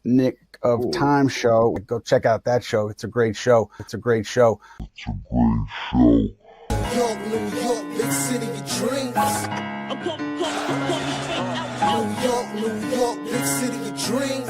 Knick of Time Show. Go check out that show. It's a great show. It's a great show. New York, New York, big city of dreams. New York, New York, big city of dreams.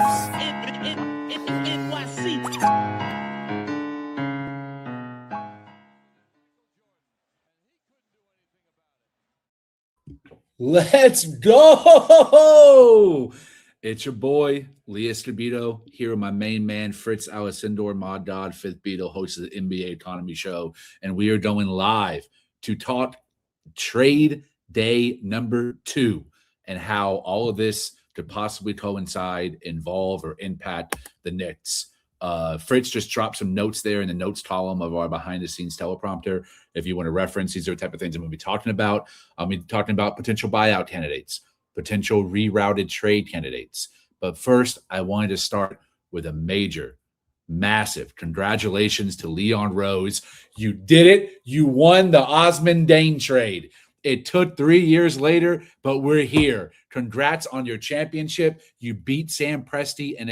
Let's go! It's your boy, Lee Escobedo, here with my main man, Fritz Alessandor, Mod Dodd, Fifth Beatle, host of the NBA Economy Show. And we are going live to talk trade day number 2 and how all of this could possibly coincide, involve, or impact the Knicks. Fritz just dropped some notes there in the notes column of our behind-the-scenes teleprompter. If you want to reference, these are the type of things I'm going to be talking about. I'll be talking about potential buyout candidates, potential rerouted trade candidates. But first, I wanted to start with a major, massive congratulations to Leon Rose. You did it. You won the Osman Dane trade. It took 3 years later, but we're here. Congrats on your championship. You beat Sam Presti in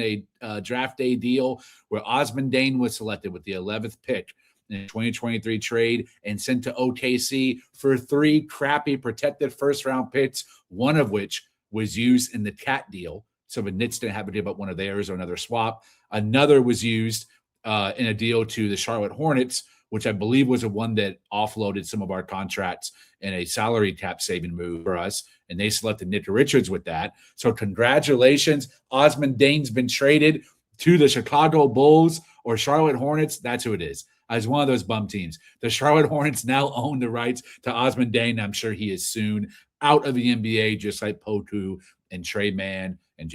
a draft day deal where Osman Dane was selected with the 11th pick in the 2023 trade and sent to OKC for 3 crappy protected first-round picks, one of which was used in the Cat deal. So the Knicks didn't have to give up one of theirs or another swap. Another was used in a deal to the Charlotte Hornets, which I believe was the one that offloaded some of our contracts in a salary cap saving move for us. And they selected Nick Richards with that. So congratulations. Osman Dane's been traded to the Chicago Bulls or Charlotte Hornets. That's who it is. As one of those bum teams. The Charlotte Hornets now own the rights to Osman Dane. I'm sure he is soon out of the NBA, just like Poku and Trey Mann and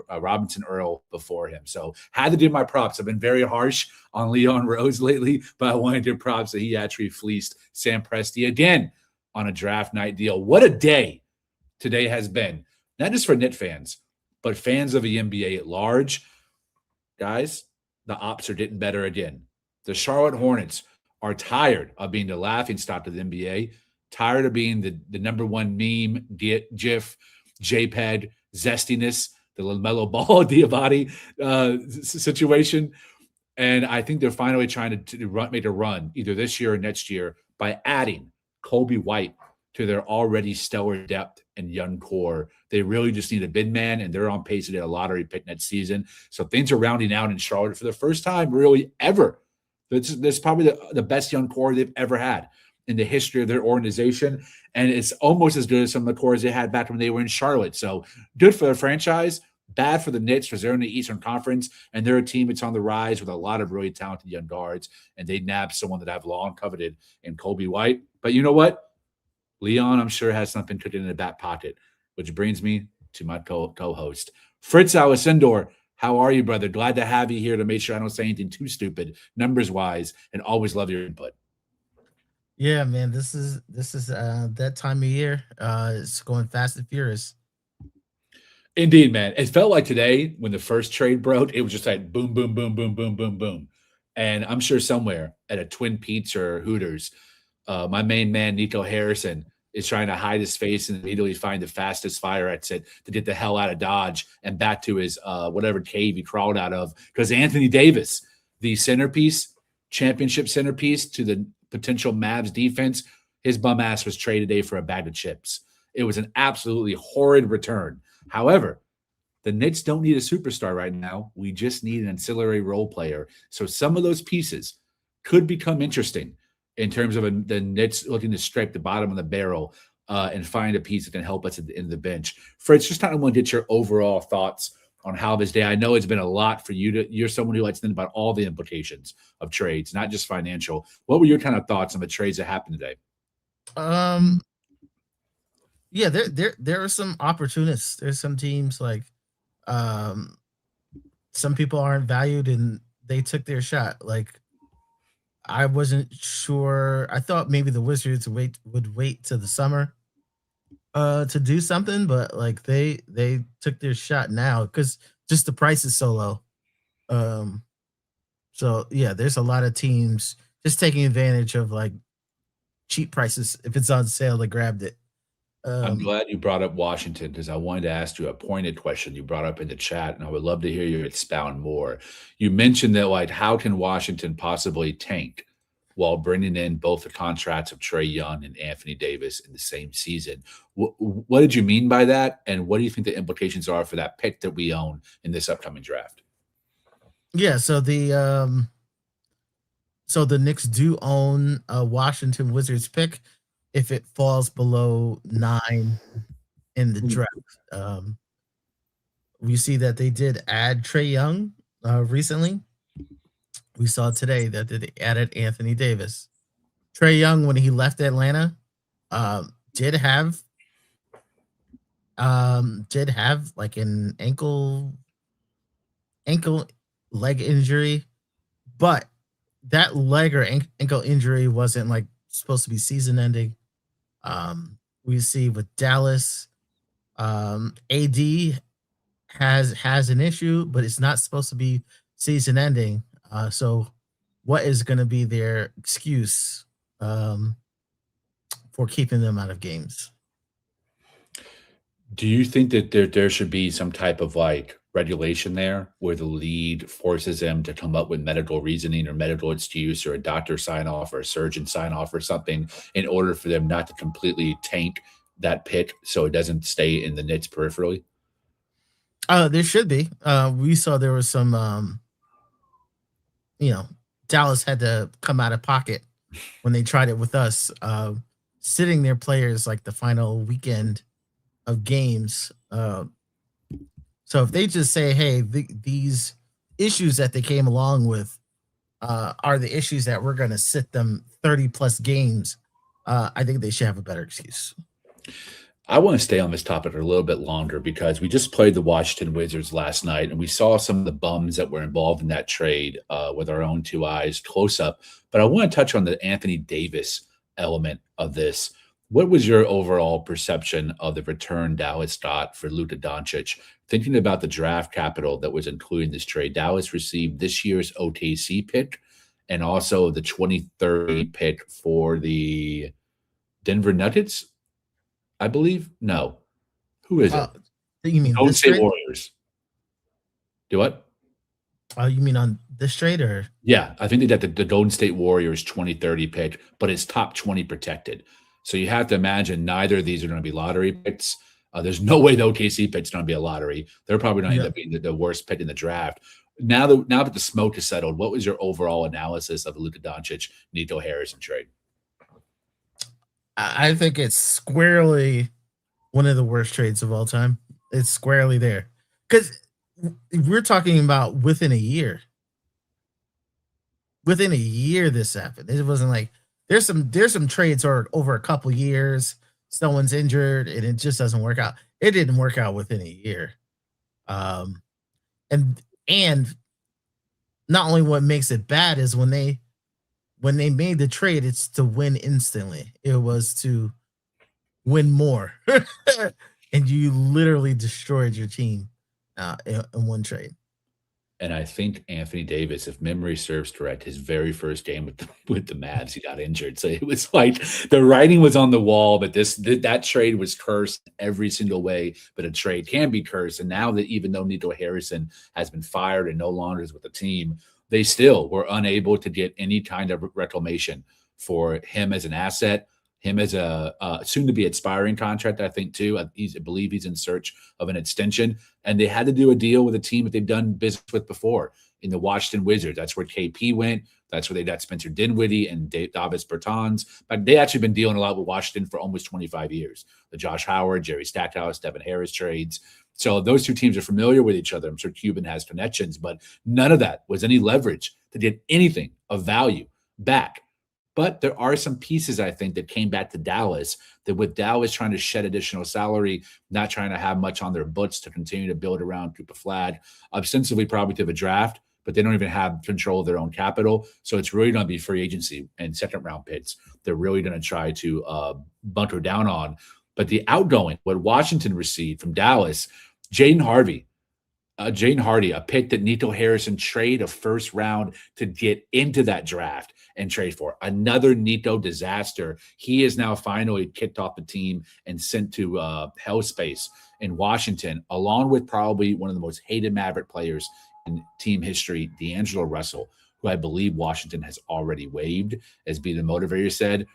Robinson Earl before him. So had to do my props. I've been very harsh on Leon Rose lately, but I wanted to give props that he actually fleeced Sam Presti again on a draft night deal. What a day today has been. Not just for Knicks fans, but fans of the NBA at large. Guys, the ops are getting better again. The Charlotte Hornets are tired of being the laughingstock of the NBA, tired of being the number one meme, GIF, JPEG, zestiness, the LaMelo Ball Diabate situation. And I think they're finally trying to make a run either this year or next year by adding Kobe White to their already stellar depth and young core. They really just need a big man, and they're on pace to get a lottery pick next season. So things are rounding out in Charlotte for the first time really ever. This is probably the best young core they've ever had in the history of their organization. And it's almost as good as some of the cores they had back when they were in Charlotte. So good for the franchise, bad for the Knicks because they're in the Eastern Conference, and they're a team that's on the rise with a lot of really talented young guards, and they nabbed someone that I've long coveted in Kobe White. But you know what? Leon, I'm sure, has something cooking in the back pocket, which brings me to my co-host, Fritz Alessandor. How are you, brother? Glad to have you here to make sure I don't say anything too stupid, numbers-wise, and always love your input. Yeah, man, this is that time of year. It's going fast and furious. Indeed, man. It felt like today when the first trade broke, it was just like boom, boom, boom, boom, boom, boom, boom. And I'm sure somewhere at a Twin Peaks or Hooters, my main man, Nico Harrison, is trying to hide his face and immediately find the fastest fire exit to get the hell out of Dodge and back to his whatever cave he crawled out of. Because Anthony Davis, the championship centerpiece to the potential Mavs defense, his bum ass was traded today for a bag of chips. It was an absolutely horrid return. However, the Knicks don't need a superstar right now. We just need an ancillary role player. So some of those pieces could become interesting in terms of the Knicks looking to scrape the bottom of the barrel and find a piece that can help us at the end of the bench. Fritz, just kind of want to get your overall thoughts on how this day. I know it's been a lot for you. You're someone who likes to think about all the implications of trades, not just financial. What were your kind of thoughts on the trades that happened today? Yeah, there are some opportunists. There's some teams like some people aren't valued and they took their shot. Like I wasn't sure. I thought maybe the Wizards would wait till the summer to do something, but like they took their shot now because just the price is so low. So yeah, there's a lot of teams just taking advantage of like cheap prices. If it's on sale, they grabbed it. I'm glad you brought up Washington because I wanted to ask you a pointed question you brought up in the chat, and I would love to hear you expound more. You mentioned that, like, how can Washington possibly tank while bringing in both the contracts of Trae Young and Anthony Davis in the same season? What did you mean by that, and what do you think the implications are for that pick that we own in this upcoming draft? Yeah, so the Knicks do own a Washington Wizards pick if it falls below 9 in the draft. We see that they did add Trae Young recently. We saw today that they added Anthony Davis. Trae Young, when he left Atlanta, did have like an ankle leg injury, but that leg or ankle injury wasn't like supposed to be season ending. We see with Dallas, AD has an issue, but it's not supposed to be season ending. So what is going to be their excuse for keeping them out of games? Do you think that there should be some type of like regulation there where the league forces them to come up with medical reasoning or medical excuse or a doctor sign off or a surgeon sign off or something in order for them not to completely tank that pick so it doesn't stay in the Knicks peripherally? There should be. We saw there was some, Dallas had to come out of pocket when they tried it with us, sitting their players like the final weekend of games. So if they just say, hey, these issues that they came along with are the issues that we're going to sit them 30 plus games, I think they should have a better excuse. I want to stay on this topic a little bit longer because we just played the Washington Wizards last night and we saw some of the bums that were involved in that trade with our own two eyes close up. But I want to touch on the Anthony Davis element of this. What was your overall perception of the return Dallas got for Luka Doncic? Thinking about the draft capital that was included in this trade, Dallas received this year's OKC pick and also the 2030 pick for the Denver Nuggets, I believe. No. Who is it? You mean Golden this State trade? Warriors. Do what? You mean on this trade or? Yeah, I think they got the Golden State Warriors 2030 pick, but it's top 20 protected. So you have to imagine neither of these are going to be lottery picks. There's no way the OKC pick's going to be a lottery. They're probably going to end up being the worst pick in the draft. Now that the smoke is settled, what was your overall analysis of the Luka Doncic, Nico Harrison trade? I think it's squarely one of the worst trades of all time. It's squarely there because we're talking about within a year. Within a year, this happened. It wasn't like there's some trades over a couple years. Someone's injured and it just doesn't work out. It didn't work out within a year. And not only what makes it bad is when they made the trade, it's to win instantly. It was to win more. And you literally destroyed your team in one trade. And I think Anthony Davis, if memory serves correct, his very first game with the Mavs, he got injured. So it was like the writing was on the wall, but that trade was cursed every single way. But a trade can be cursed. And now that even though Nico Harrison has been fired and no longer is with the team, they still were unable to get any kind of reclamation for him as an asset, him as a soon-to-be expiring contract, I think, too. I believe he's in search of an extension. And they had to do a deal with a team that they've done business with before in the Washington Wizards. That's where KP went. That's where they got Spencer Dinwiddie and Davis Bertans. But they actually been dealing a lot with Washington for almost 25 years. The Josh Howard, Jerry Stackhouse, Devin Harris trades. So those two teams are familiar with each other. I'm sure Cuban has connections, but none of that was any leverage to get anything of value back. But there are some pieces, I think, that came back to Dallas that with Dallas trying to shed additional salary, not trying to have much on their books to continue to build around Cooper Flag, ostensibly probably to the draft, but they don't even have control of their own capital. So it's really going to be free agency and second-round picks they're really going to try to bunker down on. But the outgoing, what Washington received from Dallas, Jaden Harvey, Jaden Hardy, a pick that Nito Harrison trade a first round to get into that draft and trade for. Another Nito disaster. He is now finally kicked off the team and sent to hell space in Washington, along with probably one of the most hated Maverick players in team history, D'Angelo Russell, who I believe Washington has already waived, as B the Motivator said.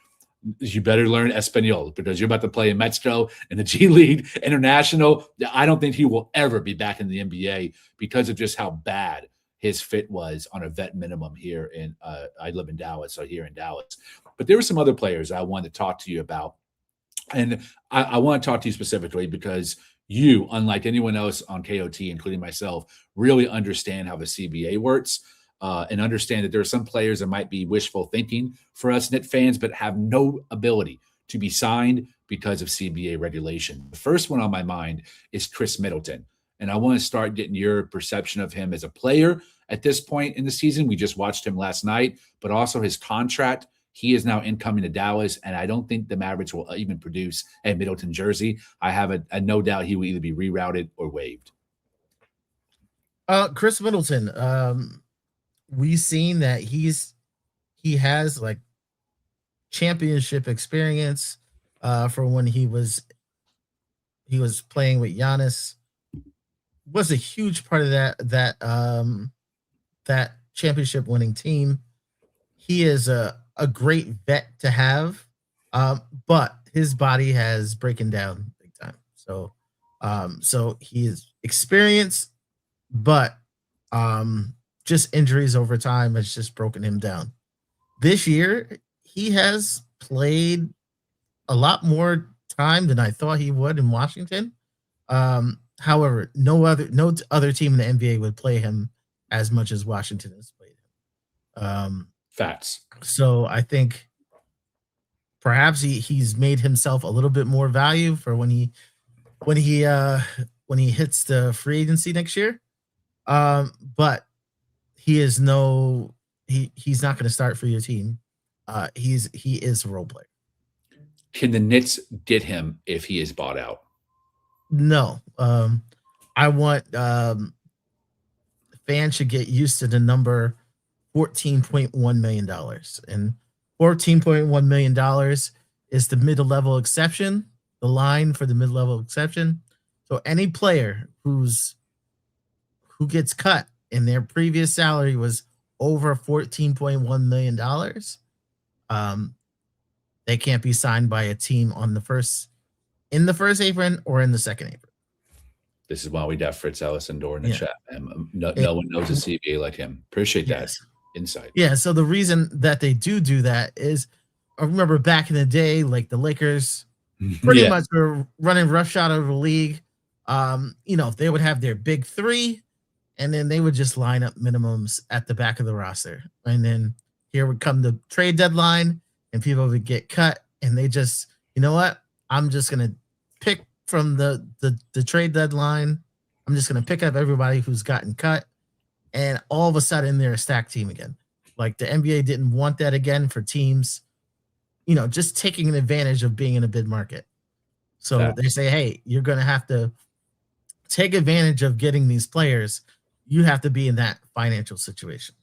You better learn Espanol because you're about to play in Mexico in the G League International. I don't think he will ever be back in the NBA because of just how bad his fit was on a vet minimum here in I live in Dallas, so here in Dallas. But there were some other players I wanted to talk to you about. And I want to talk to you specifically because you, unlike anyone else on KOT, including myself, really understand how the CBA works. And understand that there are some players that might be wishful thinking for us Knicks fans, but have no ability to be signed because of CBA regulation. The first one on my mind is Chris Middleton. And I want to start getting your perception of him as a player at this point in the season. We just watched him last night, but also his contract. He is now incoming to Dallas, and I don't think the Mavericks will even produce a Middleton jersey. I have a no doubt he will either be rerouted or waived. Chris Middleton, we've seen that he has like championship experience for when he was playing with Giannis. Was a huge part of that championship winning team. He is a great vet to have, but his body has breaking down big time. So he is experienced, but just injuries over time has just broken him down. This year, he has played a lot more time than I thought he would in Washington. However, no other team in the NBA would play him as much as Washington has played him. Facts. So I think perhaps he's made himself a little bit more value for when he hits the free agency next year. But he's not going to start for your team. He is a role player. Can the Knicks get him if he is bought out? No. I want fans should get used to the number $14.1 million. And $14.1 million is the mid-level exception, the line for the mid-level exception. So any player who gets cut and their previous salary was over $14.1 million, they can't be signed by a team in the first apron or in the second apron. This is why we got Fritz Ellison door in the chat. Man. No one knows a CBA like him. Appreciate that insight. Yeah, so the reason that they do that is, I remember back in the day, like the Lakers pretty much were running roughshod over the league. They would have their big three, and then they would just line up minimums at the back of the roster. And then here would come the trade deadline, and people would get cut, and they just, you know what? I'm just going to pick from the trade deadline. I'm just going to pick up everybody who's gotten cut, and all of a sudden they're a stacked team again. Like the NBA didn't want that again for teams, just taking an advantage of being in a bid market. So they say, hey, you're going to have to take advantage of getting these players. You have to be in that financial situation.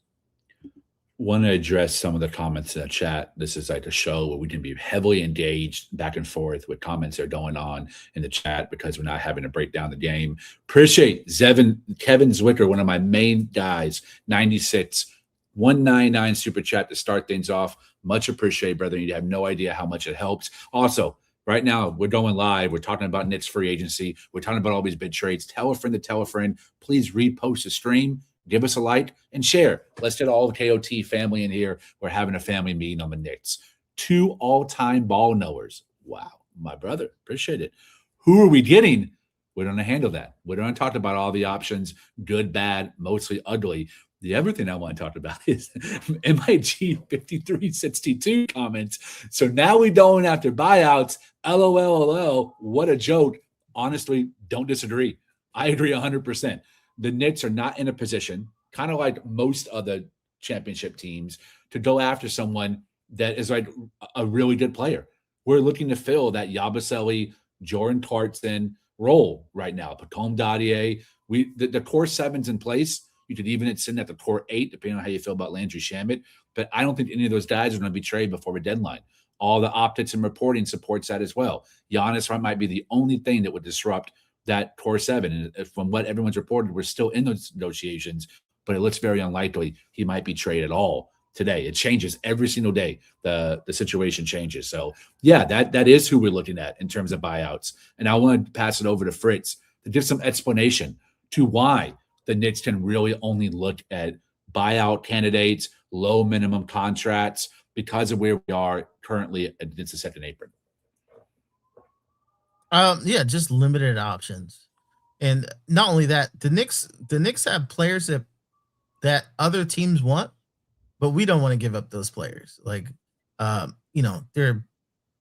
Want to address some of the comments in the chat. This is like a show where we can be heavily engaged back and forth with comments that are going on in the chat because we're not having to break down the game. Appreciate Kevin Zwicker, one of my main guys, 96, 199 super chat to start things off. Much appreciated, brother. You have no idea how much it helps. Also, right now, we're going live. We're talking about Knicks free agency. We're talking about all these big trades. Tell a friend to tell a friend. Please repost the stream. Give us a like and share. Let's get all the KOT family in here. We're having a family meeting on the Knicks. 2 all-time ball knowers. Wow, my brother. Appreciate it. Who are we getting? We're going to handle that. We're going to talk about all the options, good, bad, mostly ugly. The other thing I want to talk about is MIG 5362 comments. So now we don't after buyouts. LOL. What a joke. Honestly, don't disagree. I agree 100%. The Knicks are not in a position, kind of like most other championship teams, to go after someone that is like a really good player. We're looking to fill that Yabusele, Jordan Clarkson role right now. Pacome Dadier, The core seven's in place. You could even extend at the core 8, depending on how you feel about Landry Shamet. But I don't think any of those guys are going to be traded before the deadline. All the optics and reporting supports that as well. Giannis might be the only thing that would disrupt that core 7. And from what everyone's reported, we're still in those negotiations, but it looks very unlikely he might be traded at all today. It changes every single day. The situation changes. So yeah, that is who we're looking at in terms of buyouts. And I want to pass it over to Fritz to give some explanation to why the Knicks can really only look at buyout candidates, low minimum contracts, because of where we are currently against the second apron. Yeah, just limited options. And not only that, the Knicks have players that other teams want, but we don't want to give up those players. Like, there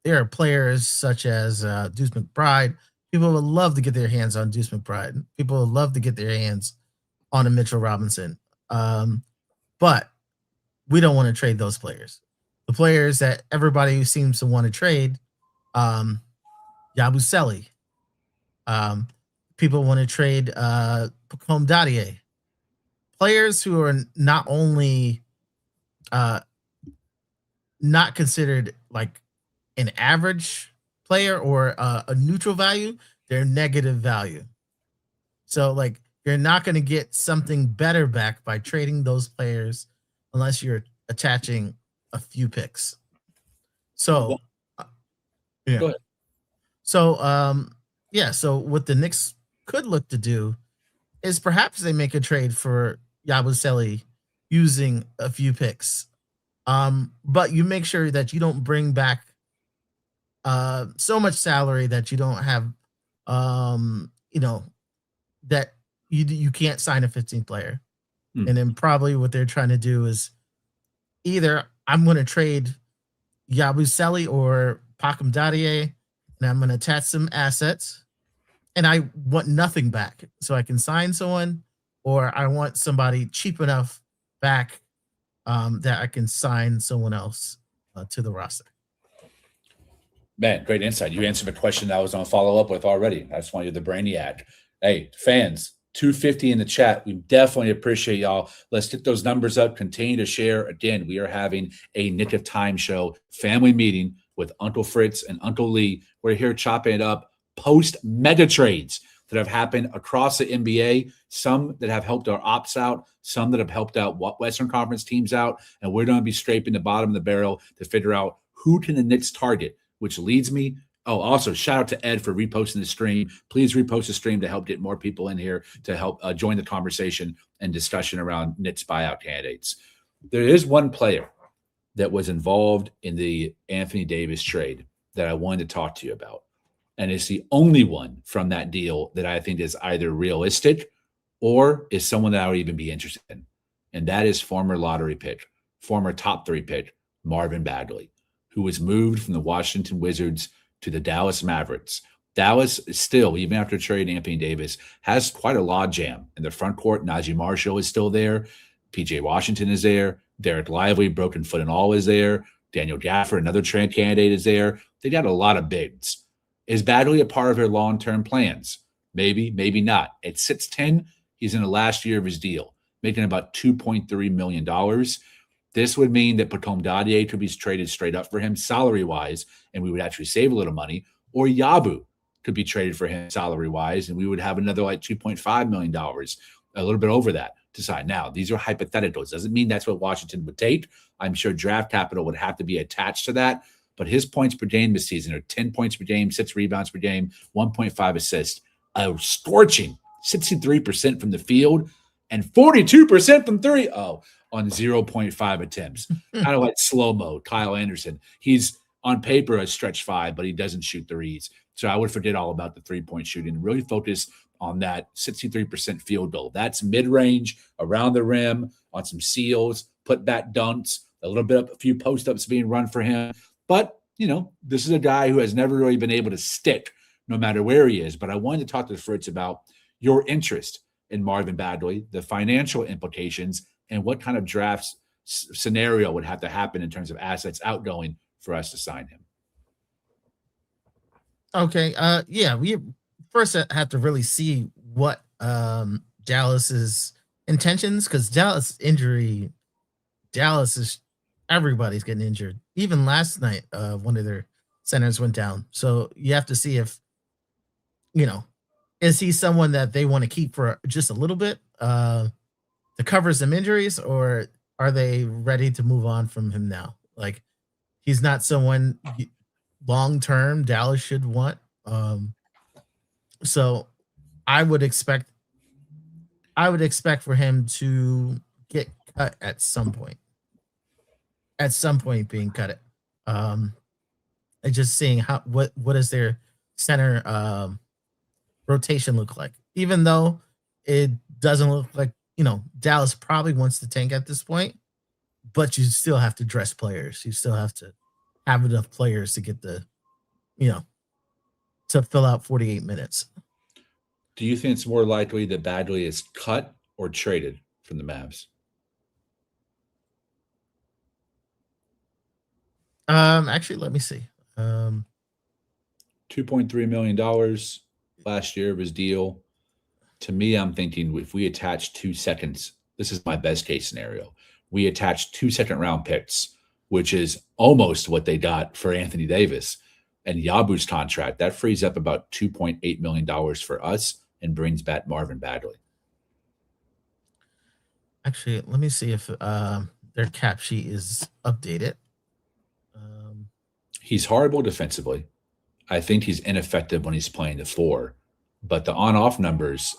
are players such as Deuce McBride. People would love to get their hands on Deuce McBride. People would love to get their hands on a Mitchell Robinson. But we don't want to trade those players. The players that everybody seems to want to trade, Yabusele. People want to trade Pacome Dadier. Players who are not only not considered like an average player or a neutral value, they're negative value. So like you're not going to get something better back by trading those players unless you're attaching a few picks. So yeah. Go ahead. So so what the Knicks could look to do is perhaps they make a trade for Yabusele using a few picks. But you make sure that you don't bring back so much salary that you don't have that you can't sign a 15th player. And then probably what they're trying to do is either I'm going to trade Yabusele or Pacome Dadier, and I'm going to attach some assets, and I want nothing back, so I can sign someone, or I want somebody cheap enough back that I can sign someone else to the roster. Man, great insight. You answered the question that I was going to follow up with already. I just wanted the brainiac. Hey, fans, 250 in the chat. We definitely appreciate y'all. Let's get those numbers up. Continue to share. Again, we are having a Knick of Time Show family meeting with Uncle Fritz and Uncle Lee. We're here chopping it up post mega trades that have happened across the NBA, some that have helped our ops out, some that have helped out Western Conference teams out, and we're going to be scraping the bottom of the barrel to figure out who can the Knicks target, which leads me. Oh, also shout out to Ed for reposting the stream. Please repost the stream to help get more people in here to help join the conversation and discussion around Knicks buyout candidates. There is one player that was involved in the Anthony Davis trade that I wanted to talk to you about. And it's the only one from that deal that I think is either realistic or is someone that I would even be interested in. And that is former lottery pick, former top 3 pick, Marvin Bagley, who was moved from the Washington Wizards to the Dallas Mavericks. Dallas still, even after trading Anthony Davis, has quite a logjam in the front court. Najee Marshall is still there. PJ Washington is there. Derek Lively, broken foot and all, is there. Daniel Gafford, another trade candidate, is there. They got a lot of bigs. Is Bagley a part of their long-term plans? Maybe, maybe not. At 6'10", he's in the last year of his deal, making about $2.3 million. This would mean that Pacome Dadier could be traded straight up for him salary-wise, and we would actually save a little money. Or Yabu could be traded for him salary-wise, and we would have another like $2.5 million, a little bit over that to sign. Now, these are hypotheticals. Doesn't mean that's what Washington would take. I'm sure draft capital would have to be attached to that. But his points per game this season are 10 points per game, 6 rebounds per game, 1.5 assists, a scorching 63% from the field and 42% from 3. Oh, on 0.5 attempts. Kind of like slow-mo, Kyle Anderson. He's on paper a stretch 5, but he doesn't shoot threes. So I would forget all about the three-point shooting and really focus on that 63% field goal. That's mid-range, around the rim, on some seals, put-back dunks, a few post-ups being run for him. But, this is a guy who has never really been able to stick no matter where he is. But I wanted to talk to Fritz about your interest in Marvin Bagley, the financial implications, and what kind of draft scenario would have to happen in terms of assets outgoing for us to sign him. Okay. We first have to really see what Dallas's intentions, because Dallas is everybody's getting injured. Even last night, one of their centers went down. So you have to see if, is he someone that they want to keep for just a little bit to cover some injuries, or are they ready to move on from him now? Like, he's not someone long term Dallas should want. So I would expect for him to get cut at some point. At some point, being cut it. And just seeing what does their center rotation look like. Even though it doesn't look like, Dallas probably wants to tank at this point, but you still have to dress players. You still have to have enough players to get the, to fill out 48 minutes. Do you think it's more likely that Bagley is cut or traded from the Mavs? Actually, let me see. $2.3 million last year of his deal. To me, I'm thinking if we attach 2 seconds, this is my best case scenario. We attach 2 second-round picks, which is almost what they got for Anthony Davis, and Yabu's contract. That frees up about $2.8 million for us and brings back Marvin Bagley. Actually, let me see if their cap sheet is updated. He's horrible defensively. I think he's ineffective when he's playing the 4, but the on-off numbers,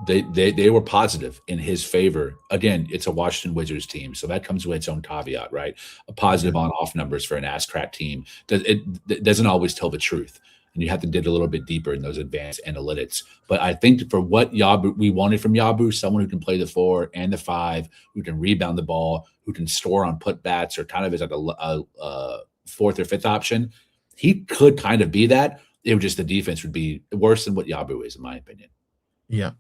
they were positive in his favor. Again, it's a Washington Wizards team, so that comes with its own caveat, right? A positive on-off numbers for an ass-crack team, it doesn't always tell the truth, and you have to dig a little bit deeper in those advanced analytics. But I think for what we wanted from Yabu, someone who can play the 4 and the 5, who can rebound the ball, who can score on putbacks, or kind of is like a 4th or 5th option, he could kind of be that. It would just, the defense would be worse than what Yabu is, in my opinion. Yeah.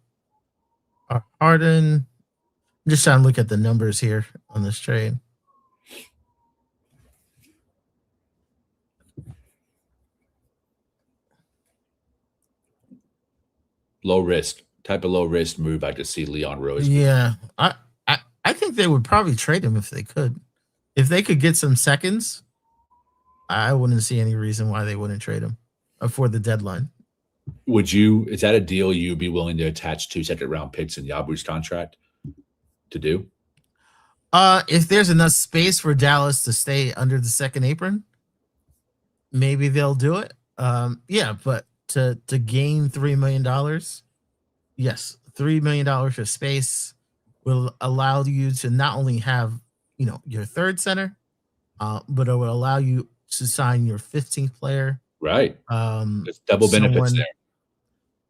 Harden, I'm just trying to look at the numbers here on this trade. Low risk move. I could see Leon Rose. Yeah. I think they would probably trade him if they could. If they could get some seconds, I wouldn't see any reason why they wouldn't trade him before the deadline. Is that a deal you'd be willing to attach 2 second-round picks in Yabu's contract to do? If there's enough space for Dallas to stay under the second apron, maybe they'll do it. Yeah, but to gain $3 million, yes, $3 million for space will allow you to not only have, your third center, but it will allow you to sign your 15th player. Right. There's double benefits there.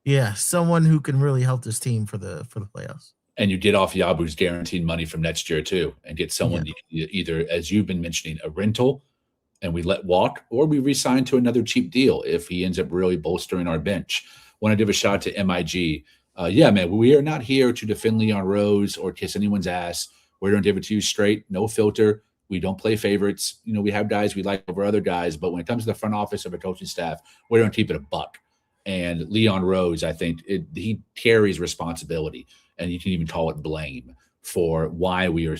Yeah, someone who can really help this team for the playoffs. And you get off Yabu's guaranteed money from next year too, and get someone either, as you've been mentioning, a rental, and we let walk, or we re-sign to another cheap deal if he ends up really bolstering our bench. Want to give a shout out to MIG. Yeah, man, we are not here to defend Leon Rose or kiss anyone's ass. We're going to give it to you straight, no filter. We don't play favorites. We have guys we like over other guys, but when it comes to the front office of a coaching staff, we're going to keep it a buck. And Leon Rose, I think he carries responsibility, and you can even call it blame for why we are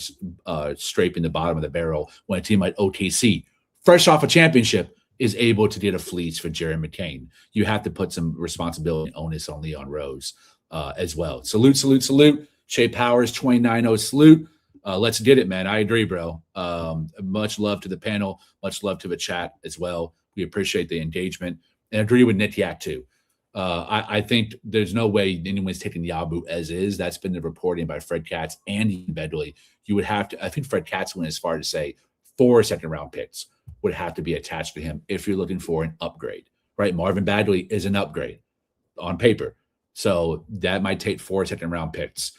scraping the bottom of the barrel when a team like OKC, fresh off a championship, is able to get a fleece for Jerry McCain. You have to put some responsibility and onus on Leon Rose as well. Salute, salute, salute. Shea Powers, 29-0 salute. Let's get it, man. I agree, bro. Much love to the panel. Much love to the chat as well. We appreciate the engagement. And agree with Nick Yak, too. I think there's no way anyone's taking Yabu as is. That's been the reporting by Fred Katz and Ian Bedley. You would have to, I think Fred Katz went as far to say 4 second-round picks would have to be attached to him if you're looking for an upgrade, right? Marvin Bagley is an upgrade on paper. So that might take 4 second-round picks,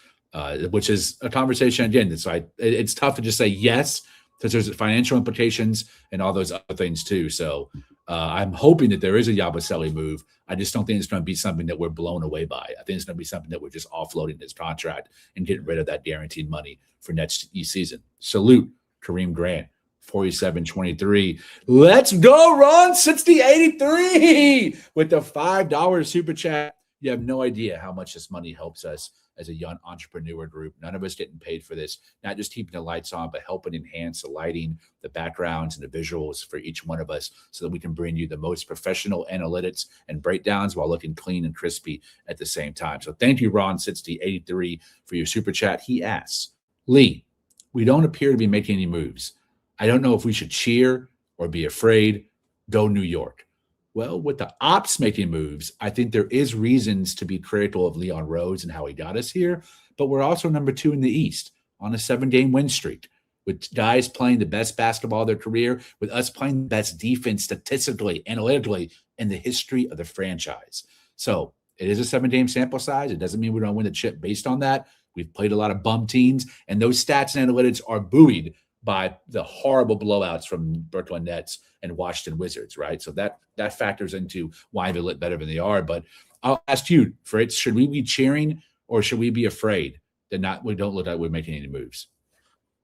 which is a conversation, again, it's tough to just say yes, because there's financial implications and all those other things too. So I'm hoping that there is a Yabusele move. I just don't think it's going to be something that we're blown away by. I think it's going to be something that we're just offloading his contract and getting rid of that guaranteed money for next season. Salute, Kareem Grant, 47-23. Let's go, Ron, 60-83 with the $5 super chat. You have no idea how much this money helps us as a young entrepreneur group. None of us getting paid for this, not just keeping the lights on, but helping enhance the lighting, the backgrounds, and the visuals for each one of us so that we can bring you the most professional analytics and breakdowns while looking clean and crispy at the same time. So thank you, Ron6083, for your super chat. He asks, Lee, we don't appear to be making any moves. I don't know if we should cheer or be afraid. Go New York. Well, with the ops making moves, I think there is reasons to be critical of Leon Rose and how he got us here. But we're also number 2 in the East on a 7-game win streak, with guys playing the best basketball of their career, with us playing the best defense statistically, analytically in the history of the franchise. So it is a 7-game sample size. It doesn't mean we don't win the chip based on that. We've played a lot of bum teams, and those stats and analytics are buoyed by the horrible blowouts from Brooklyn Nets and Washington Wizards, right? So that factors into why they look better than they are. But I'll ask you, Fritz, should we be cheering or should we be afraid that we don't look like we're making any moves?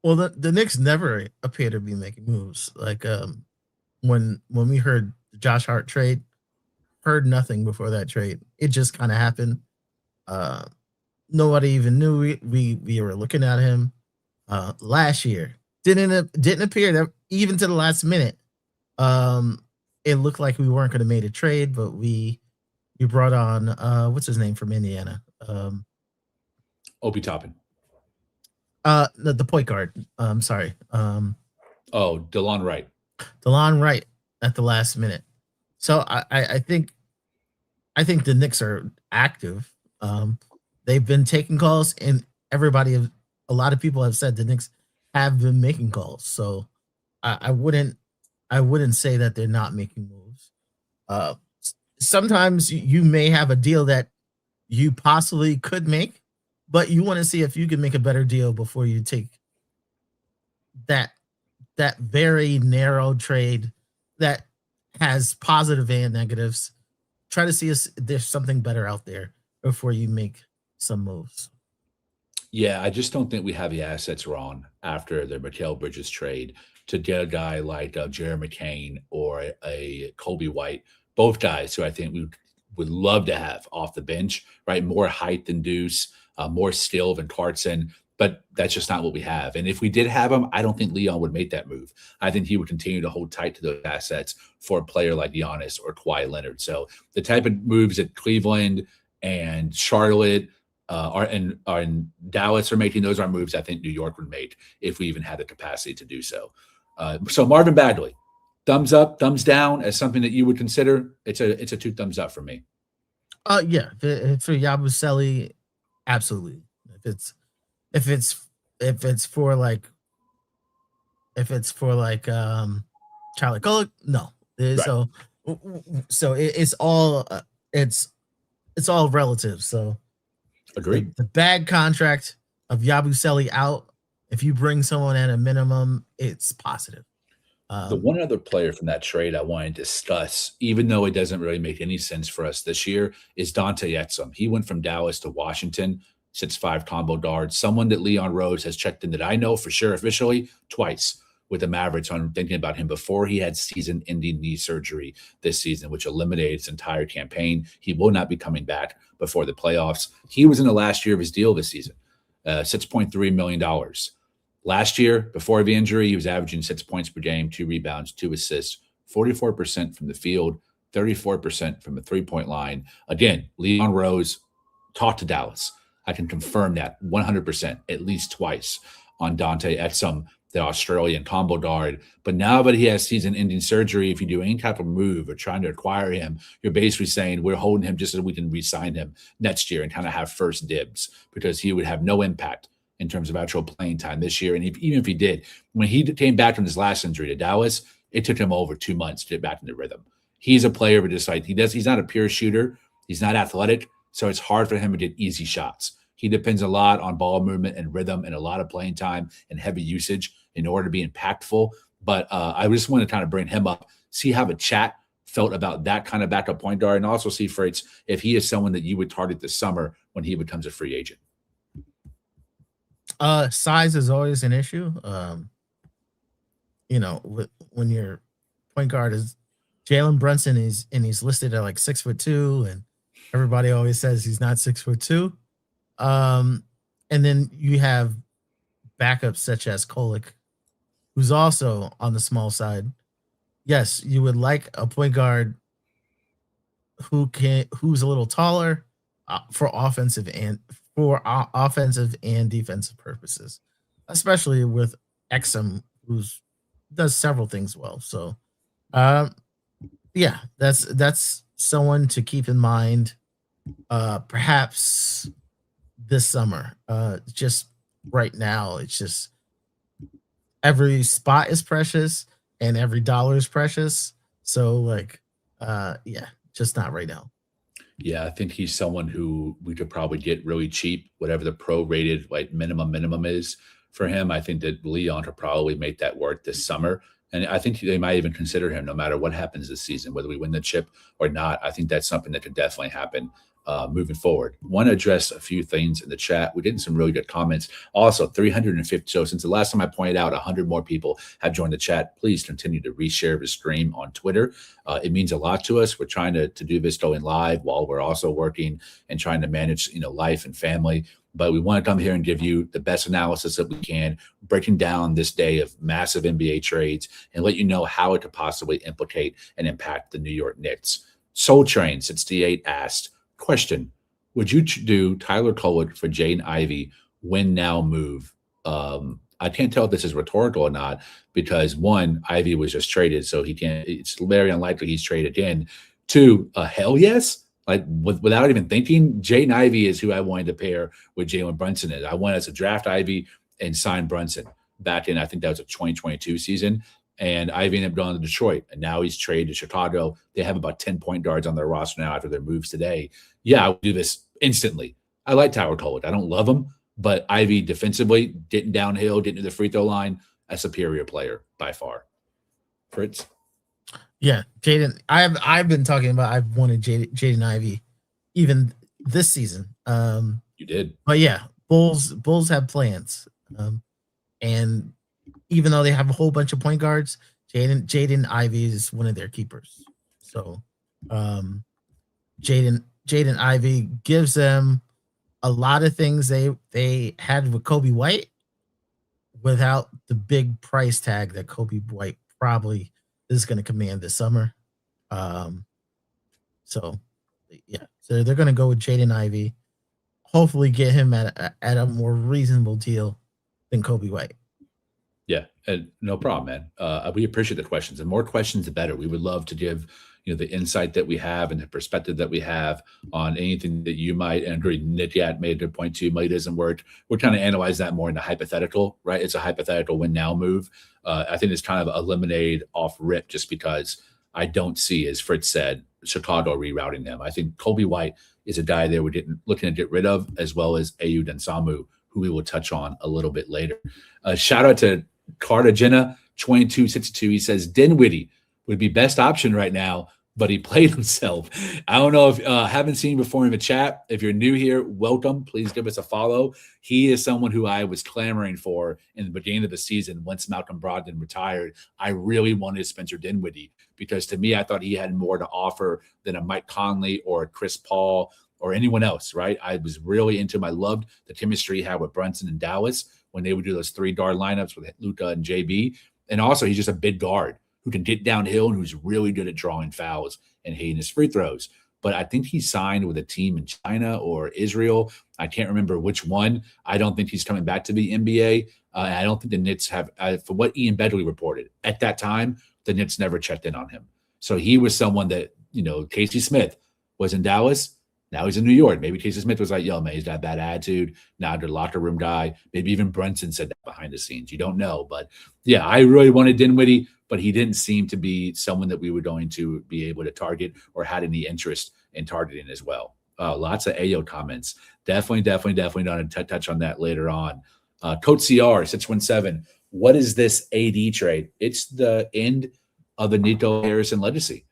Well, the Knicks never appear to be making moves. Like when we heard the Josh Hart trade, heard nothing before that trade. It just kind of happened. Nobody even knew we were looking at him last year. Didn't appear that even to the last minute. It looked like we weren't going to make a trade, but we brought on what's his name from Indiana? Obi Toppin. The point guard. Sorry. DeLon Wright. DeLon Wright at the last minute. So I think the Knicks are active. They've been taking calls, and a lot of people have said the Knicks have been making calls. So I wouldn't say that they're not making moves. Sometimes you may have a deal that you possibly could make, but you want to see if you can make a better deal before you take that very narrow trade that has positive and negatives. Try to see if there's something better out there before you make some moves. Yeah, I just don't think we have the assets, Ron, after the Mikal Bridges trade to get a guy like Jeremy McCain or a Colby White, both guys who I think we would love to have off the bench, right? More height than Deuce, more skill than Clarkson, but that's just not what we have. And if we did have him, I don't think Leon would make that move. I think he would continue to hold tight to those assets for a player like Giannis or Kawhi Leonard. So the type of moves that Cleveland and Charlotte and Dallas are making, those are moves I think New York would make if we even had the capacity to do so. So Marvin Bagley, thumbs up, thumbs down as something that you would consider. It's a 2 thumbs up for me. Yeah, for Yabusele, absolutely. If it's for Charlie Golick, no. Right. So it's all relative. So agreed. The bad contract of Yabusele out. If you bring someone at a minimum, it's positive. The one other player from that trade I want to discuss, even though it doesn't really make any sense for us this year, is Dante Exum. He went from Dallas to Washington, 6'5" combo guard, someone that Leon Rose has checked in that I know for sure officially twice with the Mavericks on thinking about him before he had season-ending knee surgery this season, which eliminated his entire campaign. He will not be coming back before the playoffs. He was in the last year of his deal this season, $6.3 million. Last year, before the injury, he was averaging 6 points per game, 2 rebounds, 2 assists, 44% from the field, 34% from the three-point line. Again, Leon Rose talked to Dallas. I can confirm that 100%, at least twice, on Dante Exum, the Australian combo guard. But now that he has season-ending surgery, if you do any type of move or trying to acquire him, you're basically saying we're holding him just so we can re-sign him next year and kind of have first dibs, because he would have no impact in terms of actual playing time this year. And even if he did, when he came back from his last injury to Dallas, it took him over 2 months to get back into rhythm. He's a player, but just like he's not a pure shooter. He's not athletic. So it's hard for him to get easy shots. He depends a lot on ball movement and rhythm and a lot of playing time and heavy usage in order to be impactful. But I just want to kind of bring him up, see how the chat felt about that kind of backup point guard, and also see, Fritz, if he is someone that you would target this summer when he becomes a free agent. Size is always an issue. When your point guard is Jalen Brunson he's listed at like 6'2", and everybody always says he's not 6'2". And then you have backups such as Kolick, who's also on the small side. Yes, you would like a point guard who's a little taller for offensive and defensive purposes, especially with Exum, who's does several things well. So, um, yeah, that's someone to keep in mind. Perhaps this summer. Just right now, it's just every spot is precious and every dollar is precious. So, like, yeah, just not right now. Yeah, I think he's someone who we could probably get really cheap, whatever the pro-rated like minimum is for him. I think that Leon could probably make that work this summer. And I think they might even consider him no matter what happens this season, whether we win the chip or not. I think that's something that could definitely happen moving forward. Want to address a few things in the chat. We're getting some really good comments. Also, 350. So since the last time I pointed out 100 more people have joined the chat, please continue to reshare the stream on Twitter. It means a lot to us. We're trying to do this going live while we're also working and trying to manage, life and family. But we want to come here and give you the best analysis that we can, breaking down this day of massive NBA trades and let you know how it could possibly implicate and impact the New York Knicks. Soul Train 68 asked, question, would you do Tyler Kolek for Jaden Ivey win now move? I can't tell if this is rhetorical or not because one, Ivy was just traded, so he can't. It's very unlikely he's traded again. Two, hell yes. Like without even thinking, Jaden Ivey is who I wanted to pair with Jalen Brunson. I wanted us to draft Ivy and sign Brunson back in, I think that was a 2022 season. And Ivy ended up going to Detroit, and now he's traded to Chicago. They have about 10 point guards on their roster now after their moves today. Yeah, I would do this instantly. I like Tyler Kolek. I don't love him, but Ivy defensively, getting downhill, getting to the free throw line, a superior player by far. Fritz? Yeah, Jaden. I've been talking about I've wanted Jaden Ivey even this season. You did, but yeah, Bulls have plans, and even though they have a whole bunch of point guards, Jaden Ivey is one of their keepers. So, Jaden Ivey gives them a lot of things they had with Kobe White without the big price tag that Kobe White probably is going to command this summer. So they're going to go with Jaden Ivey. Hopefully get him at a more reasonable deal than Kobe White. Yeah, no problem, man. We appreciate the questions. The more questions, the better. We would love to give the insight that we have and the perspective that we have on anything that you might. And agree, Nick made a good point too. Money doesn't work. We're trying to analyze that more in the hypothetical, right? It's a hypothetical win now move. I think it's kind of eliminated off rip just because I don't see, as Fritz said, Chicago rerouting them. I think Kobe White is a guy there we're looking to get rid of, as well as Ayu Densamu, who we will touch on a little bit later. Shout out to Cartagena 2262. He says Dinwiddie would be best option right now, but he played himself. I don't know if haven't seen before in the chat. If you're new here, welcome. Please give us a follow. He is someone who I was clamoring for in the beginning of the season once Malcolm Brogdon retired. I really wanted Spencer Dinwiddie because to me, I thought he had more to offer than a Mike Conley or a Chris Paul or anyone else, right? I was really into him. I loved the chemistry he had with Brunson and Dallas when they would do those 3 guard lineups with Luka and JB. And also, he's just a big guard who can get downhill and who's really good at drawing fouls and hitting his free throws. But I think he signed with a team in China or Israel. I can't remember which one. I don't think he's coming back to the NBA. I don't think the Knicks have, for what Ian Bedley reported, at that time, the Knicks never checked in on him. So he was someone that, Casey Smith was in Dallas. Now he's in New York. Maybe Casey Smith was like, yo, man, he's got a bad attitude. Now the locker room guy. Maybe even Brunson said that behind the scenes. You don't know. But, yeah, I really wanted Dinwiddie, but he didn't seem to be someone that we were going to be able to target or had any interest in targeting as well. Lots of Ayo comments. Definitely going to touch on that later on. Coach CR 617. What is this AD trade? It's the end of the Nico Harrison legacy.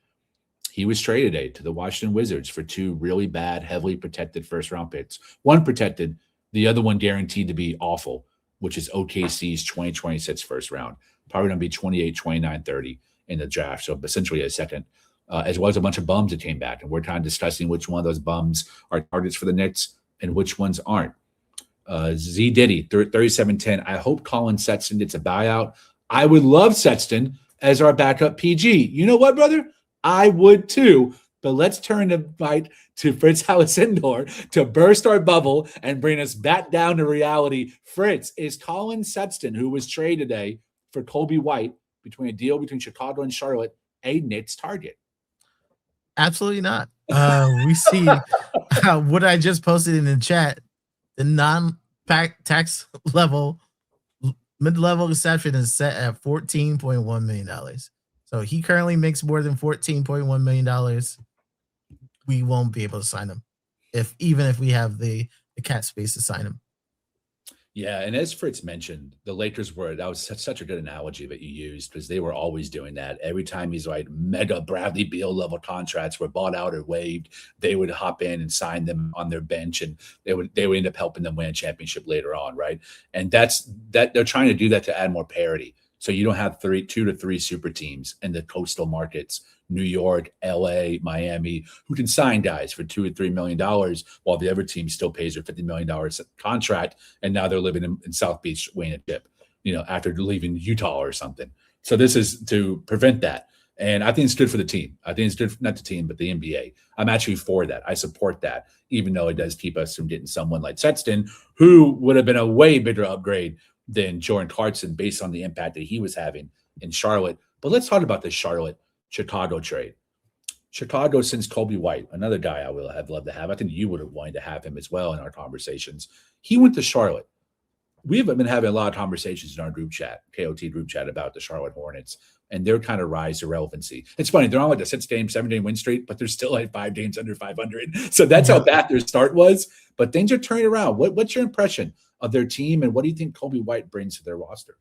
He was traded to the Washington Wizards for 2 really bad, heavily protected first-round picks. One protected, the other one guaranteed to be awful, which is OKC's 2026 first round. Probably going to be 28, 29, 30 in the draft, so essentially a second, as well as a bunch of bums that came back. And we're kind of discussing which one of those bums are targets for the Knicks. and which ones aren't. Z Diddy, 3710. I hope Colin Sexton gets a buyout. I would love Sexton as our backup PG. You know what, brother? I would too. But let's turn the fight to Fritz Alessandor to burst our bubble and bring us back down to reality. Fritz, is Colin Sexton, who was traded today for Kobe White between a deal between Chicago and Charlotte, a Knicks target? Absolutely not. We see what I just posted in the chat. The non-tax level mid-level exception is set at $14.1 million. So he currently makes more than $14.1 million. We won't be able to sign him, even if we have the cap space to sign him. Yeah, and as Fritz mentioned, the Lakers that was such a good analogy that you used, because they were always doing that. Every time these mega Bradley Beal level contracts were bought out or waived, they would hop in and sign them on their bench, and they would end up helping them win a championship later on, right? And that's they're trying to do that to add more parity, so you don't have 2 to 3 super teams in the coastal markets. New York, LA, Miami, who can sign guys for $2 or $3 million while the other team still pays their $50 million contract. And now they're living in South Beach weighing a chip, after leaving Utah or something. So this is to prevent that. And I think it's good for the team. I think it's good, not the team, but the NBA. I'm actually for that. I support that, even though it does keep us from getting someone like Sexton, who would have been a way bigger upgrade than Jordan Clarkson based on the impact that he was having in Charlotte. But let's talk about this Chicago trade. Chicago since Kobe White, another guy I will have loved to have. I think you would have wanted to have him as well in our conversations. He went to Charlotte. We have been having a lot of conversations in our group chat, KOT group chat, about the Charlotte Hornets and their kind of rise to relevancy. It's funny, they're on like a 7-game win streak, but they're still like 5 games under 500. So that's how bad their start was. But things are turning around. What's your impression of their team, and what do you think Kobe White brings to their roster?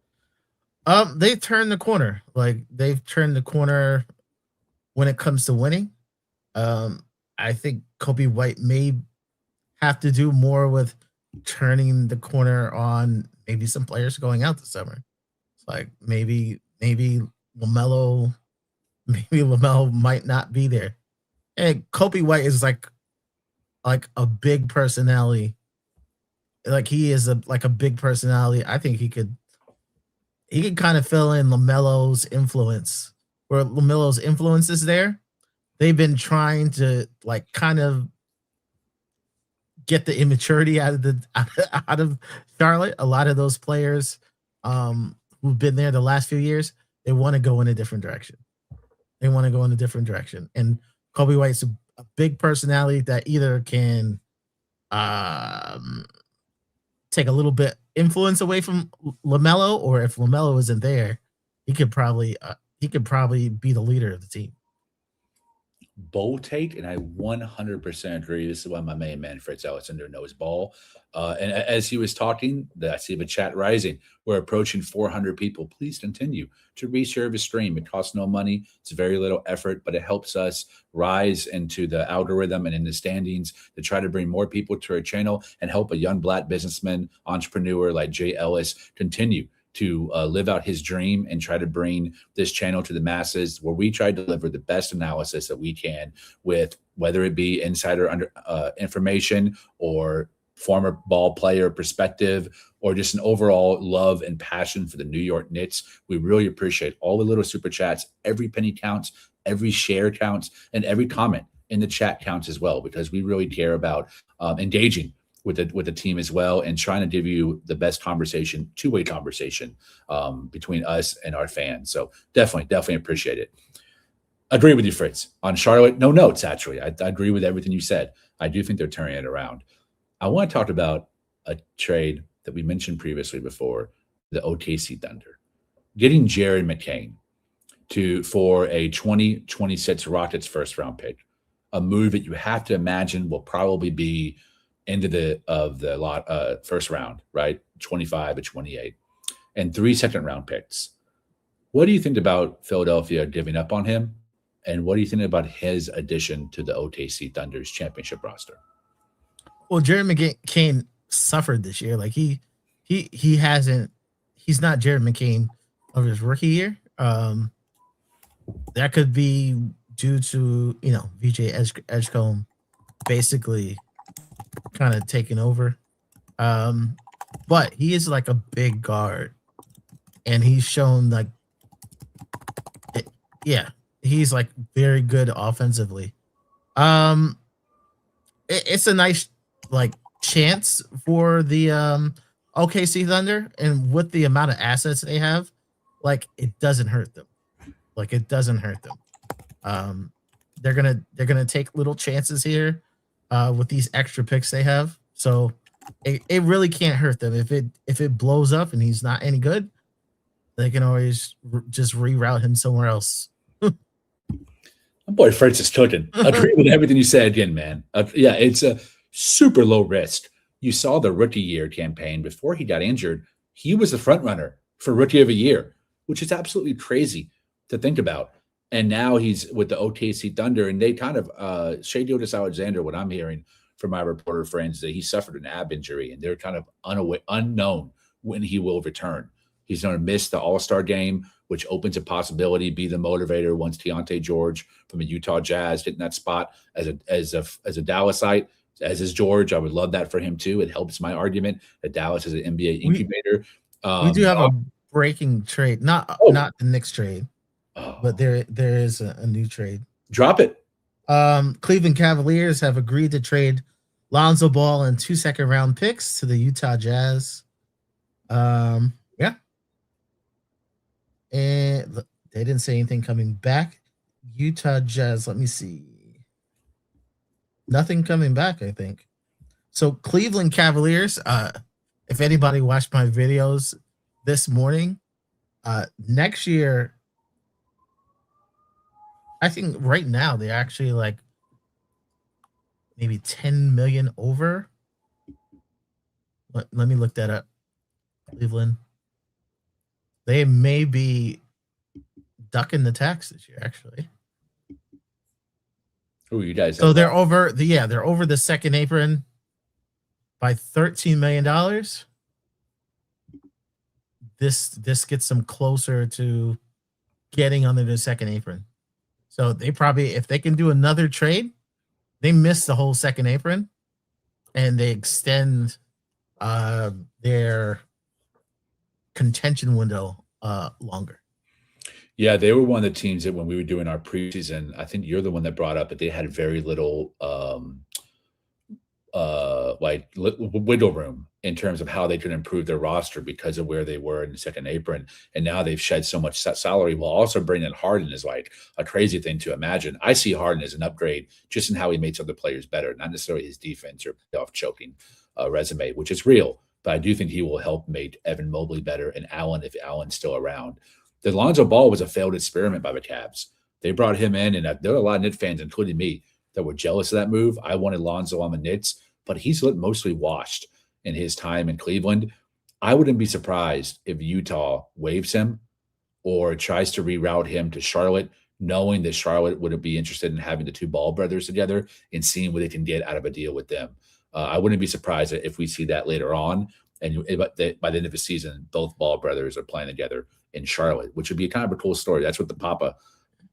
They've turned the corner. They've turned the corner when it comes to winning. I think Kobe White may have to do more with turning the corner on maybe some players going out this summer. It's maybe LaMelo might not be there. And Kobe White is like a big personality. He is a big personality. I think he could kind of fill in LaMelo's influence. Where LaMelo's influence is there, they've been trying to kind of get the immaturity out of Charlotte. A lot of those players who've been there the last few years, they want to go in a different direction. And Kobe White's a big personality that either can take a little bit influence away from LaMelo, or if LaMelo isn't there, he could probably be the leader of the team. Bold take, and I 100% agree. This is why my main man Fritz Alessandro knows ball. And as he was talking, I see the chat rising. We're approaching 400 people. Please continue to reshare the stream. It costs no money. It's very little effort, but it helps us rise into the algorithm and in the standings to try to bring more people to our channel and help a young Black businessman, entrepreneur like Jay Ellis continue to live out his dream and try to bring this channel to the masses, where we try to deliver the best analysis that we can, with whether it be insider information or former ball player perspective, or just an overall love and passion for the New York Knicks. We really appreciate all the little super chats. Every penny counts, every share counts, and every comment in the chat counts as well, because we really care about engaging with the team as well, and trying to give you the best conversation, two-way conversation between us and our fans. So definitely appreciate it. Agree with you, Fritz. On Charlotte, no notes, actually. I agree with everything you said. I do think they're turning it around. I want to talk about a trade that we mentioned previously before, the OKC Thunder. Getting Jared McCain for a 2026 Rockets first-round pick, a move that you have to imagine will probably be into the first round, right? 25 or 28, and 3 second-round picks. What do you think about Philadelphia giving up on him? And what do you think about his addition to the OKC Thunder's championship roster? Well, Jared McCain suffered this year. He's not Jared McCain of his rookie year. That could be due to VJ Edgecombe basically kind of taken over. But he is like a big guard, and he's shown like, yeah, he's like very good offensively. It's a nice like chance for the OKC Thunder, and with the amount of assets they have, like it doesn't hurt them. Like it doesn't hurt them. They're gonna take little chances here with these extra picks they have. So it really can't hurt them. If it blows up and he's not any good, they can always just reroute him somewhere else. My boy Fritz is cooking. Agree with everything you said again, man. Yeah, it's a super low risk. You saw the rookie year campaign before he got injured. He was the front runner for rookie of the year, which is absolutely crazy to think about. And now he's with the OKC Thunder, and they kind of Shea Gilgeous-Alexander, what I'm hearing from my reporter friends, that he suffered an ab injury, and they're kind of unknown when he will return. He's going to miss the All-Star game, which opens a possibility, be the motivator once Deontay George from the Utah Jazz get in that spot as a Dallasite, as is George. I would love that for him too. It helps my argument that Dallas is an NBA incubator. We do have a breaking trade, not the Knicks trade, but there is a new trade. Drop it. Cleveland Cavaliers have agreed to trade Lonzo Ball and 2 second-round picks to the Utah Jazz. Yeah. And they didn't say anything coming back. Utah Jazz, let me see. Nothing coming back, I think. So Cleveland Cavaliers, if anybody watched my videos this morning, next year, I think right now they're actually like maybe 10 million over. Let me look that up. Cleveland. They may be ducking the tax this year, actually. Oh, you guys. So they're over they're over the second apron by $13 million. This gets them closer to getting under the second apron. So they probably, if they can do another trade, they miss the whole second apron and they extend their contention window longer. Yeah, they were one of the teams that when we were doing our preseason, I think you're the one that brought up that they had very little wiggle room in terms of how they could improve their roster because of where they were in the second apron. And now they've shed so much salary while also bringing in Harden is like a crazy thing to imagine. I see Harden as an upgrade just in how he makes other players better, not necessarily his defense or playoff choking resume, which is real. But I do think he will help make Evan Mobley better and Allen if Allen's still around. The Lonzo Ball was a failed experiment by the Cavs. They brought him in, and there are a lot of Knicks fans, including me, that were jealous of that move. I wanted Lonzo on the Knicks, but he's mostly washed in his time in Cleveland. I wouldn't be surprised if Utah waives him or tries to reroute him to Charlotte, knowing that Charlotte wouldn't be interested in having the two Ball brothers together and seeing what they can get out of a deal with them. I wouldn't be surprised if we see that later on. And by the end of the season, both Ball brothers are playing together in Charlotte, which would be kind of a cool story. That's what the Papa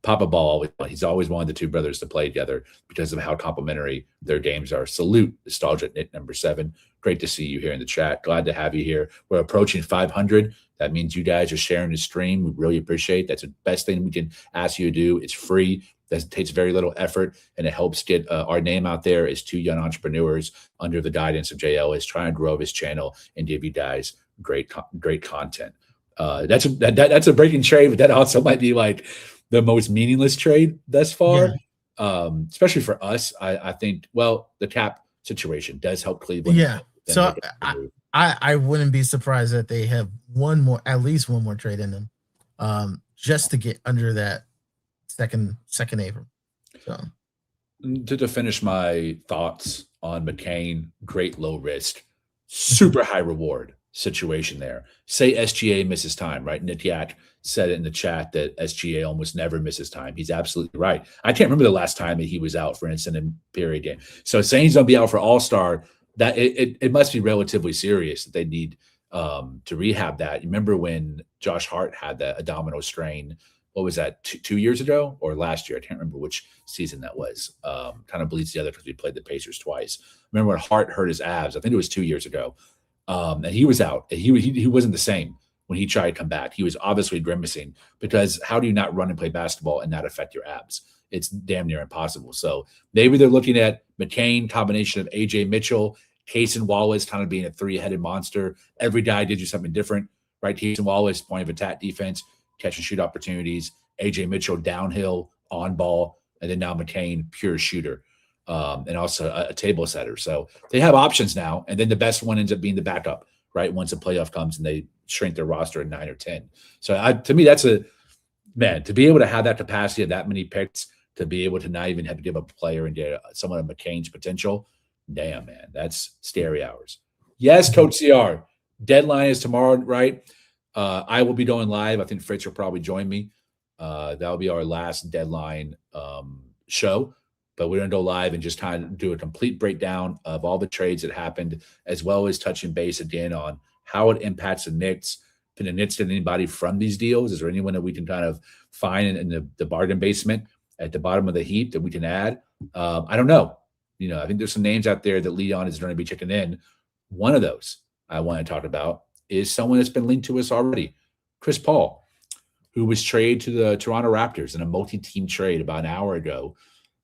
Ball always wanted. He's always wanted the two brothers to play together because of how complementary their games are. Salute, Nostalgia Nick number 7. Great to see you here in the chat. Glad to have you here. We're approaching 500. That means you guys are sharing the stream. We really appreciate it. That's the best thing we can ask you to do. It's free. That takes very little effort, and it helps get our name out there as two young entrepreneurs under the guidance of Jay Ellis, trying to grow his channel and give you guys great content. That's a breaking trade, but that also might be like the most meaningless trade thus far, especially for us. I think, well, the cap situation does help Cleveland. Yeah. So I wouldn't be surprised that they have at least one more trade in them, just to get under that second apron. So to finish my thoughts on McCain, great low risk, super high reward situation there. Say SGA misses time, right? Nick Yak said it in the chat that SGA almost never misses time. He's absolutely right. I can't remember the last time that he was out for an extended period game. So saying he's going to be out for All-Star, that it must be relatively serious that they need to rehab that. You remember when Josh Hart had that abdominal strain what was that, 2 years ago or last year? I can't remember which season that was. Kind of bleeds together because we played the Pacers twice. Remember when Hart hurt his abs? I think it was 2 years ago. And he was out. He wasn't the same when he tried to come back. He was obviously grimacing, because how do you not run and play basketball and not affect your abs? It's damn near impossible. So maybe they're looking at McCain, combination of AJ Mitchell, Case and Wallace kind of being a three-headed monster. Every guy did you something different, right? Case and Wallace, point of attack defense, catch and shoot opportunities. AJ Mitchell, downhill, on ball. And then now McCain, pure shooter. And also a table setter. So they have options now. And then the best one ends up being the backup, right? Once a playoff comes and they shrink their roster at 9 or 10. So to me, that's to be able to have that capacity of that many picks, to be able to not even have to give up a player and get someone of McCain's potential. Damn, man, that's scary hours. Yes, Coach CR. Deadline is tomorrow, right? I will be going live. I think Fritz will probably join me. That'll be our last deadline show. But we're going to go live and just kind of do a complete breakdown of all the trades that happened, as well as touching base again on how it impacts the Knicks. Can the Knicks get anybody from these deals? Is there anyone that we can kind of find in the bargain basement at the bottom of the heap that we can add? I don't know. I think there's some names out there that Leon is going to be checking in. One of those I want to talk about is someone that's been linked to us already, Chris Paul, who was traded to the Toronto Raptors in a multi-team trade about an hour ago,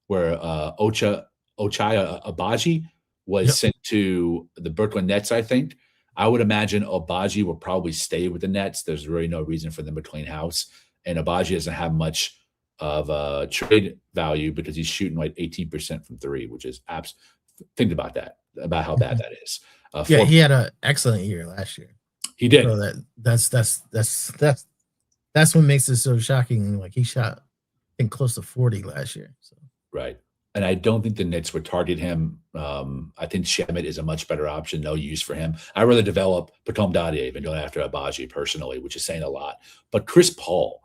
where Ochai Agbaji was sent to the Brooklyn Nets, I think. I would imagine Agbaji will probably stay with the Nets. There's really no reason for them to clean house. And Agbaji doesn't have much of trade value because he's shooting like 18% from three, which is think about that, about how bad that is. He had an excellent year last year. He did. So that's what makes it so shocking. Like, he shot, I think, close to 40 last year. So. Right. And I don't think the Knicks would target him. I think Shamet is a much better option. No use for him. I'd rather develop Batum Dadier than going after Agbaji personally, which is saying a lot. But Chris Paul,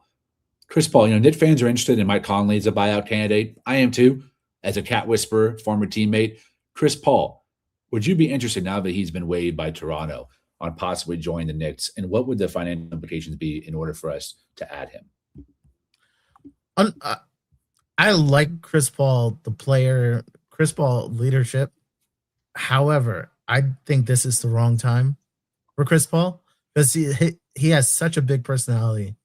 Knicks fans are interested in Mike Conley as a buyout candidate. I am too, as a cat whisperer, former teammate. Chris Paul, would you be interested, now that he's been waived by Toronto, on possibly joining the Knicks? And what would the financial implications be in order for us to add him? I like Chris Paul, the player, Chris Paul leadership. However, I think this is the wrong time for Chris Paul, because he has such a big personality,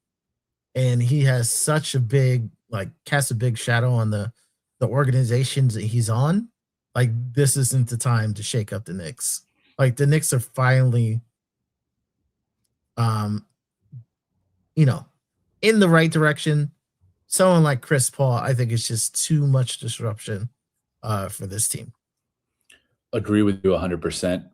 and he has such a big, casts a big shadow on the organizations that he's on. Like, this isn't the time to shake up the Knicks. Like, the Knicks are finally, in the right direction. Someone like Chris Paul, I think it's just too much disruption for this team. Agree with you 100%.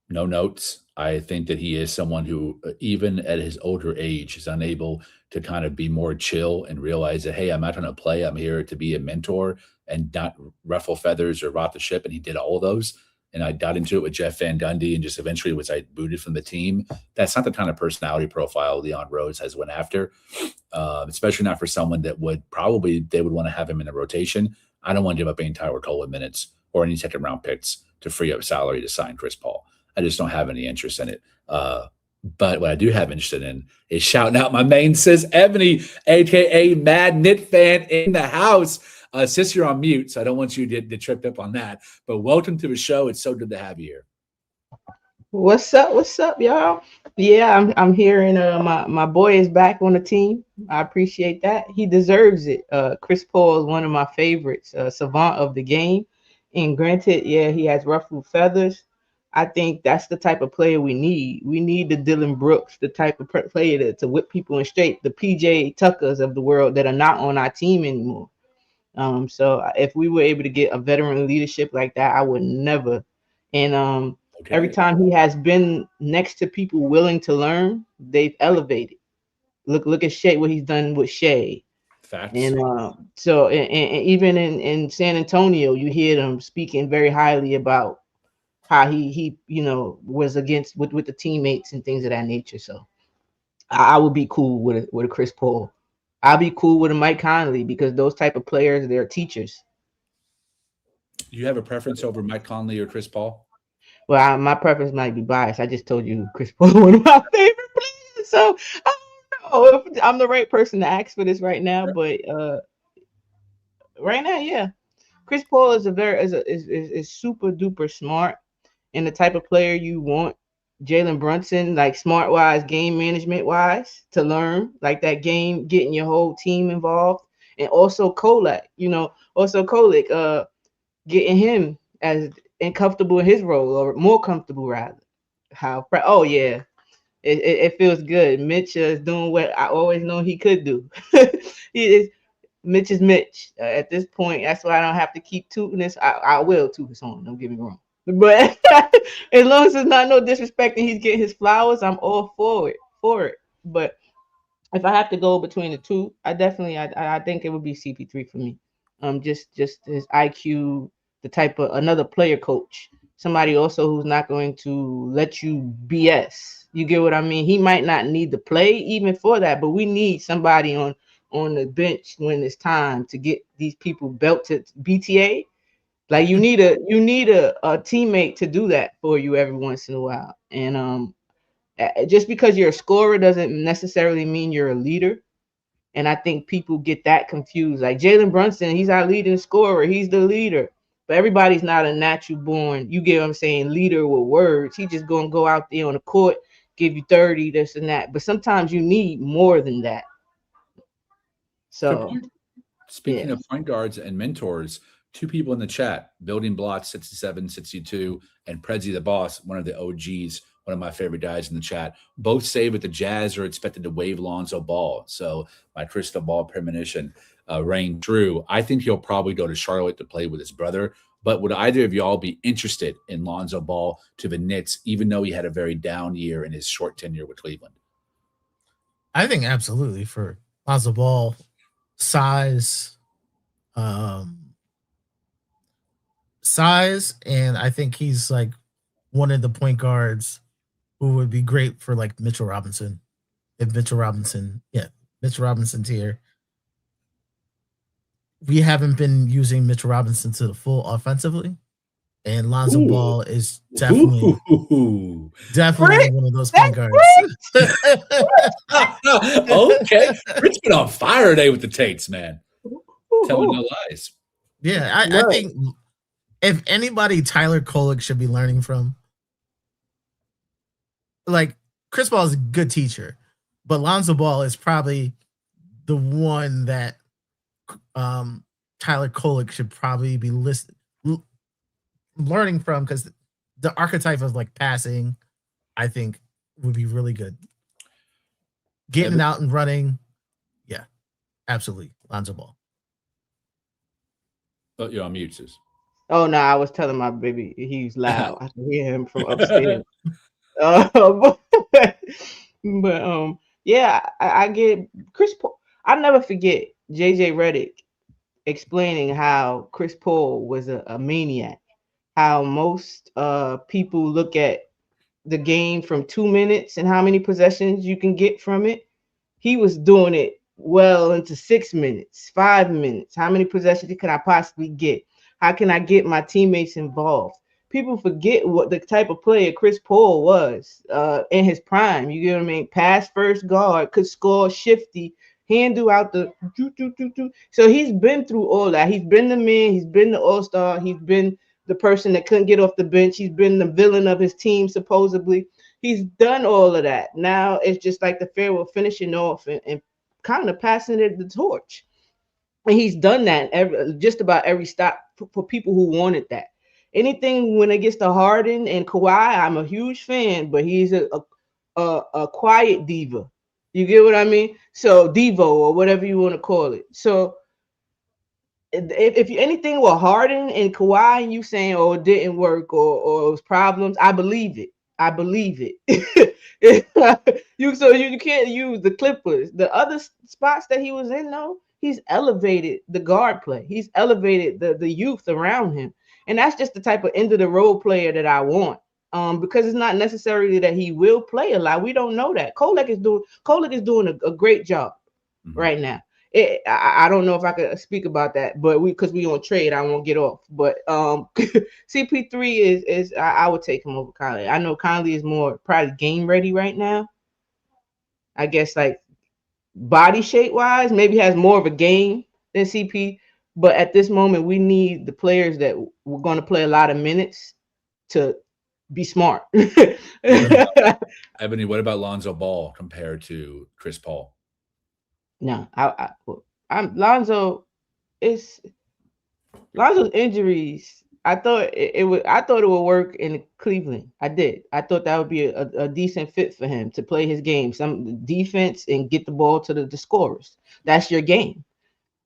No notes. I think that he is someone who, even at his older age, is unable to kind of be more chill and realize that, hey, I'm not going to play. I'm here to be a mentor and not ruffle feathers or rot the ship. And he did all of those. And I got into it with Jeff Van Gundy and just eventually was booted from the team. That's not the kind of personality profile Leon Rose has went after, especially not for someone that they would want to have him in a rotation. I don't want to give up any Tyler Coleman minutes or any second round picks to free up salary to sign Chris Paul. I just don't have any interest in it. But what I do have interest in is shouting out my main sis, Ebony, a.k.a. Mad Knit Fan in the house. Sis, you're on mute, so I don't want you to get tripped up on that. But welcome to the show. It's so good to have you here. What's up, y'all? Yeah, I'm here, and my boy is back on the team. I appreciate that. He deserves it. Chris Paul is one of my favorites, savant of the game. And granted, yeah, he has ruffled feathers. I think that's the type of player we need. We need the Dylan Brooks, the type of player to whip people in shape, the PJ Tuckers of the world that are not on our team anymore. So if we were able to get a veteran leadership like that, I would never. And every time he has been next to people willing to learn, they've elevated. Look at Shea, what he's done with Shea. Facts. And so even in San Antonio, you hear them speaking very highly about how he was against with the teammates and things of that nature. So I would be cool with a Chris Paul. I'll be cool with a Mike Conley, because those type of players, they're teachers. You have a preference over Mike Conley or Chris Paul? Well, my preference might be biased. I just told you Chris Paul is one of my favorite players. So I don't know if I'm the right person to ask for this right now, but right now, yeah, Chris Paul is a very is super duper smart and the type of player you want. Jalen Brunson, like smart wise, game management wise, to learn like that game, getting your whole team involved, and also Kolak, also Kolak, getting him as and comfortable in his role or more comfortable rather. Oh yeah, it feels good. Mitch is doing what I always know he could do. he is Mitch is Mitch. At this point, that's why I don't have to keep tooting this. I will toot his horn. Don't get me wrong. But as long as it's not no disrespect and he's getting his flowers, I'm all for it. But if I have to go between the two, I think it would be CP3 for me. Just his IQ, the type of another player coach, somebody also who's not going to let you BS. You get what I mean? He might not need to play even for that, but we need somebody on the bench when it's time to get these people belted BTA. Like you need a teammate to do that for you every once in a while. And just because you're a scorer doesn't necessarily mean you're a leader. And I think people get that confused. Like Jalen Brunson, he's our leading scorer. He's the leader. But everybody's not a natural born, you get what I'm saying, leader with words. He's just going to go out there on the court, give you 30, this and that. But sometimes you need more than that. So, speaking of point guards and mentors, two people in the chat, Building Blocks 67, 62, and Prezi the Boss, one of the OGs, one of my favorite guys in the chat, both say that the Jazz are expected to waive Lonzo Ball. So my crystal ball premonition rang true. I think he'll probably go to Charlotte to play with his brother. But would either of y'all be interested in Lonzo Ball to the Knicks, even though he had a very down year in his short tenure with Cleveland? I think absolutely for Lonzo Ball, size, and I think he's like one of the point guards who would be great for like Mitchell Robinson. If Mitchell Robinson tier. We haven't been using Mitchell Robinson to the full offensively, and Lonzo Ball is definitely one of those point guards. Okay, Rich been on fire today with the Tates, man. Telling no lies. Yeah, I think if anybody Tyler Kolek should be learning from, like Chris Paul is a good teacher, but Lonzo Ball is probably the one that Tyler Kolek should probably be learning from, because the archetype of like passing, I think, would be really good. Getting out and running, yeah, absolutely, Lonzo Ball. Oh, you're on mute, sis. Oh no, I was telling my baby he's loud. I can hear him from upstairs. But yeah, I get Chris Paul. I never forget JJ Redick explaining how Chris Paul was a maniac. How most people look at the game from 2 minutes and how many possessions you can get from it. He was doing it well into 6 minutes, 5 minutes. How many possessions can I possibly get? How can I get my teammates involved? People forget what the type of player Chris Paul was in his prime. You get what I mean? Pass first guard, could score, shifty, handle out the So he's been through all that. He's been the man. He's been the all-star. He's been the person that couldn't get off the bench. He's been the villain of his team, supposedly. He's done all of that. Now it's just like the farewell, finishing off and kind of passing it the torch. And he's done that just about every stop for people who wanted that. Anything when it gets to Harden and Kawhi, I'm a huge fan, but he's a quiet diva. You get what I mean? So Devo or whatever you want to call it. So if anything with Harden and Kawhi and you saying, oh, it didn't work or it was problems, I believe it. You can't use the Clippers. The other spots that he was in, though, he's elevated the guard play. He's elevated the youth around him. And that's just the type of end of the road player that I want. Because it's not necessarily that he will play a lot. We don't know that. Kolek is doing a great job right now. I don't know if I could speak about that, but because we on trade, I won't get off. But CP3 is I would take him over Conley. I know Conley is more probably game ready right now. I guess like body shape wise, maybe has more of a game than CP. But at this moment, we need the players that we're going to play a lot of minutes to be smart. Ebony, what about Lonzo Ball compared to Chris Paul? No, I'm Lonzo. It's Lonzo's injuries. I thought it would. I thought it would work in Cleveland. I did. I thought that would be a decent fit for him to play his game, some defense, and get the ball to the scorers. That's your game.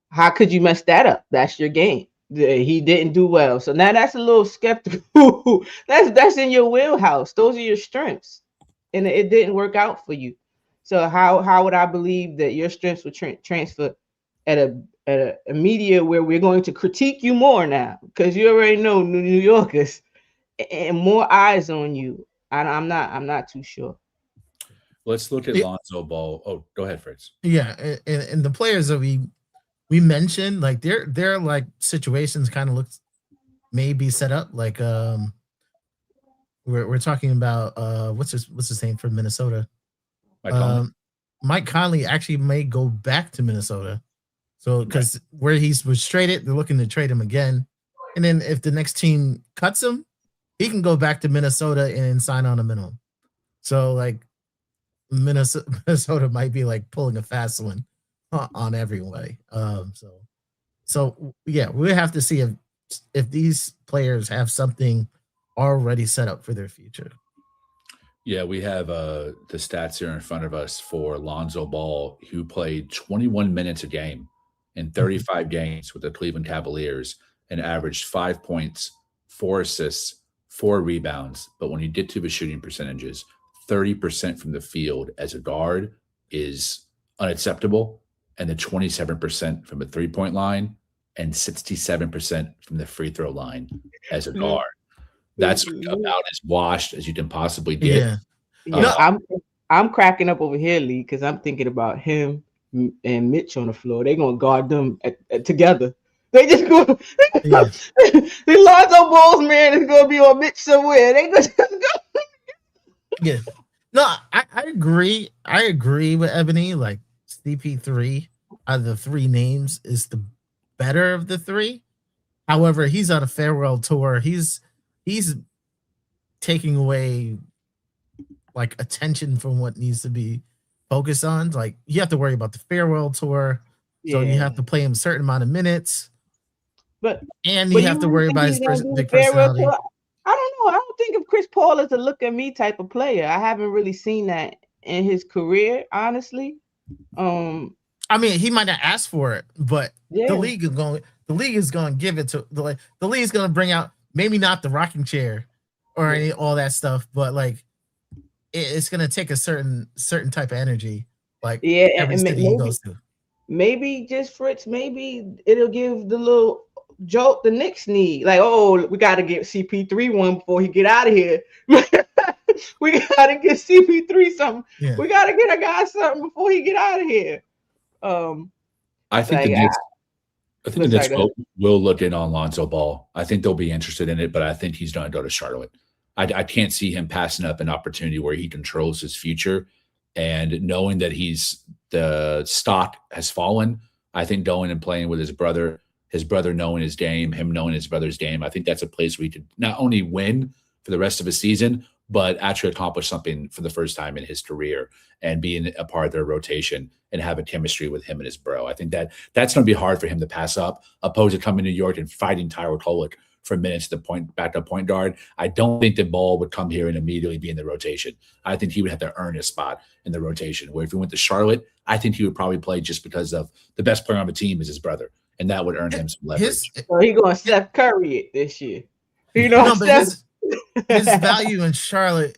How could you mess that up? That's your game. He didn't do well, so now that's a little skeptical. that's in your wheelhouse. Those are your strengths, and it didn't work out for you. So how would I believe that your strengths would transfer at a media where we're going to critique you more now because you already know New Yorkers and more eyes on you? I'm not too sure. Let's look at Lonzo Ball. Oh, go ahead, Fritz. Yeah, and the players that we mentioned, like their like situations kind of looks maybe set up like we're talking about what's his name from Minnesota. Mike Conley actually may go back to Minnesota. So because where he was traded, they're looking to trade him again. And then if the next team cuts him, he can go back to Minnesota and sign on a minimum. So like Minnesota might be like pulling a fast one on every way. So yeah, we'll have to see if these players have something already set up for their future. Yeah, we have the stats here in front of us for Lonzo Ball, who played 21 minutes a game in 35 games with the Cleveland Cavaliers and averaged 5 points, 4 assists, 4 rebounds. But when you get to the shooting percentages, 30% from the field as a guard is unacceptable, and the 27% from the three-point line and 67% from the free throw line as a guard. That's about as washed as you can possibly get. Yeah. I'm cracking up over here, Lee, because I'm thinking about him and Mitch on the floor. They're gonna guard them together. They just go. The Lonzo Ball's man is gonna be on Mitch somewhere. They just go. Yeah. No, I agree. I agree with Ebony. Like CP3 out of the three names is the better of the three. However, he's on a farewell tour. He's taking away like attention from what needs to be focused on. Like you have to worry about the farewell tour, so you have to play him a certain amount of minutes. But you have to worry about his big personality. I don't know. I don't think of Chris Paul as a look at me type of player. I haven't really seen that in his career, honestly. I mean, he might not ask for it, but the league is going to give it to the league is going to bring out maybe not the rocking chair or all that stuff, but like it's going to take a certain type of energy. Like every city he goes to. Maybe just Fritz. Maybe it'll give the little jolt the Knicks need. Like, oh, we got to get CP3 one before he get out of here. We got to get CP3 something. Yeah. We got to get a guy something before he get out of here. I think the Knicks will look in on Lonzo Ball. I think they'll be interested in it, but I think he's going to go to Charlotte. I can't see him passing up an opportunity where he controls his future, and knowing that the stock has fallen. I think going and playing with his brother knowing his game, him knowing his brother's game, I think that's a place where he could not only win for the rest of his season, but actually accomplish something for the first time in his career and being a part of their rotation and have a chemistry with him and his bro. I think that's going to be hard for him to pass up, opposed to coming to New York and fighting Tyrell Kolek for minutes to backup point guard. I don't think that Ball would come here and immediately be in the rotation. I think he would have to earn a spot in the rotation, where if he went to Charlotte, I think he would probably play just because of the best player on the team is his brother, and that would earn him some leverage. So he's going to Steph Curry it this year. His value in Charlotte,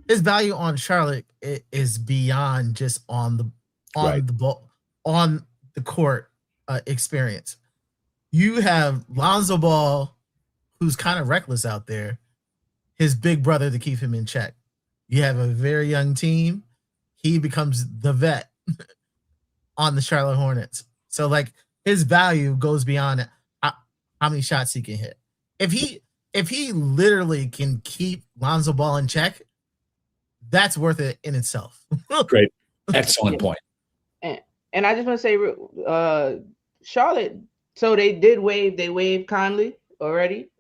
his value on Charlotte is beyond just on the ball, on the court experience. You have Lonzo Ball, who's kind of reckless out there, his big brother to keep him in check. You have a very young team. He becomes the vet on the Charlotte Hornets. So like his value goes beyond how many shots he can hit. If he literally can keep Lonzo Ball in check, that's worth it in itself. Great. Excellent point. And I just want to say, Charlotte. So they waived Conley already.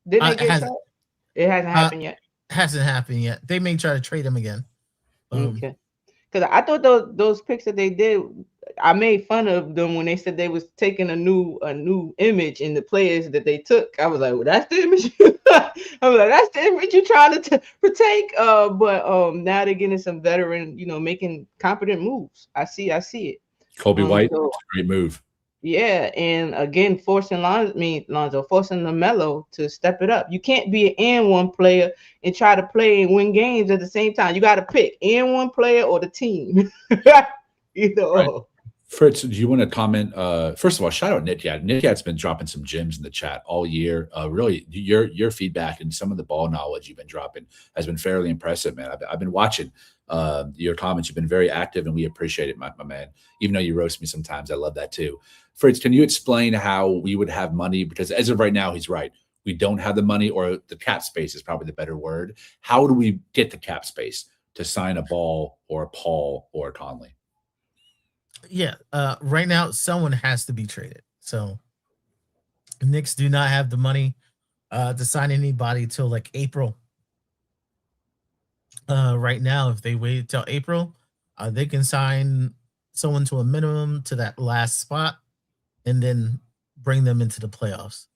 Didn't they get Charlotte? It hasn't happened yet. Hasn't happened yet. They may try to trade him again. Okay. Because I thought those picks that they did, I made fun of them when they said they was taking a new image in the players that they took. I was like, well, that's the image. I was like, that's the image you're trying to take. But now they're getting some veteran, making competent moves. I see it. Kobe White, great move. Yeah, and again, forcing LaMelo to step it up. You can't be an N1 player and try to play and win games at the same time. You got to pick N1 player or the team. Right. Fritz, do you want to comment? First of all, shout out Nityat. Nityat's been dropping some gems in the chat all year. Really, your feedback and some of the ball knowledge you've been dropping has been fairly impressive, man. I've been watching your comments. You've been very active, and we appreciate it, my man. Even though you roast me sometimes, I love that too. Fritz, can you explain how we would have money? Because as of right now, he's right. We don't have the money, or the cap space is probably the better word. How do we get the cap space to sign a Ball or a Paul or a Conley? Yeah, right now someone has to be traded. So the Knicks do not have the money to sign anybody till like April. Right now, if they wait till April, they can sign someone to a minimum to that last spot and then bring them into the playoffs.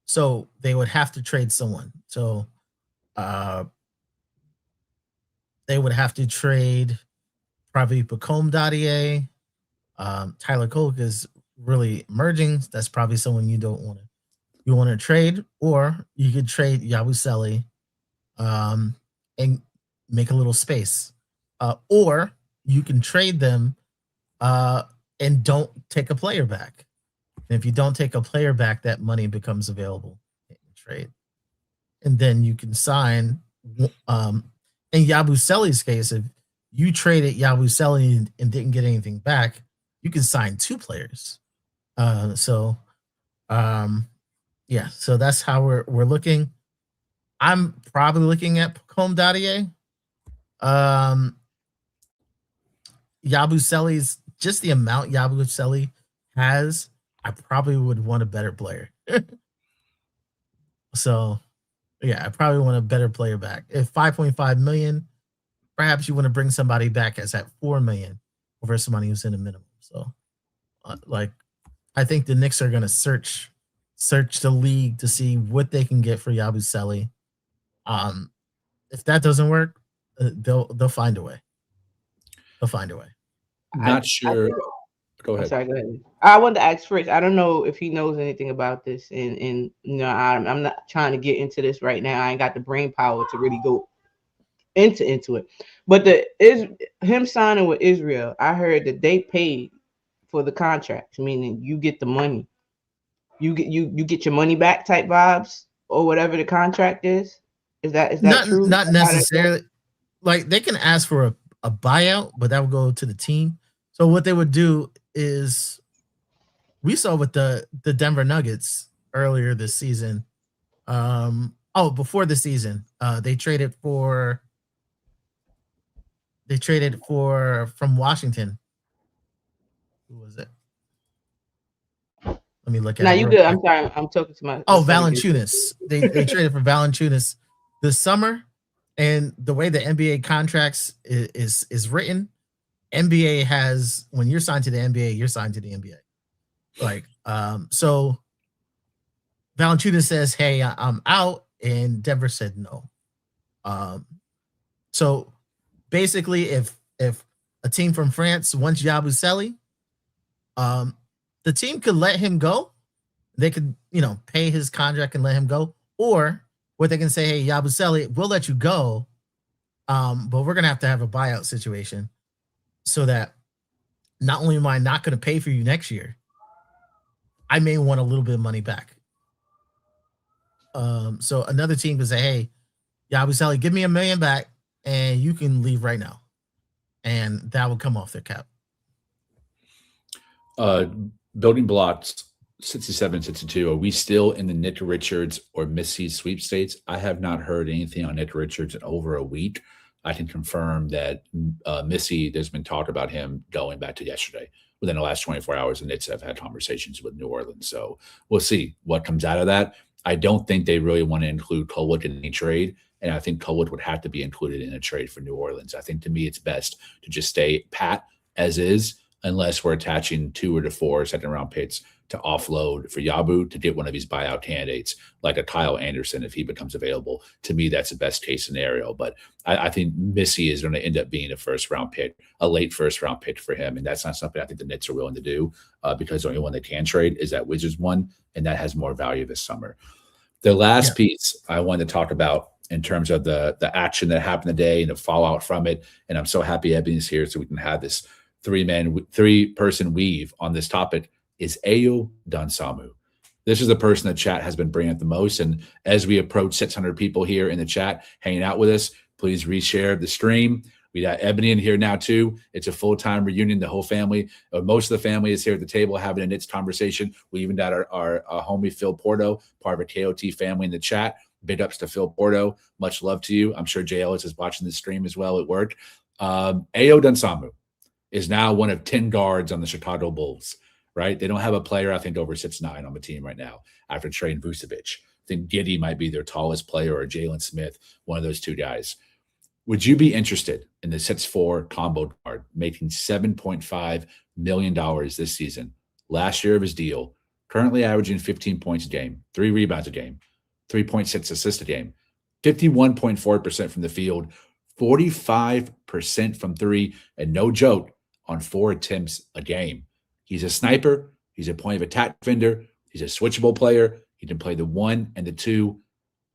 So they would have to trade someone. So they would have to trade probably Bacome Dadier. Tyler Kolk is really emerging. That's probably someone you want to trade, or you could trade Yabusele and make a little space. Or you can trade them and don't take a player back. And if you don't take a player back, that money becomes available in trade. And then you can sign, in Yabusele's case, if you traded Yabusele and didn't get anything back, you can sign 2 players. So that's how we're looking. I'm probably looking at Bacome Dadier. Yabusele's just the amount Yabusele has. I probably would want a better player. So, yeah, I probably want a better player back. If 5.5 million, perhaps you want to bring somebody back that's at 4 million over somebody who's in the minimum. So, I think the Knicks are going to search the league to see what they can get for Yabusele. If that doesn't work, they'll find a way. They'll find a way. Not sure. Go ahead. Sorry, go ahead. I wanted to ask Fritz. I don't know if he knows anything about this, and I'm not trying to get into this right now. I ain't got the brain power to really go into it. But him signing with Israel, I heard that they paid for the contract, meaning you get the money, you get your money back type vibes or whatever the contract is. Is that not true? Not necessarily. Like they can ask for a buyout, but that would go to the team. So what they would do is, we saw with the Denver Nuggets earlier this season. Before the season, they traded for from Washington. Who was it? Let me look at. Now you good? I'm sorry. I'm talking to my. Valanciunas. They traded for Valanciunas this summer, and the way the NBA contracts is written, NBA has, when you're signed to the NBA, you're signed to the NBA. So Valanciunas says, "Hey, I'm out," and Denver said no. So basically, if a team from France wants Yabusele, the team could let him go. They could, pay his contract and let him go. Or what they can say, "Hey, Yabusele, we'll let you go, but we're gonna have to have a buyout situation, so that not only am I not going to pay for you next year, I may want a little bit of money back." So another team could say, "Hey, Yabusele, give me $1 million back, and you can leave right now," and that would come off their cap. Building blocks 67, 62. Are we still in the Nick Richards or Missy sweepstakes? I have not heard anything on Nick Richards in over a week. I can confirm that Missy, there's been talk about him going back to yesterday. Within the last 24 hours, the Knicks have had conversations with New Orleans. So we'll see what comes out of that. I don't think they really want to include Colwood in any trade. And I think Colwood would have to be included in a trade for New Orleans. I think to me, it's best to just stay pat as is, unless we're attaching 2 or 4 second-round picks to offload for Yabu to get one of these buyout candidates, like a Kyle Anderson, if he becomes available. To me, that's the best case scenario. But I think Missy is going to end up being a first-round pick, a late first-round pick for him. And that's not something I think the Knicks are willing to do because the only one they can trade is that Wizards one, and that has more value this summer. The last piece I wanted to talk about in terms of the action that happened today and the fallout from it, and I'm so happy Ebony's here so we can have this three-person weave on this topic, is Ayo Dosunmu. This is the person the chat has been bringing up the most. And as we approach 600 people here in the chat hanging out with us, please reshare the stream. We got Ebony in here now too. It's a full-time reunion. The whole family, most of the family is here at the table having a Knicks conversation. We even got our homie Phil Porto, part of a KOT family in the chat. Big ups to Phil Porto. Much love to you. I'm sure Jay Ellis is watching the stream as well at work. Ayo Dosunmu is now one of 10 guards on the Chicago Bulls. Right? They don't have a player, I think, over 6'9" on the team right now after trading Vucevic. I think Giddey might be their tallest player, or Jalen Smith, one of those two guys. Would you be interested in the 6'4" combo guard making $7.5 million this season? Last year of his deal, currently averaging 15 points a game, 3 rebounds a game, 3.6 assists a game, 51.4% from the field, 45% from 3, and no joke, on 4 attempts a game. He's a sniper. He's a point of attack defender. He's a switchable player. He can play the 1 and the 2.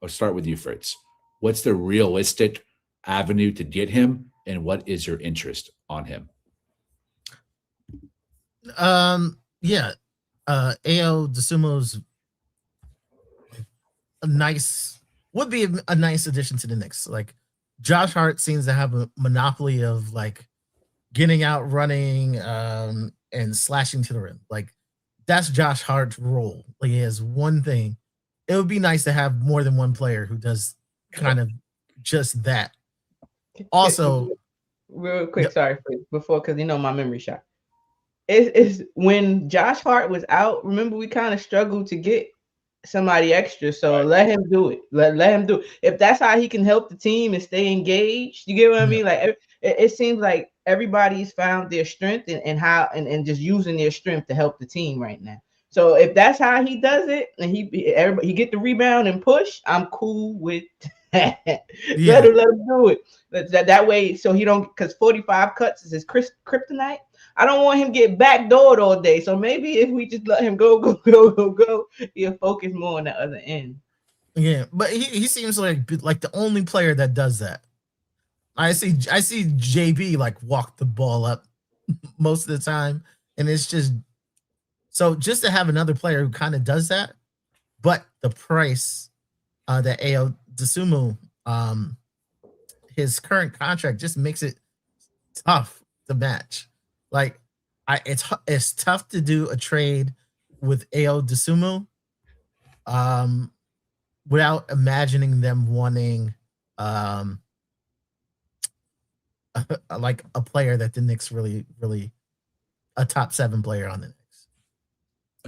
I'll start with you, Fritz. What's the realistic avenue to get him, and what is your interest on him? Ayo Dosunmu's would be a nice addition to the Knicks. Like, Josh Hart seems to have a monopoly of like getting out, running, and slashing to the rim. Like, that's Josh Hart's role. Like, he has one thing. It would be nice to have more than one player who does kind of just that. Also, real quick, sorry, before, because my memory shot. It's when Josh Hart was out, remember, we kind of struggled to get somebody extra. So let him do it. Let him do it. If that's how he can help the team and stay engaged, you get what I mean? Like, it seems like everybody's found their strength and just using their strength to help the team right now. So if that's how he does it and he get the rebound and push, I'm cool with that. Let him do it. That way, so he don't, because 45 cuts is his kryptonite. I don't want him get backdoored all day. So maybe if we just let him go, he'll focus more on the other end. Yeah, but he seems like the only player that does that. I see JB like walk the ball up most of the time, and it's just to have another player who kind of does that, but the price that Ayo Dosunmu, his current contract just makes it tough to match. Like, it's tough to do a trade with Ayo Dosunmu without imagining them wanting like a player that the Knicks really a top 7 player on the Knicks.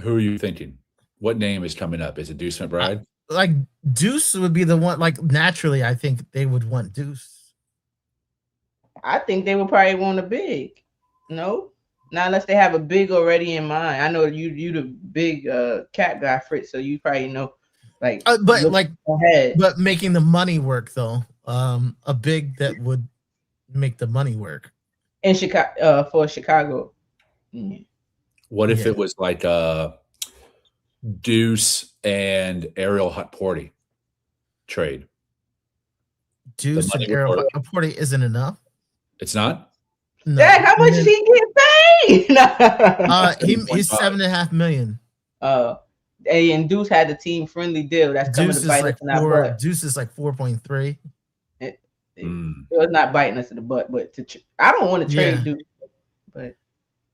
Who are you thinking? What name is coming up? Is it Deuce McBride? Like, Deuce would be the one. Like, naturally, I think they would want Deuce. I think they would probably want a big. No, not unless they have a big already in mind. I know you the big cat guy, Fritz, so you probably know. Like, but making the money work though. A big that would make the money work in Chicago for Chicago. Mm-hmm. What if it was like Deuce and Ariel Hutporty trade? Deuce and Ariel Hutporty isn't enough. It's not. No. Dad, how much did he get paid? He's $7.5 million. And Deuce had the team friendly deal. That's coming to bite us in our butt. Deuce is like 4.3. It was not biting us in the butt, but I don't want to trade Deuce.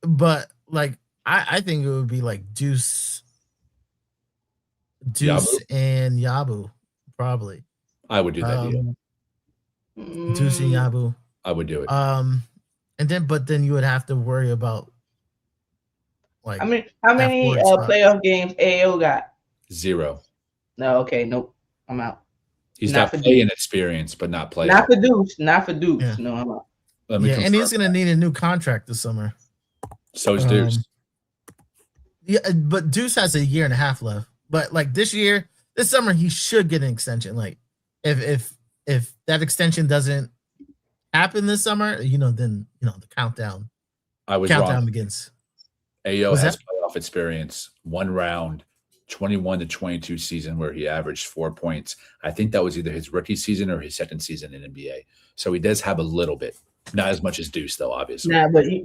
But like, I think it would be like Deuce Yabu? and Yabu, probably. I would do that deal. Deuce and Yabu. I would do it. But then you would have to worry about like how many playoff games AO got? 0. No, okay, nope. I'm out. He's Not got for playing Deuce. experience, but not playoff. Not for Deuce. Not for Deuce. Yeah. No, I'm out. And he's gonna need a new contract this summer. So is Deuce. Yeah, but Deuce has a year and a half left. But like this summer, he should get an extension. Like if that extension doesn't happen this summer, then the countdown begins. AO has playoff experience. 1 round, 21 to 22 season where he averaged 4 points. I think that was either his rookie season or his second season in NBA. So he does have a little bit. Not as much as Deuce, though, obviously. Nah, but you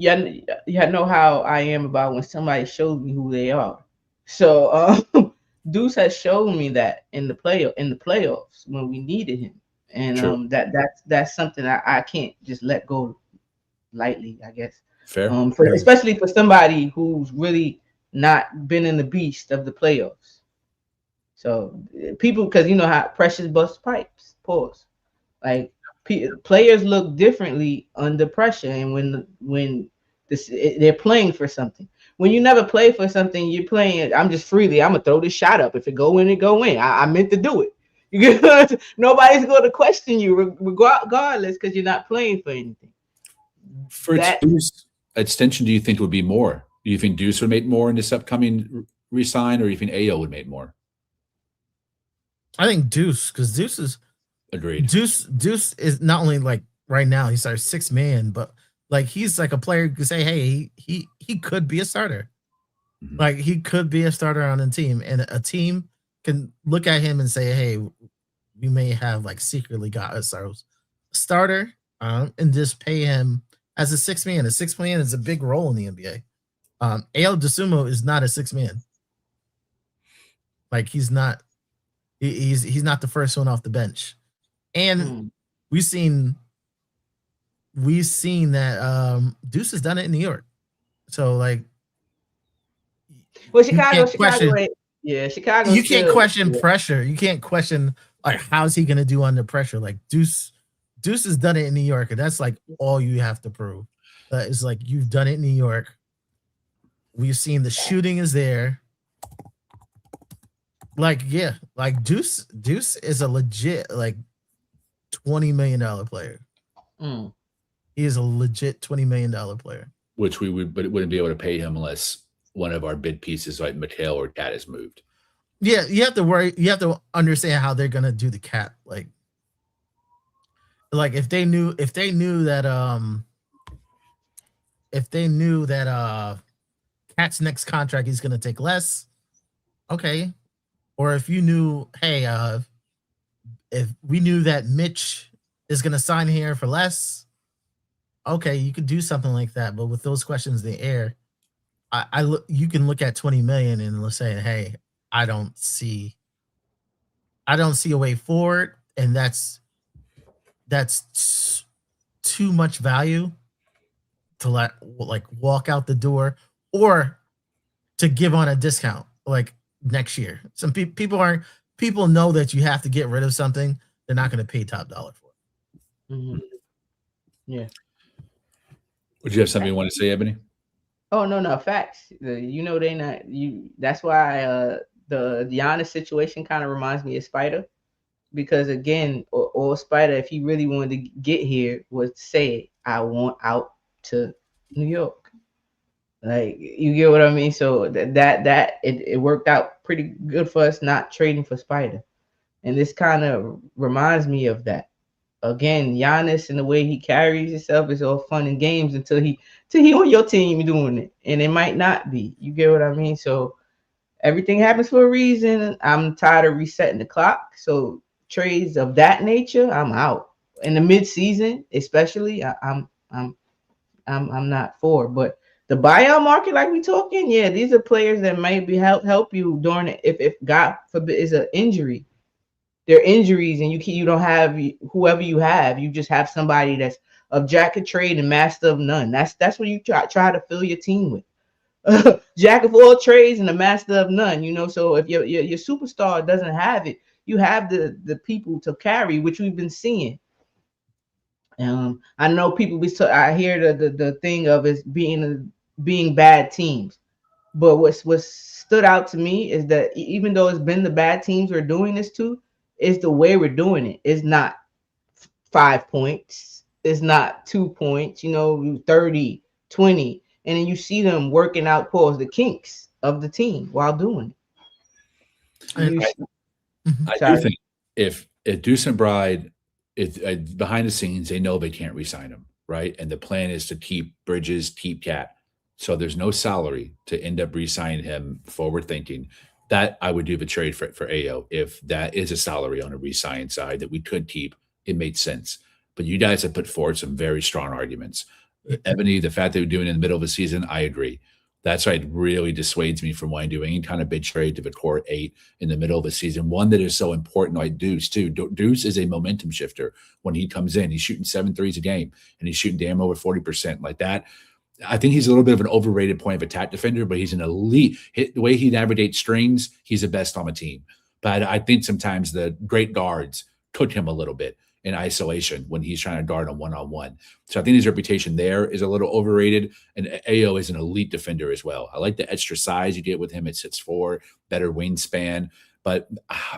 know how I am about when somebody shows me who they are. So Deuce has shown me that in the playoffs when we needed him, and that's something I can't just let go lightly, I guess. Fair. Especially for somebody who's really not been in the beast of the playoffs. So people, because you know how pressures bust pipes. Pause. Like. Players look differently under pressure, and when they're playing for something. When you never play for something, you're playing. I'm gonna throw this shot up. If it go in, it go in. I meant to do it. Nobody's going to question you regardless because you're not playing for anything. For Deuce extension, do you think would be more? Do you think Deuce would make more in this upcoming resign, or do you think AO would make more? I think Deuce, because Deuce is. Agreed. Deuce is not only like right now he's our 6th man, but like he's like a player who could say, hey, he could be a starter. Mm-hmm. Like he could be a starter on a team, and a team can look at him and say, hey, we may have like secretly got us our starter, and just pay him as a 6th man. A 6th man is a big role in the NBA. Ayo Dosunmu is not a 6th man. Like he's not the first one off the bench. And we've seen that Deuce has done it in New York. So like, well, Chicago. Chicago. You can't question pressure. You can't question like how's he gonna do under pressure. Like Deuce has done it in New York, and that's like all you have to prove. It's like you've done it in New York. We've seen the shooting is there. Like Deuce is a legit like $20 million player. He is a legit $20 million player. Which we wouldn't be able to pay him unless one of our bid pieces like Mattel or Cat is moved. Yeah, you have to worry. You have to understand how they're gonna do the cap. Like if they knew that Cat's next contract is gonna take less, okay. Or if you knew, hey, if we knew that Mitch is going to sign here for less, okay, you could do something like that. But with those questions in the air, you can look at 20 million and say, hey, I don't see a way forward, and that's too much value to like walk out the door or to give on a discount like next year. Some people know that you have to get rid of something. They're not going to pay top dollar for it. Mm-hmm. Yeah. Would you have something you want to say, Ebony? Oh no, facts. They not you. That's why the Giannis situation kind of reminds me of Spider, because again, or Spider, if he really wanted to get here, would say, I want out to New York. Like, you get what I mean? So it worked out pretty good for us not trading for Spider. And this kind of reminds me of that. Again, Giannis and the way he carries himself is all fun and games until he on your team doing it. And it might not be. You get what I mean? So everything happens for a reason. I'm tired of resetting the clock. So trades of that nature, I'm out. In the mid-season, especially, I'm not for. But the buyout market, like we talking, yeah, these are players that might be help you during it. If God forbid is an injury, they're injuries, and you don't have whoever you have. You just have somebody that's of jack of trade and master of none. That's what you try to fill your team with. Jack of all trades and a master of none. So if your superstar doesn't have it, you have the people to carry, which we've been seeing. I know people I hear the thing of is being bad teams, but what's stood out to me is that even though it's been the bad teams we're doing this to, it's the way we're doing it. It's not 5 points. It's not 2 points, 30, 20. And then you see them working out the kinks of the team while doing it. I do think if Deuce and Bride, behind the scenes, they know they can't re-sign him, right? And the plan is to keep Bridges, keep Cat. So there's no salary to end up re-signing him forward thinking. That I would do the trade for AO. If that is a salary on a re-sign side that we could keep, it made sense. But you guys have put forward some very strong arguments. Ebony, the fact that we're doing it in the middle of the season, I agree. That's why it really dissuades me from wanting to do any kind of big trade to the core 8 in the middle of the season. One that is so important, like Deuce, too. Deuce is a momentum shifter when he comes in. He's shooting 7 threes a game, and he's shooting damn over 40% like that. I think he's a little bit of an overrated point of attack defender, but he's an elite. The way he navigates strings, he's the best on the team. But I think sometimes the great guards cook him a little bit in isolation when he's trying to guard on one-on-one. So I think his reputation there is a little overrated, and AO is an elite defender as well. I like the extra size you get with him at 6'4", better wingspan. But,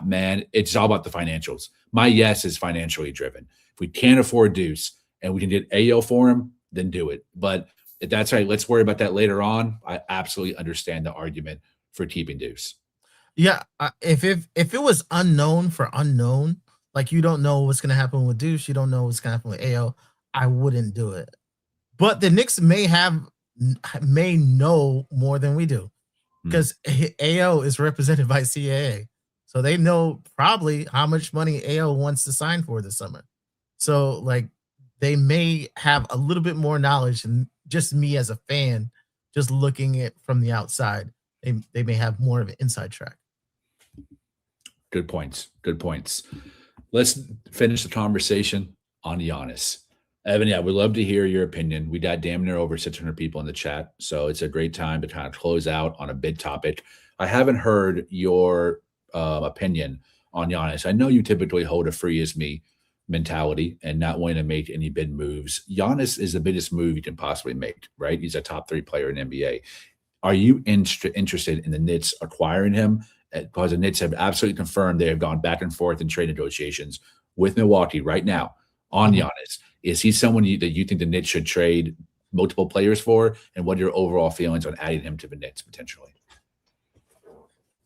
man, it's all about the financials. My yes is financially driven. If we can't afford Deuce and we can get AO for him, then do it. But if that's right, let's worry about that later on. I absolutely understand the argument for keeping Deuce. Yeah, if it was unknown for unknown, like you don't know what's going to happen with Deuce, you don't know what's going to happen with AO, I wouldn't do it. But the Knicks may know more than we do, because AO is represented by CAA. So they know probably how much money AO wants to sign for this summer. So like they may have a little bit more knowledge than just me as a fan, just looking at from the outside. They may have more of an inside track. Good points. Good points. Let's finish the conversation on Giannis. Evan, I would love to hear your opinion. We got damn near over 600 people in the chat, so it's a great time to kind of close out on a big topic. I haven't heard your opinion on Giannis. I know you typically hold a free as me mentality and not wanting to make any big moves. Giannis is the biggest move you can possibly make, right? He's a top 3 player in NBA. Are you interested in the Knicks acquiring him? Because the Knicks have absolutely confirmed they have gone back and forth in trade negotiations with Milwaukee right now on Giannis. Is he someone that you think the Knicks should trade multiple players for? And what are your overall feelings on adding him to the Knicks potentially?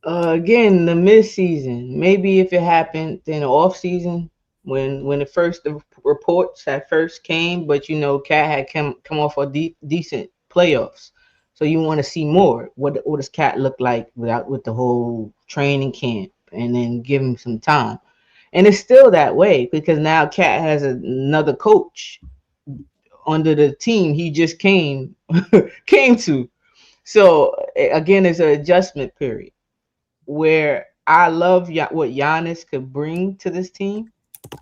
Again, the mid-season. Maybe if it happened in the off-season when the reports at first came, but Cat had come off a decent playoffs. So you want to see more. What does Cat look like with the whole training camp, and then give him some time? And it's still that way because now Cat has another coach under the team he just came to. So again, it's an adjustment period where I love what Giannis could bring to this team.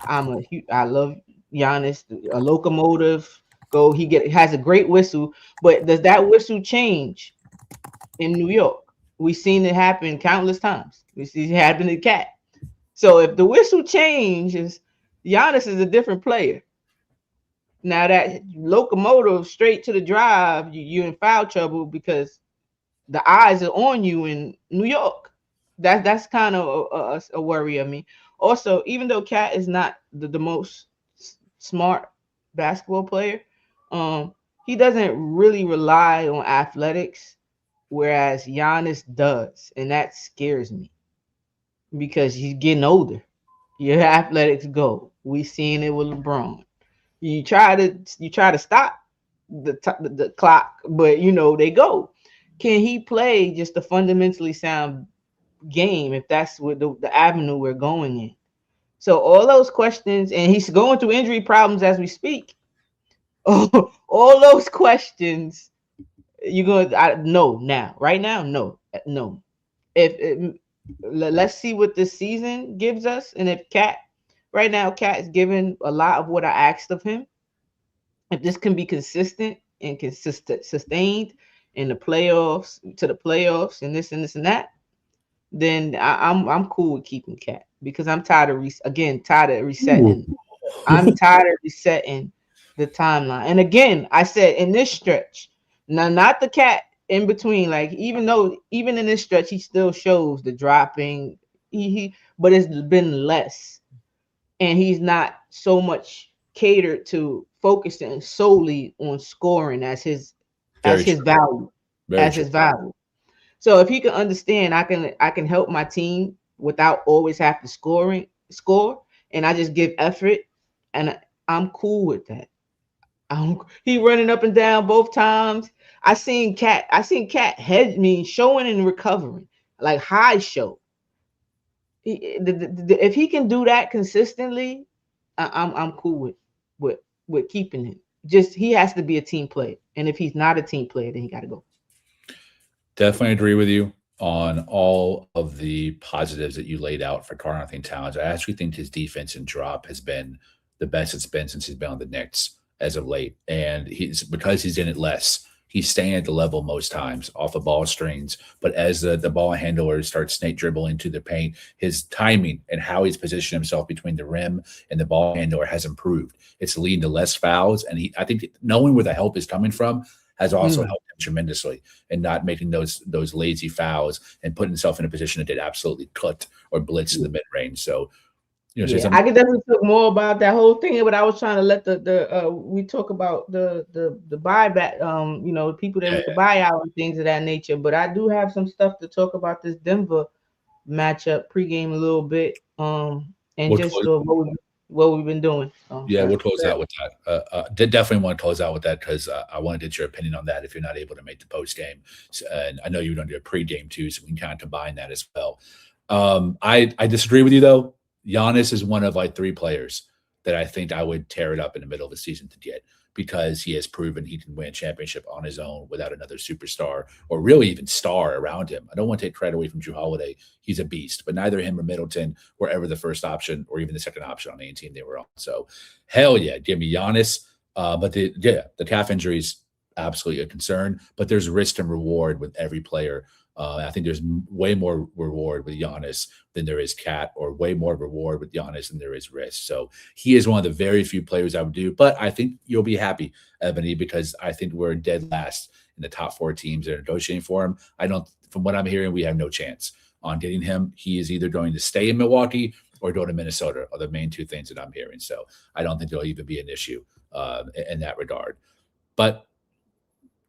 I love Giannis, a locomotive. Has a great whistle, but does that whistle change in New York? We've seen it happen countless times. We see it happen to Cat. So if the whistle changes, Giannis is a different player. Now that locomotive straight to the drive, you're in foul trouble because the eyes are on you in New York. That's kind of a worry of me. Also, even though Cat is not the most smart basketball player, he doesn't really rely on athletics, whereas Giannis does, and that scares me because he's getting older. Your athletics go. We seen it with LeBron. You try to stop the clock, but they go. Can he play just a fundamentally sound game if that's what the avenue we're going in? So all those questions, and he's going through injury problems as we speak. All those questions, no now, right now, no. Let's see what this season gives us, and if Cat is giving a lot of what I asked of him. If this can be consistent and sustained in the playoffs, and this and that, then I'm cool with keeping Cat because I'm tired of resetting. I'm tired of resetting the timeline. And again, I said in this stretch, now not the cat in between. Like even in this stretch, he still shows the dropping. But it's been less, and he's not so much catered to focusing solely on scoring as his value. His value. So if he can understand, I can help my team without always have to score, and I just give effort, and I'm cool with that. He running up and down both times. I seen Cat showing and recovering, like high show. If he can do that consistently, I'm cool with keeping him. Just he has to be a team player, and if he's not a team player, then he got to go. Definitely agree with you on all of the positives that you laid out for Karl-Anthony Towns. I actually think his defense and drop has been the best it's been since he's been on the Knicks as of late. And because he's in it less, he's staying at the level most times off of ball screens. But as the ball handlers start snake dribbling into the paint, his timing and how he's positioned himself between the rim and the ball handler has improved. It's leading to less fouls. And I think knowing where the help is coming from has also helped him tremendously, and not making those lazy fouls and putting himself in a position that did absolutely cut or blitz in the mid range. So, I could definitely talk more about that whole thing, but I was trying to let we talk about the buyback, people that we could buy out and things of that nature. But I do have some stuff to talk about this Denver matchup pregame a little bit, and just what we've been doing. We'll close out with that. Definitely want to close out with that because I want to get your opinion on that if you're not able to make the post game. And I know you're going to do a pregame too, so we can kind of combine that as well. I disagree with you though. Giannis is one of like 3 players that I think I would tear it up in the middle of the season to get, because he has proven he can win a championship on his own without another superstar or really even star around him. I don't want to take credit away from Jrue Holiday. He's a beast, but neither him or Middleton were ever the first option or even the second option on any team they were on. So hell yeah, give me Giannis. But the calf injury is absolutely a concern, but there's risk and reward with every player. I think there's way more reward with Giannis than there is Cat, or way more reward with Giannis than there is risk. So he is one of the very few players I would do. But I think you'll be happy, Ebony, because I think we're dead last in the top 4 teams that are negotiating for him. From what I'm hearing, we have no chance on getting him. He is either going to stay in Milwaukee or go to Minnesota, are the main 2 things that I'm hearing. So I don't think there'll even be an issue in that regard. But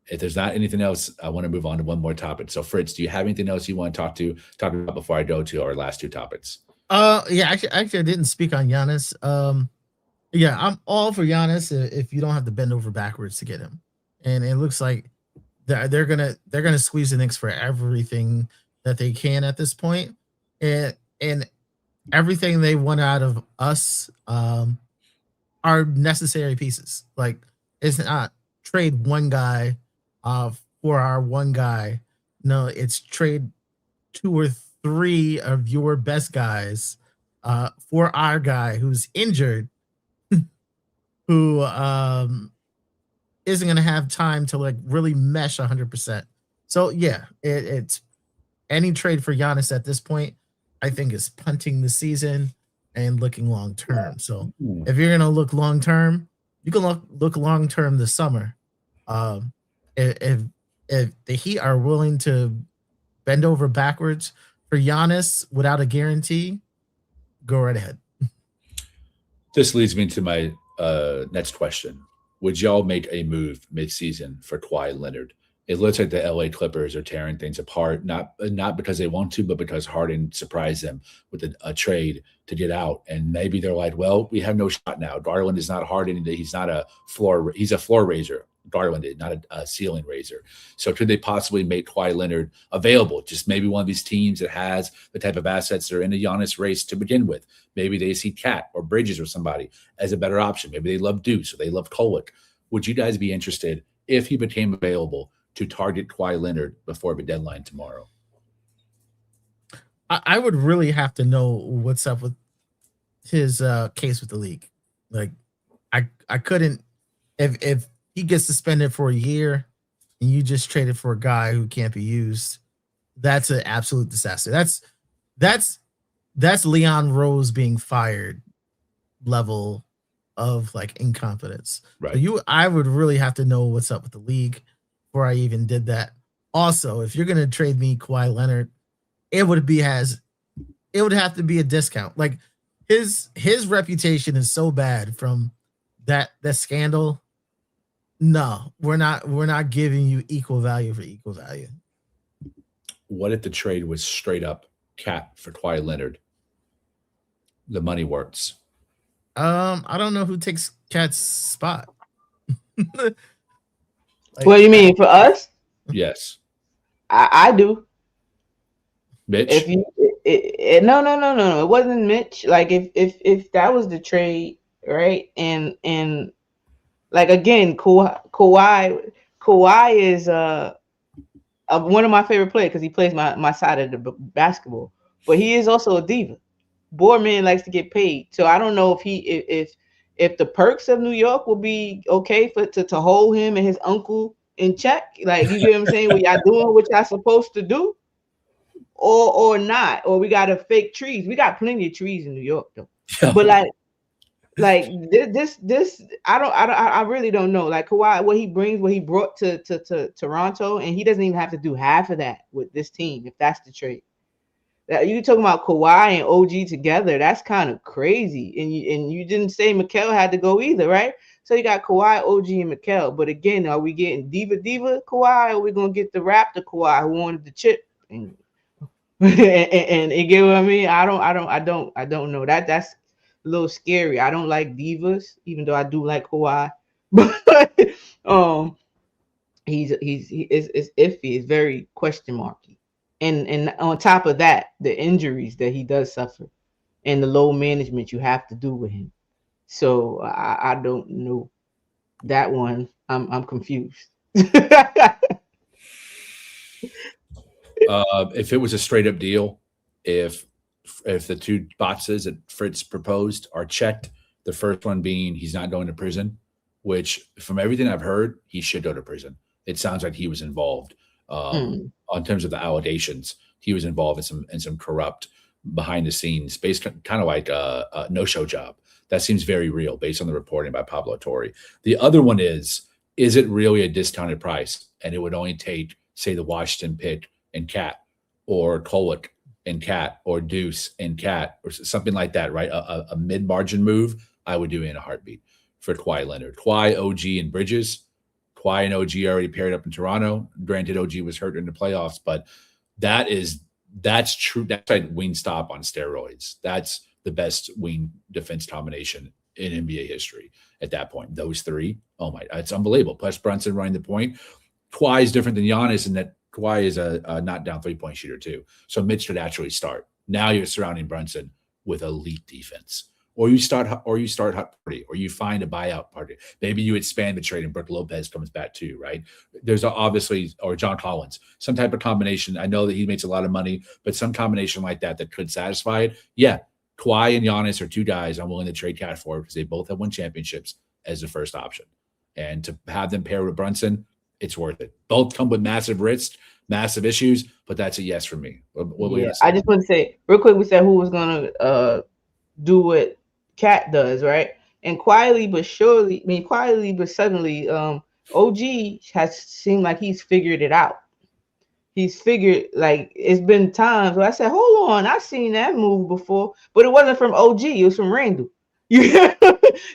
if there's not anything else, I want to move on to one more topic. So, Fritz, do you have anything else you want to talk about before I go to our last 2 topics? Actually, I didn't speak on Giannis. I'm all for Giannis if you don't have to bend over backwards to get him. And it looks like they're gonna squeeze the Knicks for everything that they can at this point, and everything they want out of us are necessary pieces. Like, it's not trade one guy for our one guy. No, it's trade 2 or 3 of your best guys for our guy who's injured, who isn't going to have time to like really mesh 100%. So yeah, it's any trade for Giannis at this point, I think, is punting the season and looking long term. So if you're going to look long term, you can look long term this summer. If the Heat are willing to bend over backwards for Giannis without a guarantee, go right ahead. This leads me to my next question. Would y'all make a move mid-season for Kawhi Leonard? It looks like the LA Clippers are tearing things apart, not because they want to, but because Harden surprised them with a trade to get out. And maybe they're like, well, we have no shot now. Garland is not Harden. He's not he's a floor raiser. Garland is not a ceiling raiser. So could they possibly make Kawhi Leonard available? Just maybe one of these teams that has the type of assets that are in the Giannis race to begin with. Maybe they see Cat or Bridges or somebody as a better option. Maybe they love Deuce or they love Kolek. Would you guys be interested, if he became available, to target Kawhi Leonard before the deadline tomorrow? I would really have to know what's up with his case with the league. Like, I couldn't, if he gets suspended for a year and you just traded for a guy who can't be used, that's an absolute disaster. That's Leon Rose being fired level of like incompetence. Right. So I would really have to know what's up with the league before I even did that. Also, if you're gonna trade me Kawhi Leonard, it would have to be a discount. Like his reputation is so bad from that scandal. No, we're not giving you equal value for equal value. What if the trade was straight up Cat for Kawhi Leonard? The money works. I don't know who takes Cat's spot. Like, What do you mean for us? Yes. I do. Mitch? If you no, it wasn't Mitch. Like if that was the trade, right? And like again, Kawhi is one of my favorite players because he plays my side of the basketball, but he is also a diva. Boardman likes to get paid, so I don't know if the perks of New York will be okay to hold him and his uncle in check. Like, you get what I'm saying? We y'all doing what y'all supposed to do, or not, or we got to fake trees. We got plenty of trees in New York though, but like this I really don't know. Like Kawhi, what he brought to Toronto, and he doesn't even have to do half of that with this team if that's the trade. That you talking about Kawhi and OG together, that's kind of crazy. And you didn't say Mikal had to go either, right? So you got Kawhi, OG, and Mikal. But again, are we getting diva Kawhi, or are we gonna get the Raptor Kawhi who wanted the chip? And you get what I mean? I don't know. That's a little scary. I don't like divas, even though I do like Kawhi. But he's iffy. It's very question marky. And on top of that, the injuries that he does suffer and the low management you have to do with him. So I don't know that one. I'm confused. If it was a straight up deal, if the two boxes that Fritz proposed are checked, the first one being he's not going to prison, which from everything I've heard, he should go to prison. It sounds like he was involved. On terms of the allegations, he was involved in some corrupt behind the scenes, based kind of like a no-show job. That seems very real based on the reporting by Pablo Torre. The other one is it really a discounted price? And it would only take, say, the Washington pick and Cat, or Kolwick and Cat, or Deuce and Cat, or something like that, right? A mid-margin move, I would do in a heartbeat for Kawhi Leonard. Kawhi, OG, and Bridges. Kawhi and OG already paired up in Toronto. Granted, OG was hurt in the playoffs, but that's true. That's like wing stop on steroids. That's the best wing defense combination in NBA history at that point. Those three, oh my, it's unbelievable. Plus Brunson running the point. Kawhi is different than Giannis in that Kawhi is a not down 3-point shooter too. So Mitch could actually start. Now you're surrounding Brunson with elite defense. Or you start hot party, or you find a buyout party. Maybe you expand the trade and Brook Lopez comes back too, right? There's obviously, or John Collins, some type of combination. I know that he makes a lot of money, but some combination like that could satisfy it. Yeah, Kawhi and Giannis are two guys I'm willing to trade Cat for because they both have won championships as the first option. And to have them pair with Brunson, it's worth it. Both come with massive risks, massive issues, but that's a yes for me. I just want to say real quick, we said who was going to do what Cat does, right? And quietly but suddenly, OG has seemed like he's figured it out. He's figured, like, it's been times where I said, hold on, I've seen that move before, but it wasn't from OG, it was from Randall. It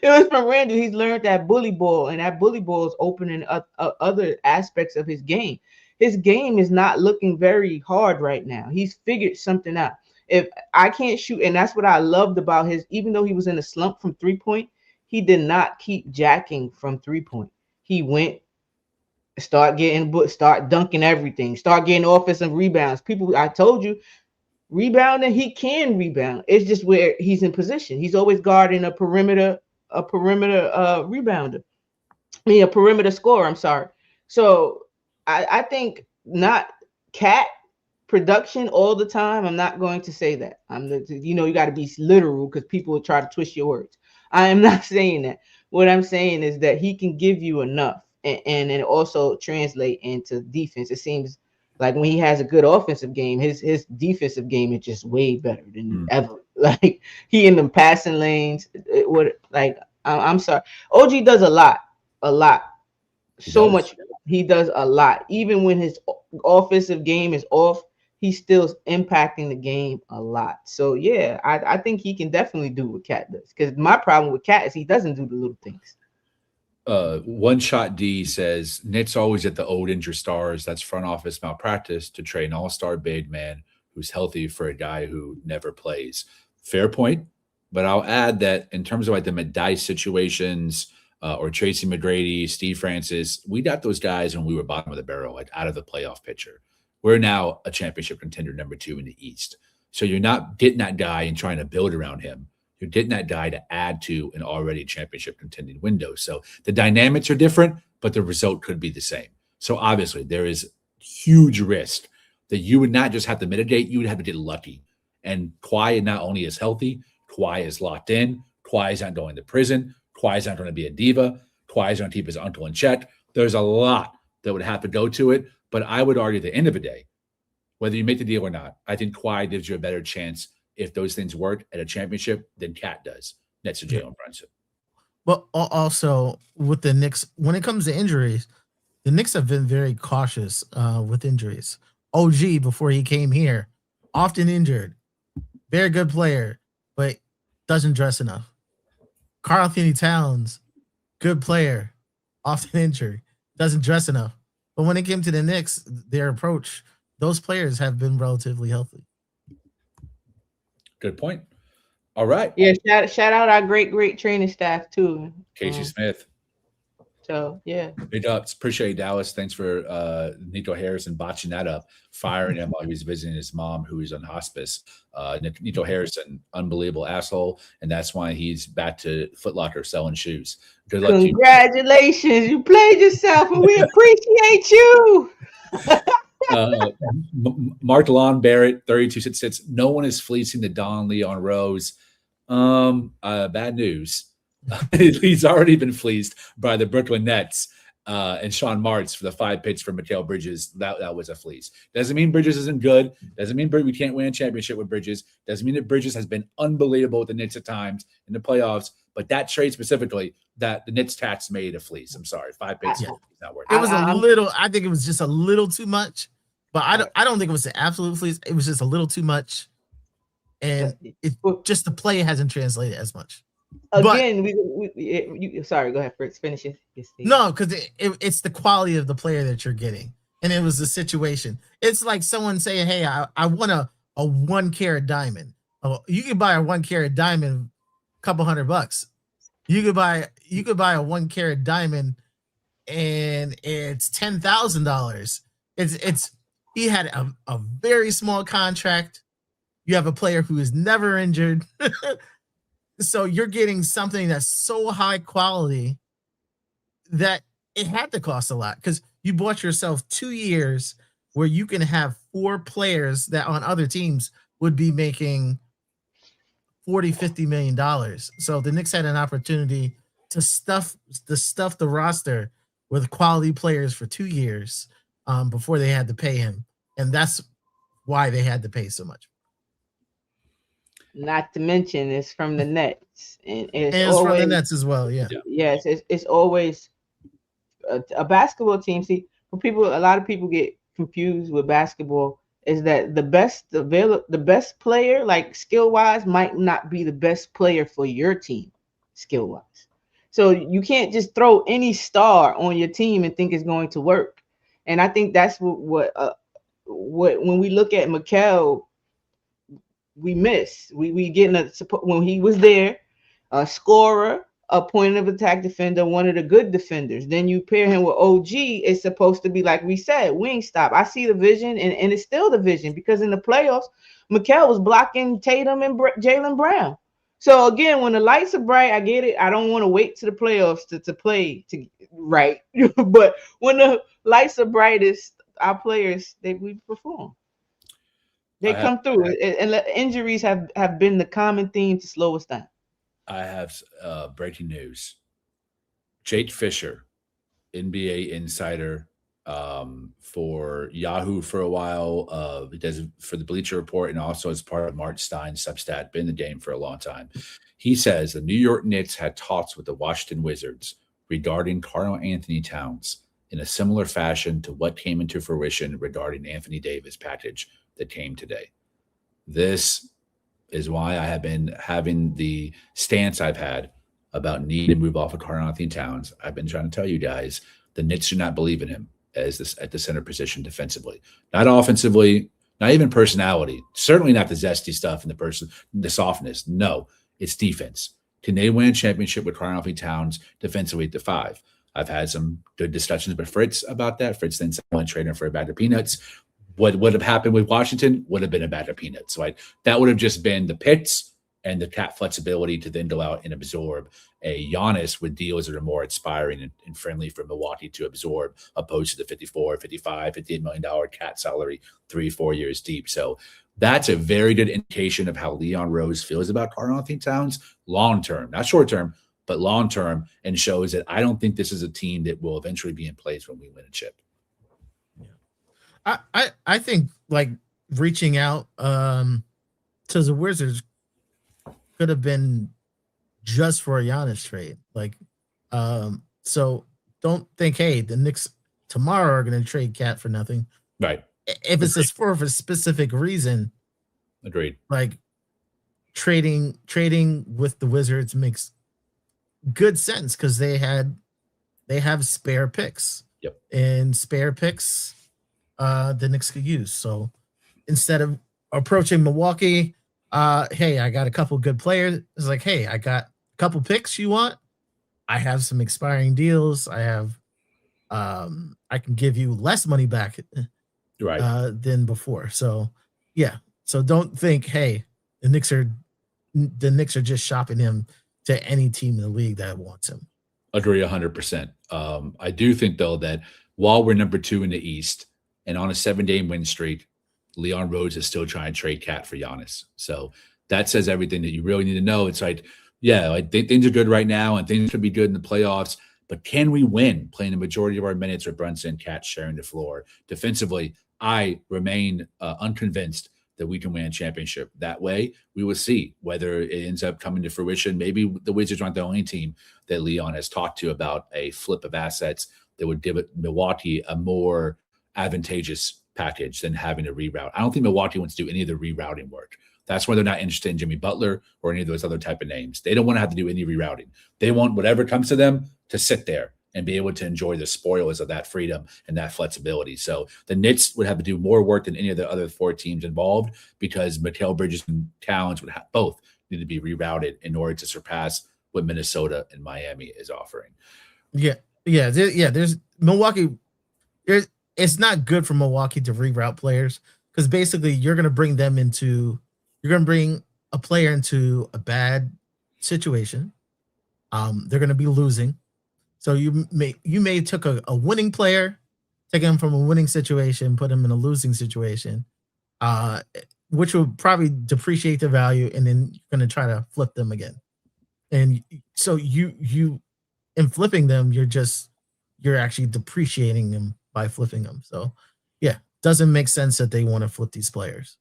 was from Randall. He's learned that bully ball, and that bully ball is opening up other aspects of his game. His game is not looking very hard right now. He's figured something out. If I can't shoot, and that's what I loved about his, even though he was in a slump from 3-point, he did not keep jacking from 3-point. He went, start dunking everything, start getting offensive rebounds. People, I told you, rebounding, he can rebound. It's just where he's in position. He's always guarding a perimeter rebounder. A perimeter scorer, I'm sorry. So I think not Cat production all the time. I'm not going to say that. You got to be literal because people will try to twist your words. I am not saying that. What I'm saying is that he can give you enough and it also translate into defense. It seems like when he has a good offensive game, his defensive game is just way better than ever. Like he in them passing lanes. I'm sorry. OG does a lot. He So does. much. He does a lot. Even when his offensive game is off, he's still impacting the game a lot. So yeah, I think he can definitely do what Cat does. Because my problem with Cat is he doesn't do the little things. One shot D says Knicks always at the old injured stars. That's front office malpractice to trade an all-star big man who's healthy for a guy who never plays. Fair point, but I'll add that in terms of like the McDice situations or Tracy McGrady, Steve Francis, we got those guys when we were bottom of the barrel, like out of the playoff picture. We're now a championship contender, number 2 in the East. So you're not getting that guy and trying to build around him. You're getting that guy to add to an already championship contending window. So the dynamics are different, but the result could be the same. So obviously there is huge risk that you would not just have to mitigate, you would have to get lucky. And Kawhi not only is healthy, Kawhi is locked in. Kawhi is not going to prison. Kawhi is not going to be a diva. Kawhi is going to keep his uncle in check. There's a lot that would have to go to it. But I would argue at the end of the day, whether you make the deal or not, I think Kawhi gives you a better chance if those things work at a championship than Cat does next to Jalen Brunson. But also with the Knicks, when it comes to injuries, the Knicks have been very cautious with injuries. OG, before he came here, often injured. Very good player, but doesn't dress enough. Karl-Anthony Towns, good player, often injured, doesn't dress enough. But when it came to the Knicks, their approach, those players have been relatively healthy. Good point. All right. Yeah, shout out our great training staff too. Casey Smith. So yeah. Big ups. Appreciate it, Dallas. Thanks for Nico Harrison botching that up, firing him while he was visiting his mom, who is on hospice. Nico Harrison, unbelievable asshole, and that's why he's back to Foot Locker selling shoes. Good luck. Congratulations, you played yourself, and we appreciate you. Mark Lon Barrett, 3266. No one is fleecing the Don Leon Rose. Bad news. He's already been fleeced by the Brooklyn Nets and Sean Martz for the 5 picks for Mikal Bridges. That was a fleece. Doesn't mean Bridges isn't good. Doesn't mean we can't win a championship with Bridges. Doesn't mean that Bridges has been unbelievable with the Knicks at times in the playoffs. But that trade specifically, that the Knicks tax made a fleece. I'm sorry, 5 picks is not worth it. It was a little. I think it was just a little too much. But I don't think it was the absolute fleece. It was just a little too much, and just the play hasn't translated as much. Again, sorry, go ahead, Fritz. Finish it. No, because it's the quality of the player that you're getting, and it was the situation. It's like someone saying, "Hey, I want a 1 carat diamond." Oh, you can buy a 1 carat diamond, a couple $100. You could buy a 1 carat diamond, and it's $10,000. It's he had a very small contract. You have a player who is never injured. So you're getting something that's so high quality that it had to cost a lot because you bought yourself 2 years where you can have 4 players that on other teams would be making $40-50 million. So the Knicks had an opportunity to stuff the roster with quality players for 2 years before they had to pay him. And that's why they had to pay so much. Not to mention, it's from the Nets, and it's always, from the Nets as well. Yeah. Yes, it's always a basketball team. See, a lot of people get confused with basketball. Is that the best player, like skill wise, might not be the best player for your team, skill wise. So you can't just throw any star on your team and think it's going to work. And I think that's what when we look at Mikal, we miss. We getting when he was there, a scorer, a point of attack defender, one of the good defenders. Then you pair him with OG. It's supposed to be, like we said, wing stop. I see the vision, and it's still the vision because in the playoffs, Mikal was blocking Tatum and Jaylen Brown. So again, when the lights are bright, I get it. I don't want to wait to the playoffs to play right. But when the lights are brightest, our players we perform. They come through, and injuries have been the common theme to slow us down. I have breaking news. Jake Fisher, NBA insider, for Yahoo for a while. He does it for the Bleacher Report and also as part of Mark Stein's Substat, been in the game for a long time. He says the New York Knicks had talks with the Washington Wizards regarding Karl Anthony Towns in a similar fashion to what came into fruition regarding Anthony Davis package that came today. This is why I have been having the stance I've had about needing to move off of Karl Anthony Towns. I've been trying to tell you guys, the Knicks do not believe in him as this at the center position defensively, not offensively, not even personality, certainly not the zesty stuff and the softness. No, it's defense. Can they win a championship with Karl Anthony Towns defensively at the 5? I've had some good discussions with Fritz about that. Fritz then said, I want to trade him for a bag of peanuts. What would have happened with Washington would have been a bag of peanuts. So that would have just been the picks and the cap flexibility to then go out and absorb a Giannis with deals that are more inspiring and friendly for Milwaukee to absorb, opposed to the 54, 55, $58 million cat salary 3-4 years deep. So that's a very good indication of how Leon Rose feels about Karl Anthony Towns long-term, not short-term, but long-term, and shows that I don't think this is a team that will eventually be in place when we win a chip. I think like reaching out to the Wizards could have been just for a Giannis trade. So don't think, hey, the Knicks tomorrow are going to trade Cat for nothing. Right. If it's just for a specific reason. Agreed. Like trading with the Wizards makes good sense because they have spare picks. Yep. And spare picks the Knicks could use. So instead of approaching Milwaukee, hey, I got a couple good players. It's like, hey, I got a couple picks you want. I have some expiring deals. I have I can give you less money back than before. So yeah. So don't think, hey, the Knicks are just shopping him to any team in the league that wants him. Agree 100%. I do think though that while we're number 2 in the East and on a 7-game win streak, Leon Rose is still trying to trade Cat for Giannis. So that says everything that you really need to know. It's like, yeah, I think things are good right now and things could be good in the playoffs, but can we win playing the majority of our minutes with Brunson and Cat sharing the floor? Defensively, I remain unconvinced that we can win a championship. That way, we will see whether it ends up coming to fruition. Maybe the Wizards aren't the only team that Leon has talked to about a flip of assets that would give Milwaukee a more advantageous package than having to reroute. I don't think Milwaukee wants to do any of the rerouting work. That's why they're not interested in Jimmy Butler or any of those other type of names. They don't want to have to do any rerouting. They want whatever comes to them to sit there and be able to enjoy the spoils of that freedom and that flexibility. So the Knicks would have to do more work than any of the other 4 teams involved because Mikal Bridges and Towns would both need to be rerouted in order to surpass what Minnesota and Miami is offering. There's Milwaukee. It's not good for Milwaukee to reroute players because basically you're going to bring a player into a bad situation. They're going to be losing. So you may took a winning player, take him from a winning situation, put him in a losing situation, which will probably depreciate the value, and then you're going to try to flip them again. And so you in flipping them, you're actually depreciating them by flipping them. So yeah, doesn't make sense that they want to flip these players.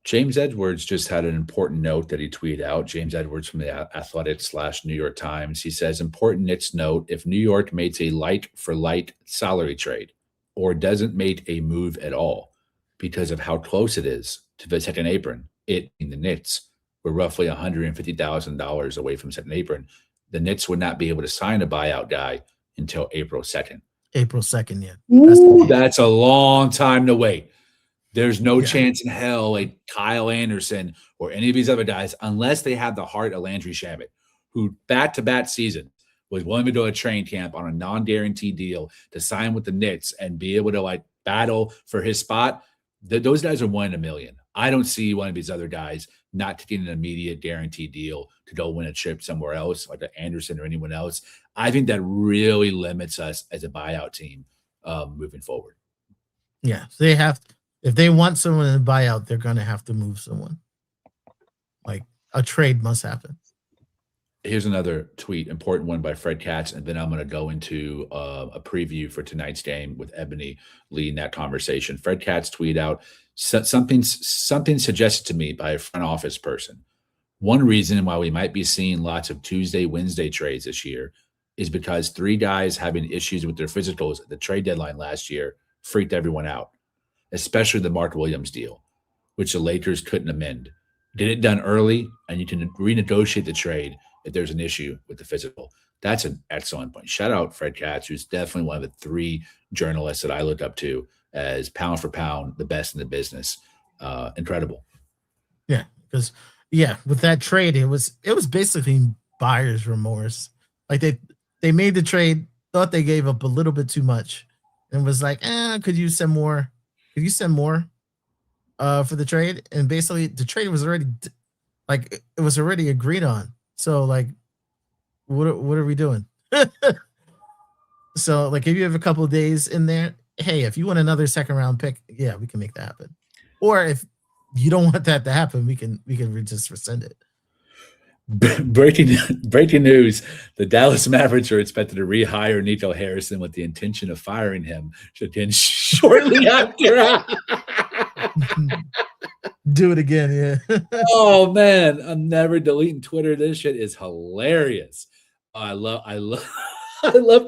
James Edwards just had an important note that he tweeted out. James Edwards from the Athletic / New York Times. He says, important Knicks note, if New York makes a light salary trade or doesn't make a move at all because of how close it is to the second apron, it being the Knicks, we're roughly $150,000 away from second apron. The Knicks would not be able to sign a buyout guy until April 2nd. April 2nd, yeah. That's a long time to wait. There's no chance in hell like Kyle Anderson or any of these other guys, unless they have the heart of Landry Shamet, who back-to-back season was willing to go to training camp on a non-guaranteed deal to sign with the Knicks and be able to battle for his spot. Those guys are 1 in a million. I don't see one of these other guys not taking an immediate guaranteed deal to go win a chip somewhere else, like Anderson or anyone else. I think that really limits us as a buyout team moving forward. Yeah, so they have. If they want someone in a buyout, they're going to have to move someone. Like a trade must happen. Here's another tweet, important one by Fred Katz, and then I'm going to go into a preview for tonight's game with Ebony leading that conversation. Fred Katz tweeted out something suggested to me by a front office person. One reason why we might be seeing lots of Tuesday, Wednesday trades this year is because 3 guys having issues with their physicals at the trade deadline last year freaked everyone out, especially the Mark Williams deal, which the Lakers couldn't amend. Get it done early, and you can renegotiate the trade if there's an issue with the physical. That's an excellent point. Shout out Fred Katz, who's definitely one of the 3 journalists that I looked up to as pound for pound the best in the business. Incredible. Yeah, because with that trade, it was basically buyer's remorse. Like they made the trade, thought they gave up a little bit too much, and was like, could you send more? Could you send more for the trade? And basically, the trade was already it was already agreed on. So like, what are we doing? So like, if you have a couple of days in there, hey, if you want another second round pick, yeah, we can make that happen. Or if you don't want that to happen, we can just rescind it. Breaking news: the Dallas Mavericks are expected to rehire Nico Harrison with the intention of firing him shortly after. Do it again, yeah. Oh man, I'm never deleting Twitter. This shit is hilarious. I love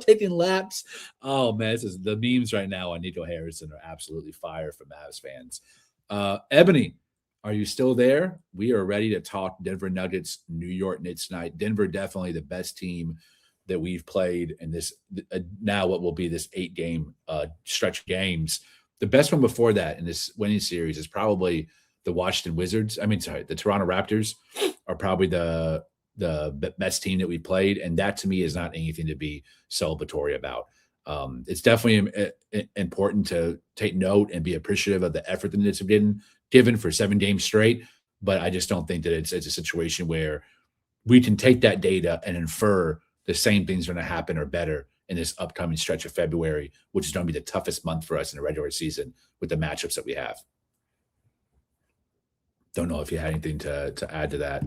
taking laps. Oh man, this is the memes right now on Nico Harrison are absolutely fire for Mavs fans. Ebony, are you still there? We are ready to talk Denver Nuggets, New York Knicks tonight. Denver definitely the best team that we've played in this now what will be this 8-game stretch of games. The best one before that in this winning series is probably the Washington Wizards. The Toronto Raptors are probably the best team that we played, and that to me is not anything to be celebratory about. It's definitely important to take note and be appreciative of the effort that the Knicks have given for 7 games straight, but I just don't think that it's a situation where we can take that data and infer the same things are going to happen or better in this upcoming stretch of February, which is going to be the toughest month for us in the regular season with the matchups that we have. Don't know if you had anything to add to that.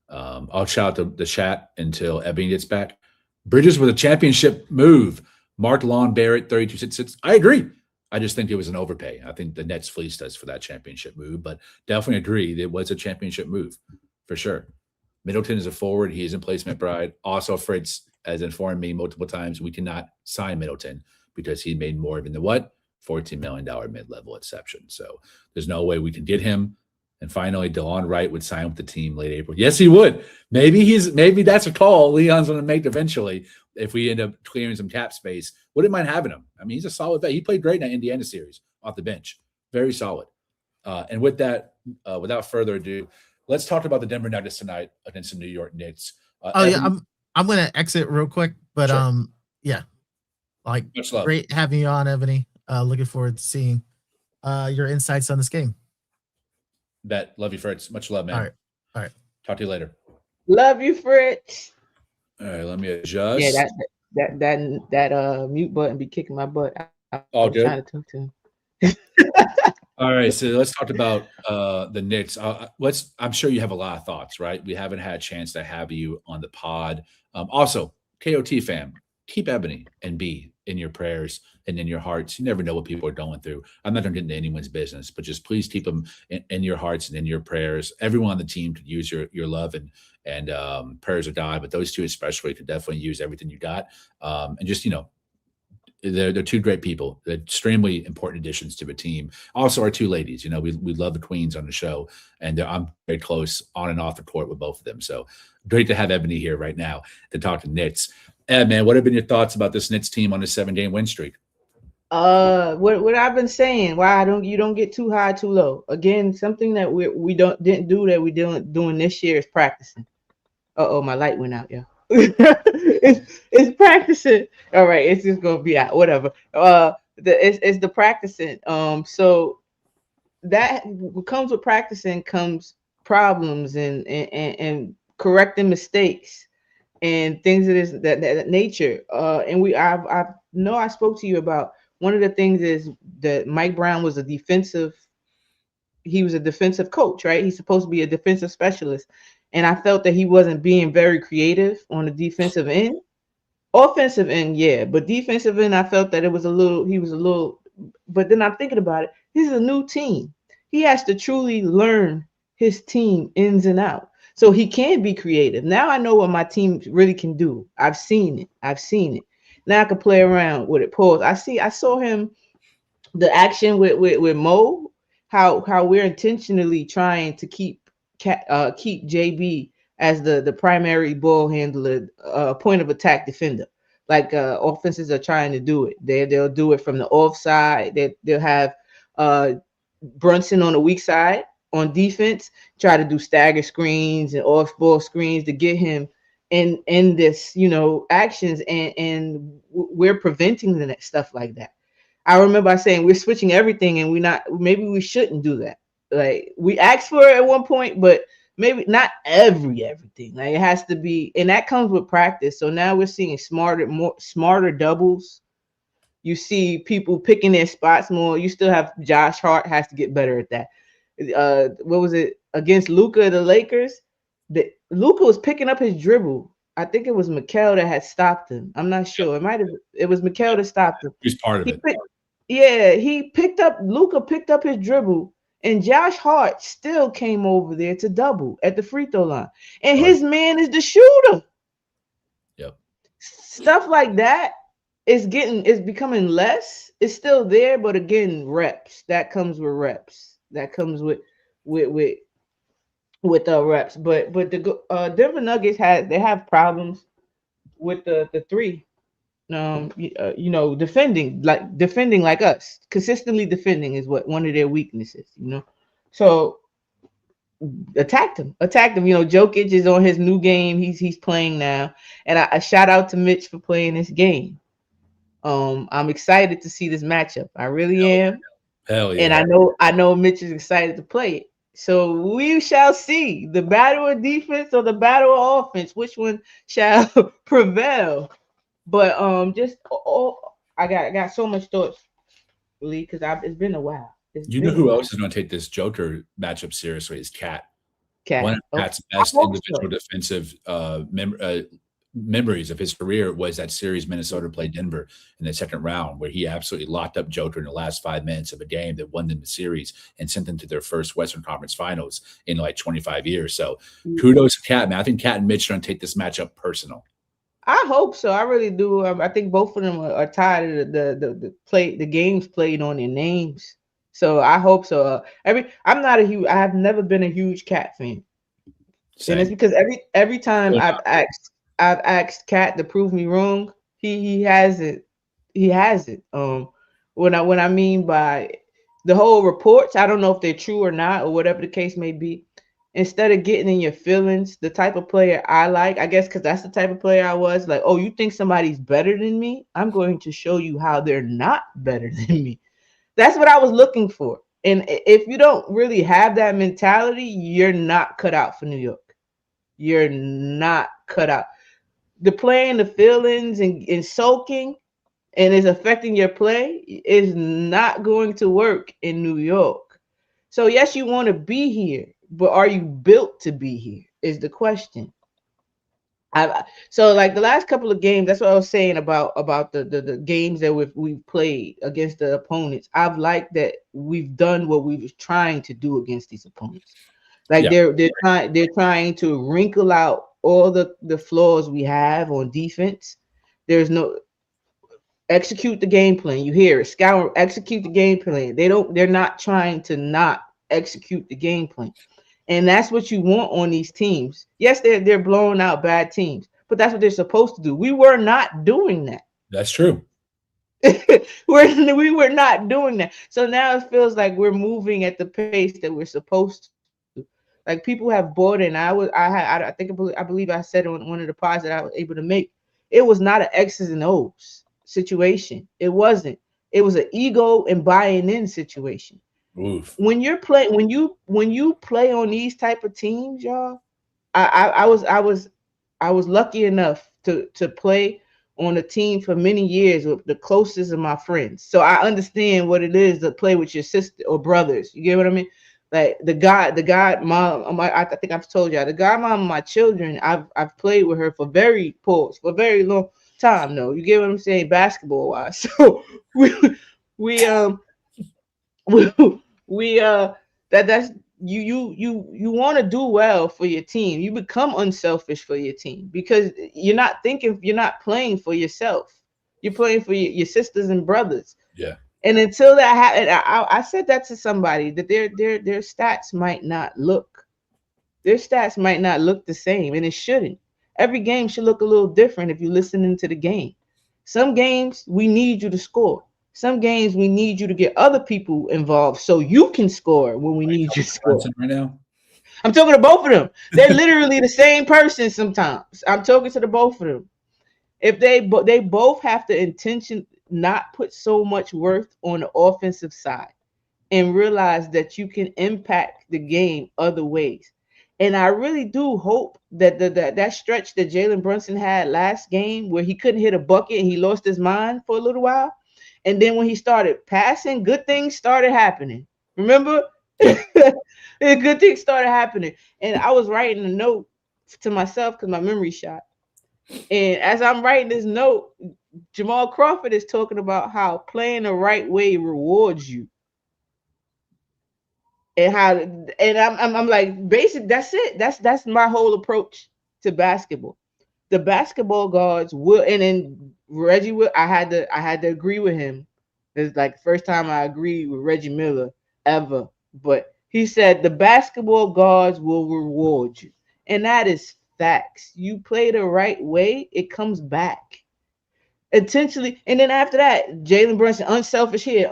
I'll shout out the chat until Ebony gets back. Bridges with a championship move. Mark Lon Barrett, 32.66. I agree. I just think it was an overpay. I think the Nets fleeced us for that championship move, but definitely agree it was a championship move for sure. Middleton is a forward. He is in placement bride. Also, Fritz has informed me multiple times we cannot sign Middleton because he made more than the $14 million mid-level exception. So there's no way we can get him. And finally, DeLon Wright would sign with the team late April. Yes, he would. Maybe that's a call Leon's going to make eventually if we end up clearing some cap space. Wouldn't mind having him. I mean, he's a solid vet. He played great in that Indiana series off the bench. Very solid. And with that, without further ado, let's talk about the Denver Nuggets tonight against the New York Knicks. I'm going to exit real quick, but sure. Great having you on, Ebony. Looking forward to seeing your insights on this game. Bet. Love you, Fritz. Much love, man. All right. Talk to you later. Love you, Fritz. All right, let me adjust. Yeah, that mute button be kicking my butt. All good. Trying to talk to him. All right, so let's talk about the Knicks. I'm sure you have a lot of thoughts, right? We haven't had a chance to have you on the pod. Also, KOT fam, keep Ebony and B in your prayers and in your hearts. You never know what people are going through. I'm not going to get into anyone's business, but just please keep them in your hearts and in your prayers. Everyone on the team could use your love and prayers of God, but those two especially could definitely use everything you got. And just, they're 2 great people. They're extremely important additions to the team. Also, our 2 ladies. We love the queens on the show, and I'm very close on and off the court with both of them. So great to have Ebony here right now to talk to Knicks. Ed, man, what have been your thoughts about this Knicks team on this 7-game win streak? What I've been saying, why you don't get too high, too low. Again, something that we didn't do that we doing this year is practicing. My light went out, yeah. it's practicing. All right, it's just gonna be out. Whatever. It's the practicing. So that comes with practicing comes problems and correcting mistakes and things of that nature. And I spoke to you about one of the things is that Mike Brown was a defensive coach, right? He's supposed to be a defensive specialist. and I felt that he wasn't being very creative on the defensive end. Offensive end, yeah, but defensive end, I felt that he was a little. But then I'm thinking about it. This is a new team. He has to truly learn his team ins and out, so he can be creative. Now I know what my team really can do. I've seen it. Now I can play around with it. Pause. I saw him, the action with Mo, how we're intentionally trying to keep JB as the primary ball handler, point of attack defender. Like offenses are trying to do it. They'll do it from the offside. They'll have Brunson on the weak side on defense, try to do stagger screens and off ball screens to get him in this, actions, and we're preventing the stuff like that. I remember saying we're switching everything, and maybe we shouldn't do that. Like, we asked for it at one point, but maybe not everything. Like, it has to be, and that comes with practice. So now we're seeing smarter doubles. You see people picking their spots more. You still have Josh Hart has to get better at that. What was it against Luka, the Lakers? Luka was picking up his dribble. I think it was Mikal that had stopped him. I'm not sure. It was Mikal that stopped him. He's part of it. Luka picked up his dribble, and Josh Hart still came over there to double at the free throw line. And his man is the shooter. Yep. Stuff like that is becoming less. It's still there, but again, reps. That comes with reps. That comes with reps. But the Denver Nuggets have problems with the three. Defending like us. Consistently defending is one of their weaknesses, So attack them. Jokic is on his new game. He's playing now. And I shout out to Mitch for playing this game. I'm excited to see this matchup. I really am. Hell yeah. And I know Mitch is excited to play it. So we shall see the battle of defense or the battle of offense. Which one shall prevail? But I got so much thoughts, Lee, because it's been a while. Who else is going to take this Joker matchup seriously is Cat. One of Cat's best individual defensive memories of his career was that series Minnesota played Denver in the second round, where he absolutely locked up Joker in the last 5 minutes of a game that won them the series and sent them to their first Western Conference Finals in like 25 years. So kudos to Cat, man. I think Cat and Mitch are going to take this matchup personal. I hope so. I really do. I think both of them are tired of the games played on their names. So I hope so. I have never been a huge Cat fan. Same. And it's because every time I've asked Cat to prove me wrong, he hasn't. What I mean by the whole reports, I don't know if they're true or not, or whatever the case may be. Instead of getting in your feelings, the type of player I like, I guess, because that's the type of player I was, like, oh, you think somebody's better than me? I'm going to show you how they're not better than me. That's what I was looking for. And if you don't really have that mentality, you're not cut out for New York. You're not cut out. The playing the feelings and soaking and is affecting your play is not going to work in New York. So yes, you want to be here, but are you built to be here is the question. So like the last couple of games, that's what I was saying about the games that we've played against the opponents. I've liked that we've done what we was trying to do against these opponents. Like they're trying to wrinkle out all the flaws we have on defense. There's no execute the game plan. You hear it, execute the game plan. They're not trying to not execute the game plan. And that's what you want on these teams. Yes, they're blowing out bad teams, but that's what they're supposed to do. We were not doing that. That's true. we were not doing that. So now it feels like we're moving at the pace that we're supposed to. Like people have bought in. I believe I said on one of the pods that I was able to make. It was not an X's and O's situation. It wasn't. It was an ego and buying in situation. Oof. When you play on these type of teams, y'all, I was lucky enough to play on a team for many years with the closest of my friends. So I understand what it is to play with your sister or brothers. You get what I mean? Like the godmom, I think I've told y'all, the godmom of my children, I've played with her for very long time. No, you get what I'm saying, basketball wise. So we we, that's you want to do well for your team. You become unselfish for your team because you're not playing for yourself. You're playing for your sisters and brothers. Yeah. And until that happened, I said that to somebody, that their stats might not look the same, and it shouldn't. Every game should look a little different if you're listening to the game. Some games we need you to score. Some games we need you to get other people involved so you can score when we need you to score. Right now, I'm talking to both of them. They're literally the same person sometimes. I'm talking to the both of them. If they both have the intention not put so much worth on the offensive side and realize that you can impact the game other ways. And I really do hope that that stretch that Jalen Brunson had last game where he couldn't hit a bucket and he lost his mind for a little while. And then when he started passing, good things started happening. Remember? Good things started happening. And I was writing a note to myself because my memory shot. And as I'm writing this note, Jamal Crawford is talking about how playing the right way rewards you. And I'm like, basic, that's it. That's my whole approach to basketball. The basketball guards will, and then Reggie will, I had to agree with him. It's like the first time I agreed with Reggie Miller ever. But he said the basketball guards will reward you. And that is facts. You play the right way, it comes back. Intentionally, and then after that, Jalen Brunson, unselfish here,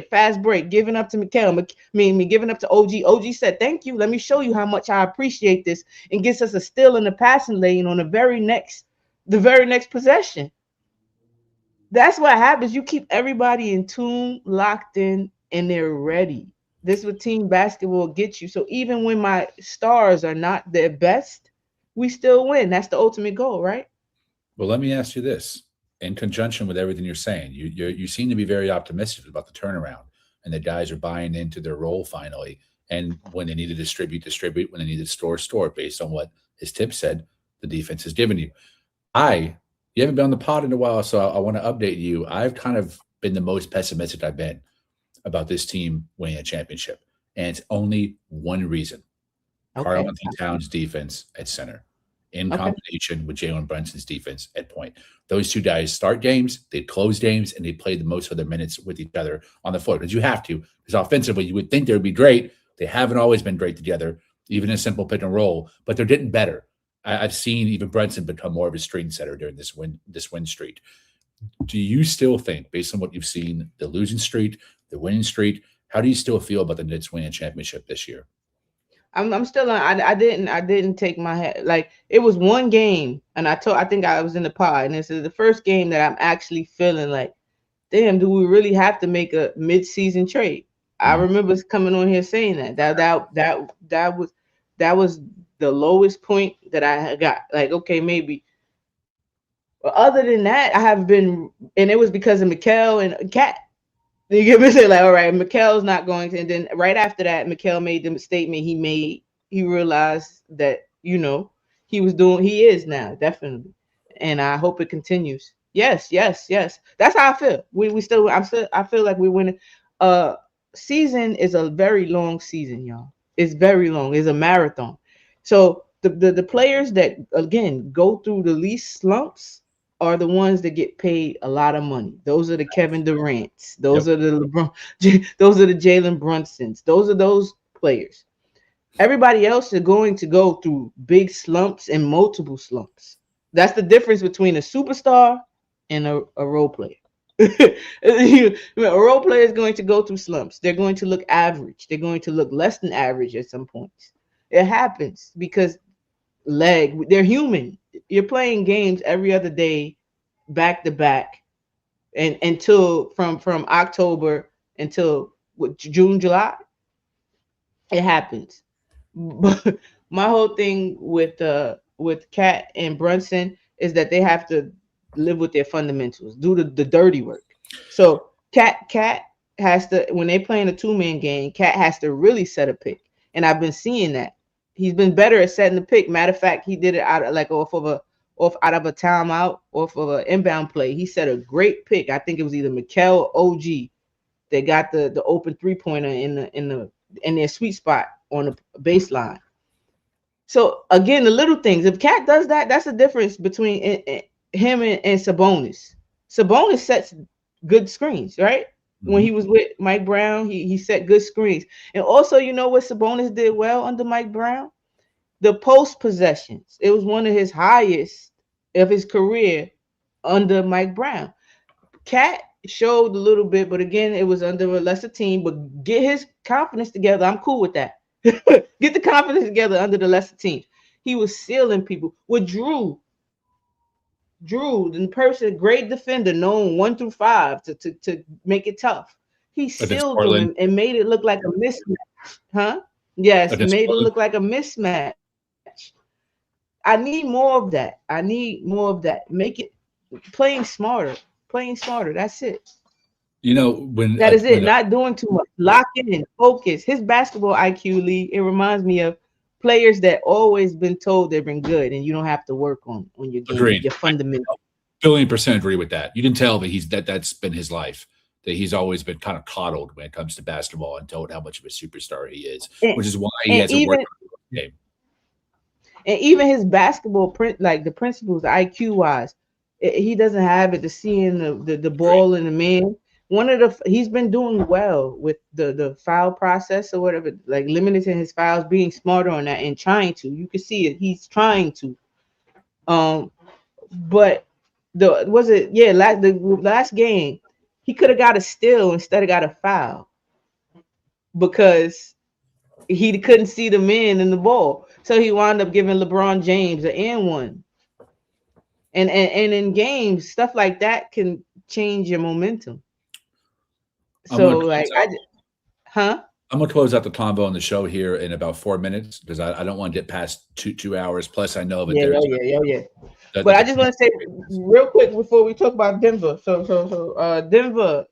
fast break, giving up to Mikal, giving up to OG. OG said, "Thank you. Let me show you how much I appreciate this," and gets us a steal in the passing lane on the very next possession. That's what happens. You keep everybody in tune, locked in, and they're ready. This is what team basketball gets you. So even when my stars are not their best, we still win. That's the ultimate goal, right? Well, let me ask you this. In conjunction with everything you're saying, you seem to be very optimistic about the turnaround, and the guys are buying into their role finally. And when they need to distribute. When they need to store, based on what his tip said, the defense has given you. You haven't been on the pod in a while, so I want to update you. I've kind of been the most pessimistic I've been about this team winning a championship. And it's only one reason. Karl-Anthony Towns' defense at center, in combination with Jalen Brunson's defense at point. Those two guys start games, they close games, and they play the most of their minutes with each other on the floor. Because you have to. Because offensively, you would think they would be great. They haven't always been great together, even in a simple pick and roll, but they're getting better. I've seen even Brunson become more of a string setter during this win streak. Do you still think, based on what you've seen, the losing streak, the winning streak, how do you still feel about the Knicks winning a championship this year? I'm still on. I didn't take my head. Like, it was one game, and I think I was in the pod, and this is the first game that I'm actually feeling like, damn, do we really have to make a mid-season trade? I remember coming on here saying that was the lowest point that I got. Like, okay, maybe. But other than that, I have been, and it was because of Mikal and Cat. You get me? Say, like, all right, Mikal's not going to. And then right after that, Mikal made the statement he made. He realized that, he is now, definitely. And I hope it continues. Yes. That's how I feel. I feel like we're winning. Season is a very long season, y'all. It's very long. It's a marathon. So the players that, again, go through the least slumps are the ones that get paid a lot of money. Those are the Kevin Durant's. Those are the LeBron. Those are the Jalen Brunsons. Those are those players. Everybody else is going to go through big slumps and multiple slumps. That's the difference between a superstar and a role player. A role player is going to go through slumps. They're going to look average. They're going to look less than average at some points. It happens because they're human. You're playing games every other day, back to back, and until from October until June, July. It happens. But my whole thing with Cat and Brunson is that they have to live with their fundamentals, do the dirty work. So Cat has to, when they playing a 2-man game, Cat has to really set a pick. And I've been seeing that. He's been better at setting the pick. Matter of fact, he did it out of out of a timeout, off of an inbound play. He set a great pick. I think it was either Mikel or OG that got the open 3-pointer in their sweet spot on the baseline. So again, the little things. If Cat does that, that's the difference between him and Sabonis. Sabonis sets good screens, right? When he was with Mike Brown, he set good screens. And also, you know what Sabonis did well under Mike Brown? The post possessions. It was one of his highest of his career under Mike Brown. Cat showed a little bit, but again, it was under a lesser team. But get his confidence together. I'm cool with that. Get the confidence together under the lesser team. He was sealing people. With Drew, the person, great defender, known 1 through 5 to make it tough. He sealed them and made it look like a mismatch. Huh? Yes, made it look like a mismatch. I need more of that. Make it playing smarter. That's it. You know, when that is it. Not doing too much. Lock in, focus. His basketball IQ, Lee, it reminds me of players that always been told they've been good, and you don't have to work on your game. Agreed. Your fundamentals. $1,000,000,000% agree with that. You can tell that that's been his life. That he's always been kind of coddled when it comes to basketball and told how much of a superstar he is, which is why he has a work game. And even his basketball like the principles, IQ wise, he doesn't have it. To seeing the ball in the man. He's been doing well with the foul process or whatever, like limiting his fouls, being smarter on that and trying to. You can see it. He's trying to. But the last game, he could have got a steal instead of got a foul because he couldn't see the man in the ball. So he wound up giving LeBron James an and one. And in games, stuff like that can change your momentum. So I'm gonna close out the convo on the show here in about 4 minutes because I don't want to get past two hours. Plus, I know that But I just want to say real quick before we talk about Denver. So Denver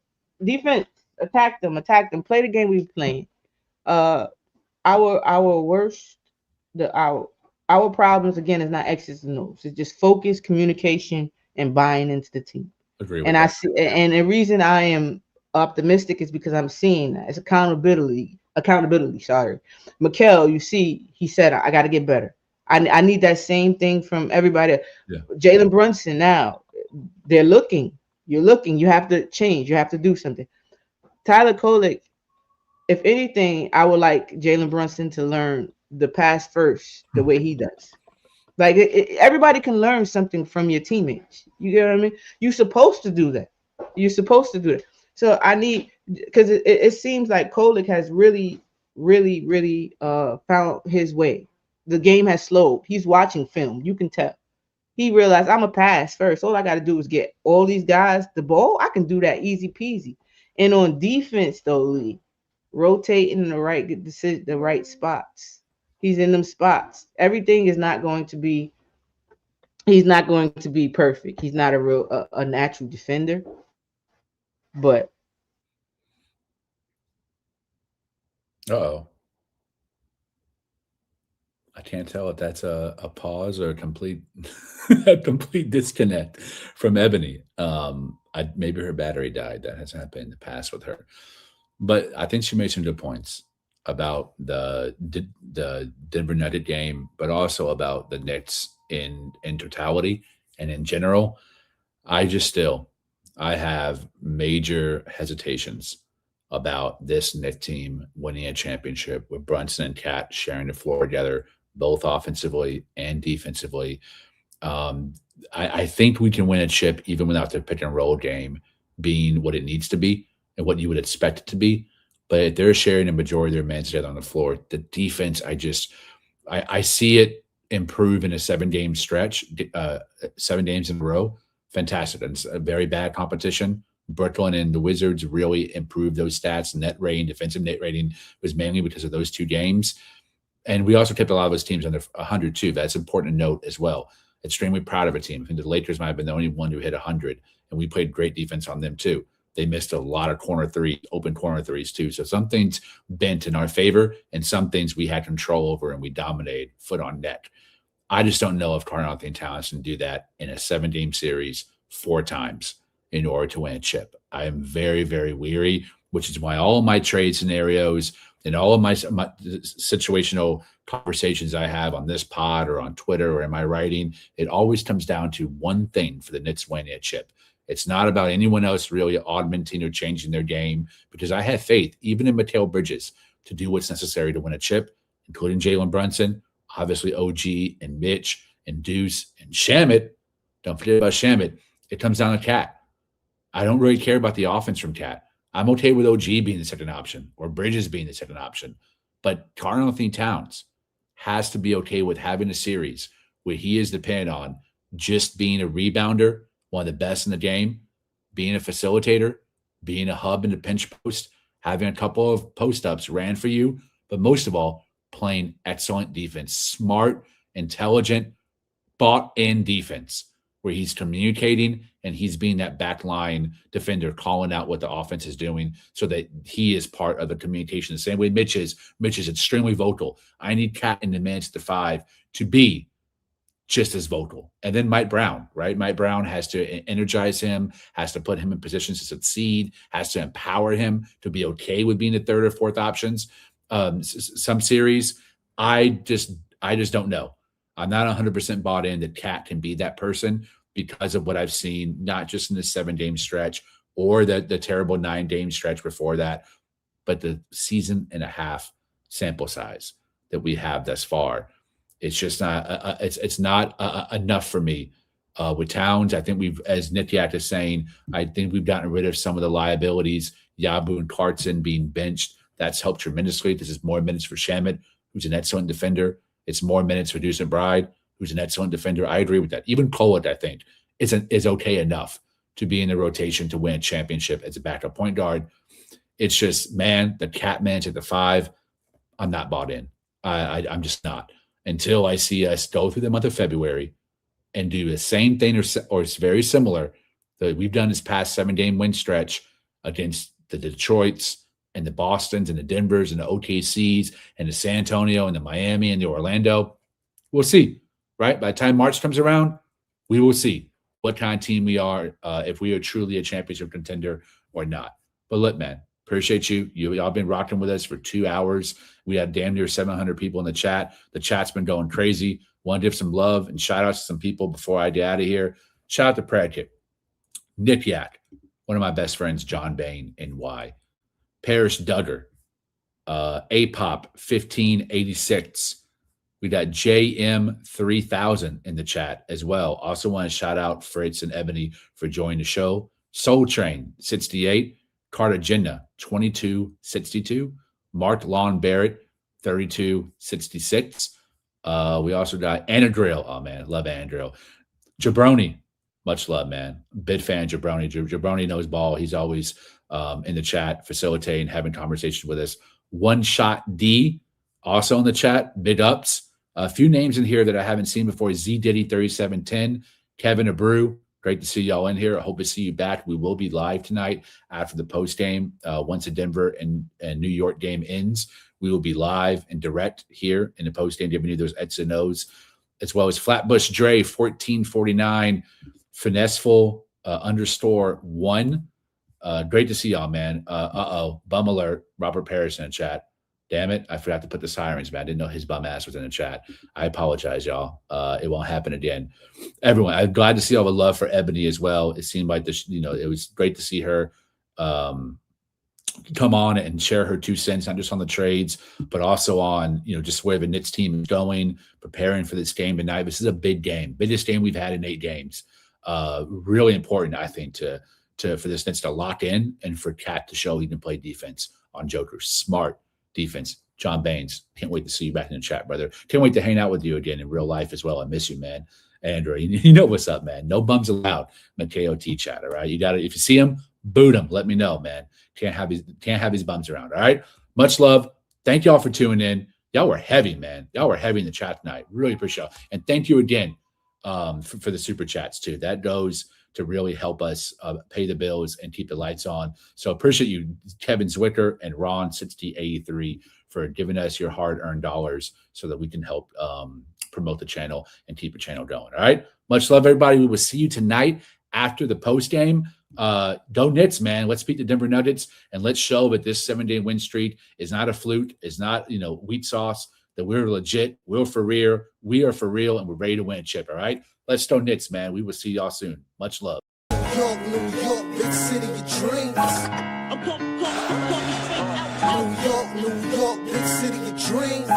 defense attack them, play the game we were playing. Our problems again is not X's and O's. It's just focus, communication, and buying into the team. Agree with and that. I see, and the reason I am optimistic is because I'm seeing that it's accountability. Sorry, Mikel, you see, he said I got to get better. I need that same thing from everybody. Yeah. Jalen Brunson, now they're looking. You're looking. You have to change. You have to do something. Tyler Kolek, if anything, I would like Jalen Brunson to learn the pass first the way he does. Like everybody can learn something from your teammates. You get what I mean? You're supposed to do that. So I need, because it seems like Kolek has really found his way. The game has slowed. He's watching film. You can tell. He realized I'm a pass first. All I got to do is get all these guys the ball. I can do that easy peasy. And on defense, though, Lee, rotating the right spots. He's in them spots. Everything is not going to be. He's not going to be perfect. He's not a natural defender. But I can't tell if that's a pause or a complete disconnect from Ebony. Maybe her battery died. That has happened in the past with her. But I think she made some good points about the Denver Nuggets game, but also about the Knicks in totality and in general. I have major hesitations about this Knicks team winning a championship with Brunson and Cat sharing the floor together, both offensively and defensively. I think we can win a chip even without the pick and roll game being what it needs to be and what you would expect it to be. But if they're sharing the majority of their minutes together on the floor, the defense, I see it improve in a 7-game stretch, 7 games in a row. Fantastic. It's a very bad competition. Brooklyn and the Wizards really improved those stats. Net rating, defensive net rating was mainly because of those 2 games. And we also kept a lot of those teams under 100 too. That's important to note as well. Extremely proud of a team. I think the Lakers might have been the only one who hit 100, and we played great defense on them too. they missed a lot of open corner threes too. So some things bent in our favor, and some things we had control over and we dominated foot on net. I just don't know if Karl-Anthony Towns can do that in a 7-game series 4 times in order to win a chip. I am very, very weary, which is why all of my trade scenarios and all of my situational conversations I have on this pod or on Twitter or in my writing, it always comes down to one thing for the Knicks winning a chip. It's not about anyone else really augmenting or changing their game, because I have faith, even in Mikal Bridges, to do what's necessary to win a chip, including Jalen Brunson, obviously OG and Mitch and Deuce and Shamet. Don't forget about Shamet. It comes down to Cat. I don't really care about the offense from Cat. I'm okay with OG being the second option or Bridges being the second option. But Karl-Anthony Towns has to be okay with having a series where he is dependent on just being a rebounder, one of the best in the game, being a facilitator, being a hub in the pinch post, having a couple of post-ups ran for you, but most of all, playing excellent defense, smart, intelligent, bought-in defense, where he's communicating and he's being that back line defender, calling out what the offense is doing so that he is part of the communication. The same way Mitch is. Mitch is extremely vocal. I need Cat in the minutes to 5 to be just as vocal. And then Mike Brown, right? Mike Brown has to energize him, has to put him in positions to succeed, has to empower him to be okay with being the third or fourth options. Some series, I just don't know. I'm not 100% bought in that Cat can be that person because of what I've seen, not just in the 7-game stretch or the terrible 9-game stretch before that, but the season and a half sample size that we have thus far. It's just not it's not enough for me. With Towns, I think we've, as Nick Yak is saying, I think we've gotten rid of some of the liabilities. Yabu and Clarkson being benched, that's helped tremendously. This is more minutes for Shamet, who's an excellent defender. It's more minutes for Deuce McBride, who's an excellent defender. I agree with that. Even Kolek, I think, is okay enough to be in the rotation to win a championship as a backup point guard. It's just, man, the Cat man's at the 5. I'm not bought in. I'm just not. Until I see us go through the month of February and do the same thing or it's very similar that we've done this past 7-game win stretch against the Detroits and the Bostons and the Denvers and the OKCs and the San Antonio and the Miami and the Orlando. We'll see, right? By the time March comes around, we will see what kind of team we are, if we are truly a championship contender or not. But look, man, appreciate you. Y'all been rocking with us for 2 hours. We had damn near 700 people in the chat. The chat's been going crazy. Want to give some love and shout outs to some people before I get out of here. Shout out to Predicate, Nick Yak, one of my best friends, John Bain, NY. Parrish Duggar, APOP 1586. We got JM3000 in the chat as well. Also want to shout out Fritz and Ebony for joining the show. Soul Train 68, Cartagena 2262, Mark Lon Barrett 3266. We also got Anadrill. Oh man, love Anadrill. Jabroni, much love, man. Big fan of Jabroni. Jabroni knows ball. He's always in the chat, facilitating, having conversations with us. One Shot D, also in the chat. Big ups. A few names in here that I haven't seen before. Z Diddy 3710, Kevin Abreu. Great to see y'all in here. I hope to see you back. We will be live tonight after the post game. Once the Denver and New York game ends, we will be live and direct here in the post game, giving you those X's and O's, as well as Flatbush Dre 1449, Finesseful _1. Great to see y'all, man. Bum alert. Robert Parrish in the chat. Damn it. I forgot to put the sirens, man. I didn't know his bum ass was in the chat. I apologize, y'all. It won't happen again. Everyone, I'm glad to see all the love for Ebony as well. It seemed like this, it was great to see her come on and share her 2 cents, not just on the trades, but also on, just where the Knicks team is going, preparing for this game tonight. This is a big game, biggest game we've had in 8 games. Really important, I think, for this Knicks to lock in and for Cat to show he can play defense on Joker. Smart defense. John Baines, can't wait to see you back in the chat, brother. Can't wait to hang out with you again in real life as well. I miss you, man. Andrew, you know what's up, man. No bums allowed. MKOT chat, all right? You got to, if you see him, boot him. Let me know, man. Can't have his bums around, all right? Much love. Thank y'all for tuning in. Y'all were heavy, man. Y'all were heavy in the chat tonight. Really appreciate it. And thank you again for the super chats, too. That goes to really help us pay the bills and keep the lights on. So appreciate you, Kevin Zwicker and Ron 6083, for giving us your hard-earned dollars so that we can help promote the channel and keep the channel going. All right. Much love, everybody. We will see you tonight after the post game. Go Knicks, man. Let's beat the Denver Nuggets and let's show that this 7-day win streak is not a fluke, is not, wheat sauce, that we're legit, we are for real, and we're ready to win a chip. All right. Let's go Knicks, man. We will see y'all soon. Much love. New York, New York, big city of dreams. New York, New York, big city of dreams.